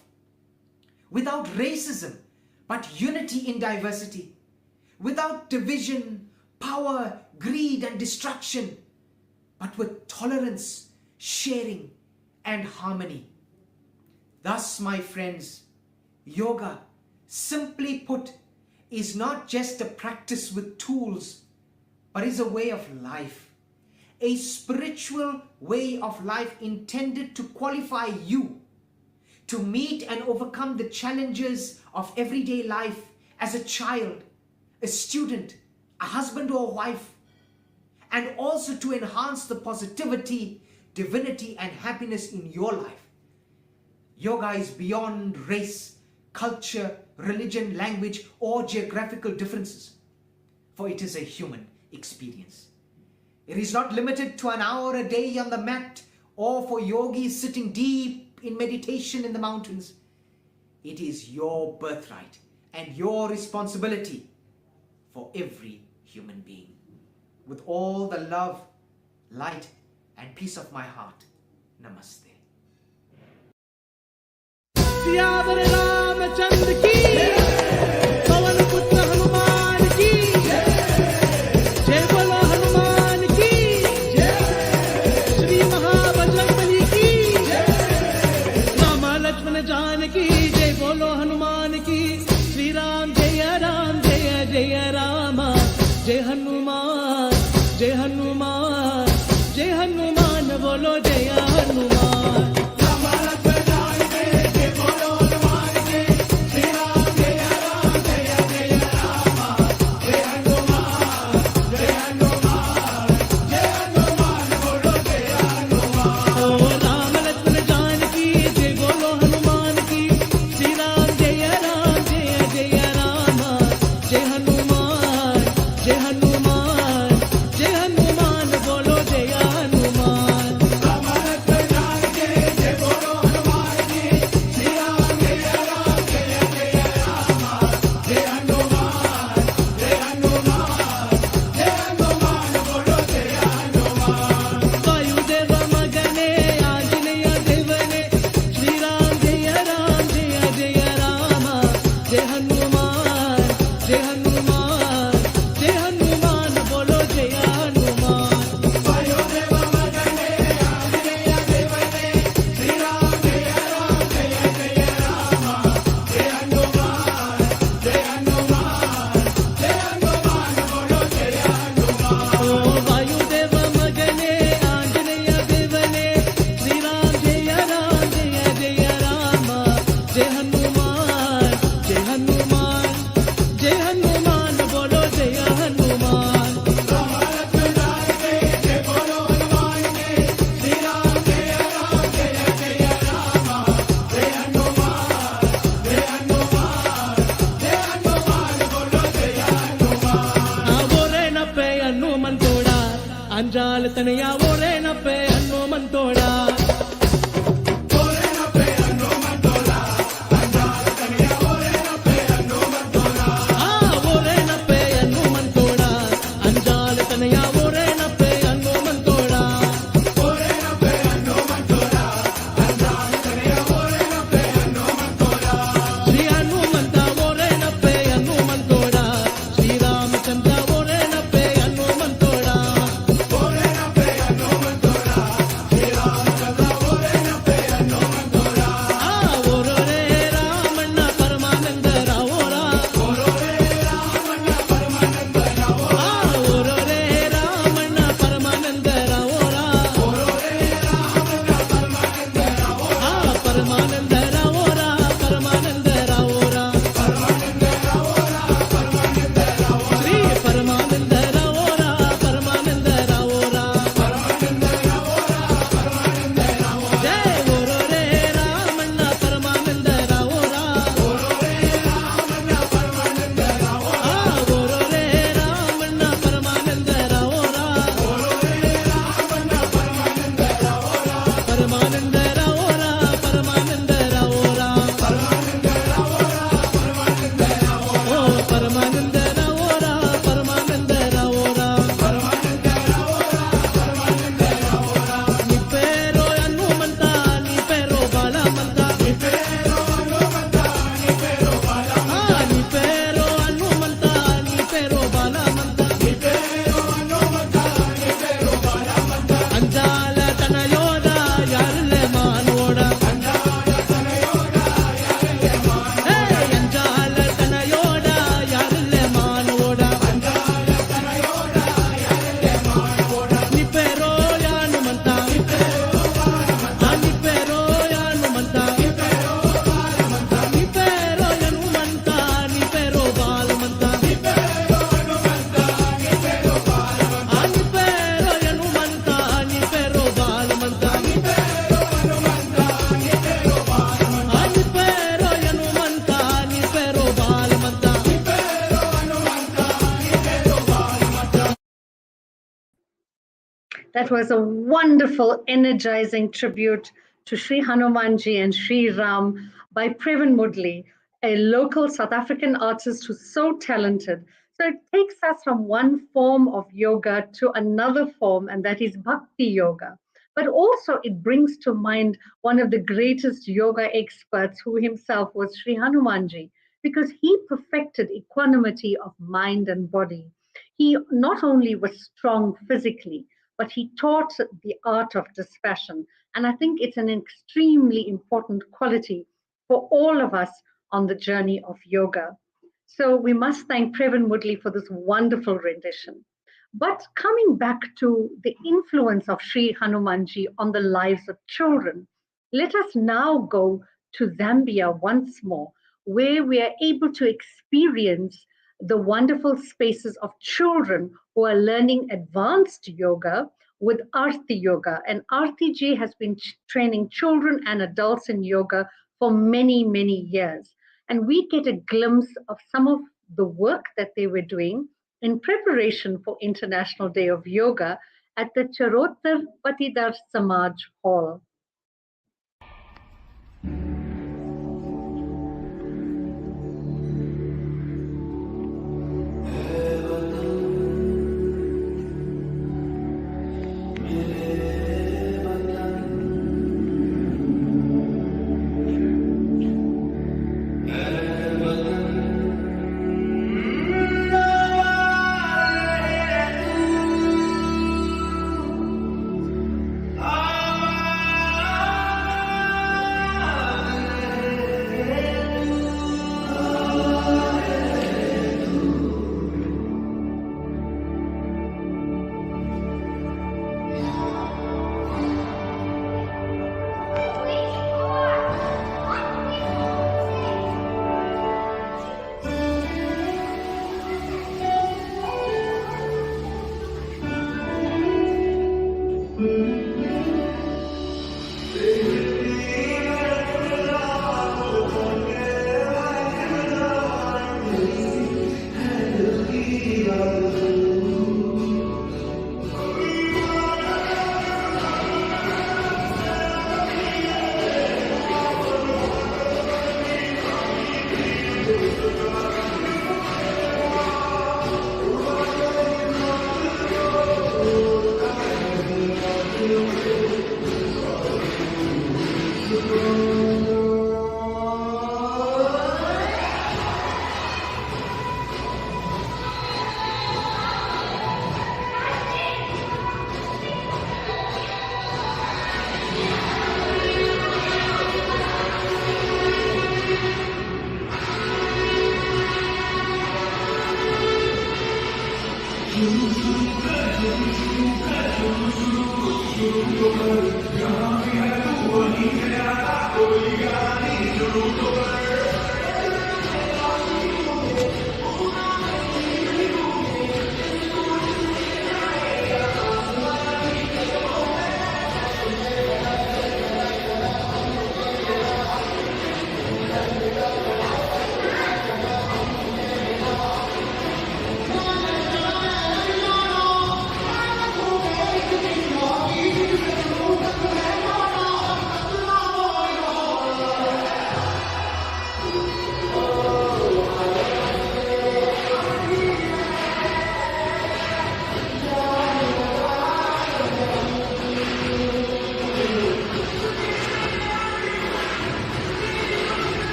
Without racism, but unity in diversity. Without division, power, greed, and destruction, but with tolerance, sharing, and harmony. Thus, my friends, yoga, simply put, is not just a practice with tools, but is a way of life. A spiritual way of life intended to qualify you to meet and overcome the challenges of everyday life as a child, a student, a husband or a wife, and also to enhance the positivity, divinity, and happiness in your life. Yoga is beyond race, culture, religion, language, or geographical differences, for it is a human experience. It is not limited to an hour a day on the mat or for yogis sitting deep in meditation in the mountains. It is your birthright and your responsibility for every human being. With all the love, light, and peace of my heart, Namaste. Siyavar Ramchandra की पवन पुत्र हनुमान की जय बोलो हनुमान की श्री महाबजरंगबली की राम लक्ष्मण जानकी जय बोलो हनुमान की श्री राम जय राम जय जय राम जय हनुमान जय हनुमान जय हनुमान बोलो जय Hanuman अंजाल Tanaya वोरे नपे हनुमंतोड़ा That was a wonderful, energizing tribute to Sri Hanumanji and Sri Ram by Previn Mudli, a local South African artist who's so talented. So it takes us from one form of yoga to another form, and that is Bhakti Yoga. But also it brings to mind one of the greatest yoga experts, who himself was Sri Hanumanji, because he perfected equanimity of mind and body. He not only was strong physically, but he taught the art of dispassion. And I think it's an extremely important quality for all of us on the journey of yoga. So we must thank Previn Mudli for this wonderful rendition. But coming back to the influence of Sri Hanumanji on the lives of children, let us now go to Zambia once more, where we are able to experience the wonderful spaces of children who are learning advanced yoga with Aarti Yoga. And Aarti ji has been training children and adults in yoga for many, many years. And we get a glimpse of some of the work that they were doing in preparation for International Day of Yoga at the Charotar Patidar Samaj Hall.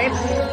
right?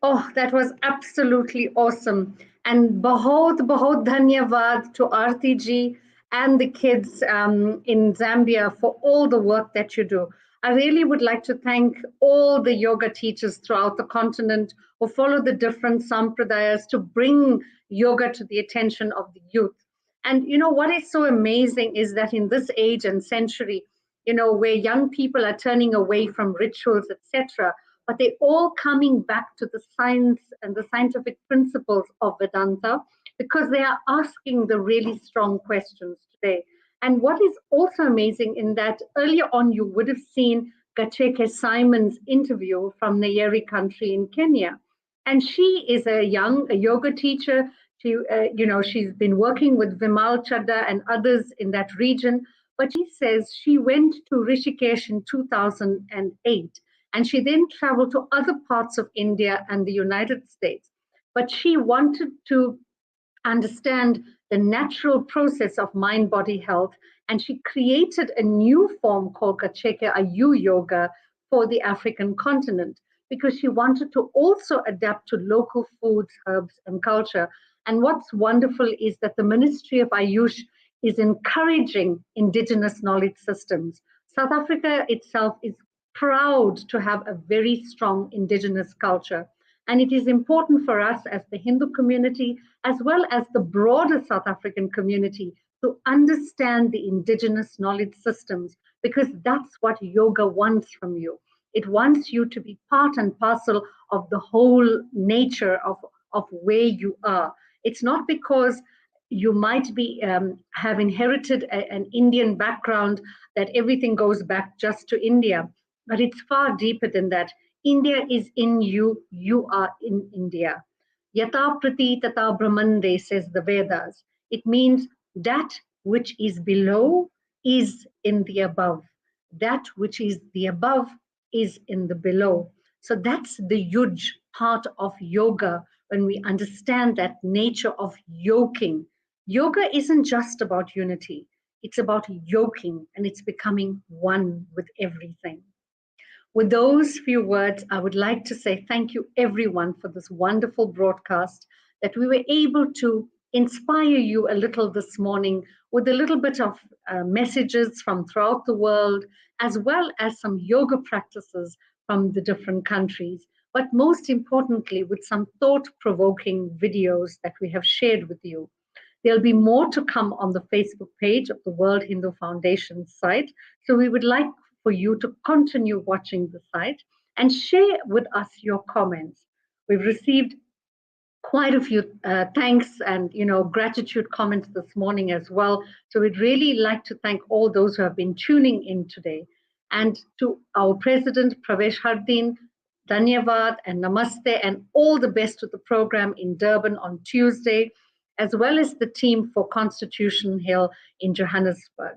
Oh, that was absolutely awesome. And bahut dhanyavad to Aarti ji and the kids in Zambia for all the work that you do. I really would like to thank all the yoga teachers throughout the continent who follow the different sampradayas to bring yoga to the attention of the youth. And you know what is so amazing is that in this age and century, you know, where young people are turning away from rituals, etc., but they're all coming back to the science and the scientific principles of Vedanta because they are asking the really strong questions today. And what is also amazing in that earlier on, you would have seen Gacheke Simon's interview from Nyeri country in Kenya. And she is a yoga teacher. She, she's been working with Vimal Chadda and others in that region. But she says she went to Rishikesh in 2008. And she then traveled to other parts of India and the United States. But she wanted to understand the natural process of mind-body health. And she created a new form called Gacheke Ayu Yoga for the African continent because she wanted to also adapt to local foods, herbs, and culture. And what's wonderful is that the Ministry of Ayush is encouraging indigenous knowledge systems. South Africa itself is proud to have a very strong indigenous culture. And it is important for us as the Hindu community, as well as the broader South African community, to understand the indigenous knowledge systems, because that's what yoga wants from you. It wants you to be part and parcel of the whole nature of where you are. It's not because you might be have inherited an Indian background that everything goes back just to India. But it's far deeper than that. India is in you, you are in India. Yata prati tata brahmande, says the Vedas. It means that which is below is in the above. That which is the above is in the below. So that's the huge part of yoga when we understand that nature of yoking. Yoga isn't just about unity. It's about yoking, and it's becoming one with everything. With those few words, I would like to say thank you everyone for this wonderful broadcast, that we were able to inspire you a little this morning with a little bit of messages from throughout the world, as well as some yoga practices from the different countries. But most importantly, with some thought-provoking videos that we have shared with you. There'll be more to come on the Facebook page of the World Hindu Foundation site. So we would like for you to continue watching the site and share with us your comments. We've received quite a few thanks and gratitude comments this morning as well. So we'd really like to thank all those who have been tuning in today. And to our President, Pravesh Hardin, Dhanyavad and Namaste, and all the best to the program in Durban on Tuesday, as well as the team for Constitution Hill in Johannesburg.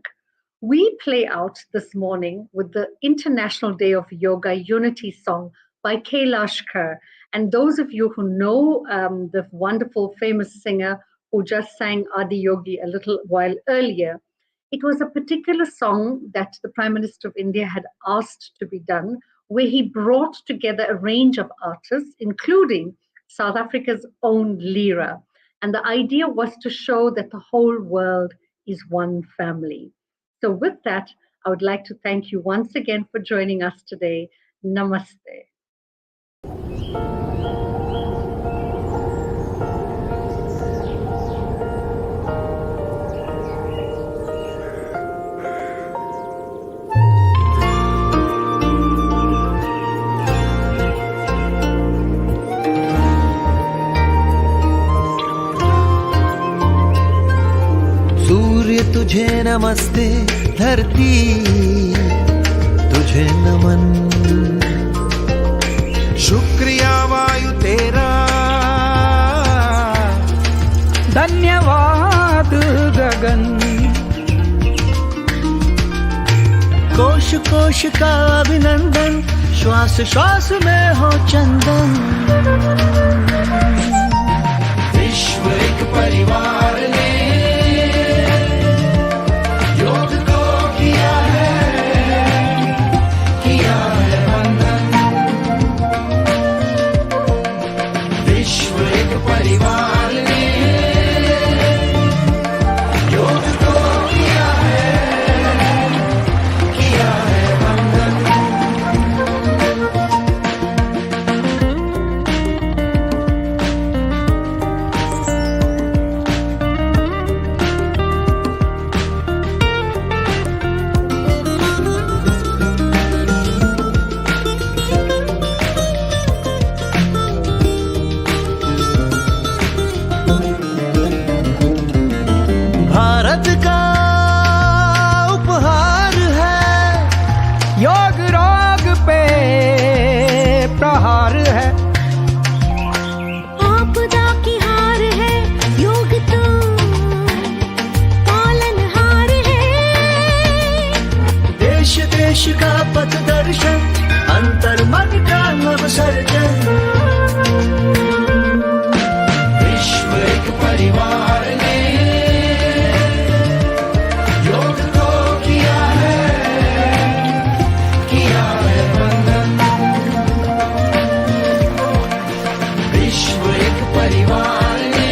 We play out this morning with the International Day of Yoga Unity song by Kailash Kher. And those of you who know the wonderful famous singer who just sang Adi Yogi a little while earlier, it was a particular song that the Prime Minister of India had asked to be done, where he brought together a range of artists, including South Africa's own Lira. And the idea was to show that the whole world is one family. So with that, I would like to thank you once again for joining us today. Namaste. तुझे नमस्ते धरती तुझे नमन शुक्रिया वायु तेरा धन्यवाद गगन कोश कोश का अभिनंदन श्वास श्वास में हो चंदन विश्व एक परिवार ने योग को किया है देश का पथ दर्शन, अंतर मन का नव सर्जन। विश्व एक परिवार ने योग को किया है वंदन। विश्व एक परिवार ने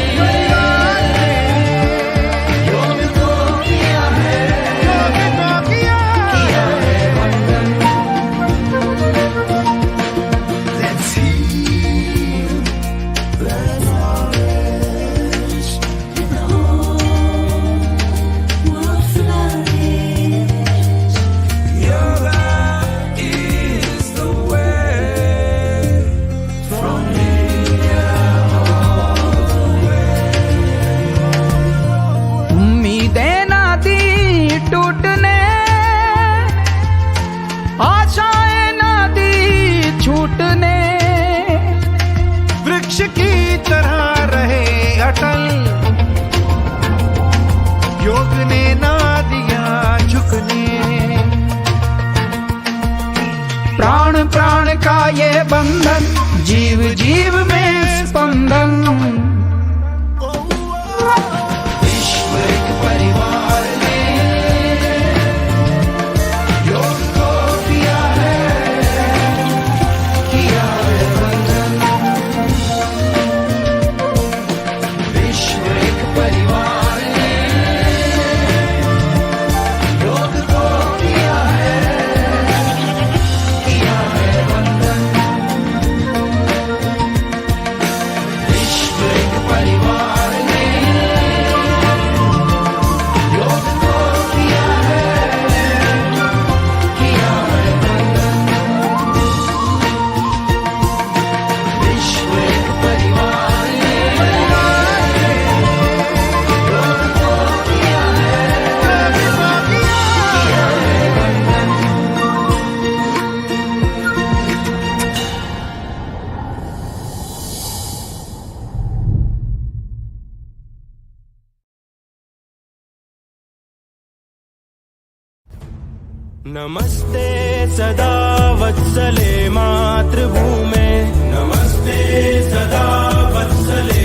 योग को किया है वंदन। Let's heal, let's flourish, in the whole world flourish. Yoga is the way from India all the way. उम्मीदें ना दी टूटने, आशाएं ना दी छूटने, वृक्ष की तरह रहे अटल, योग ने ना दिया झुकने। प्राण प्राण का ये बंधन, जीव जीव में स्पंदन। विश्व एक परिवार ने योग को किया है वंदन। विश्व एक परिवार ने योग को किया है वंदन। विश्व एक परिवार ने योग को किया है वंदन। विश्व एक परिवार ने योग को किया है वंदन। नमस्ते सदा वत्सले मातृभूमे, नमस्ते सदा वत्सले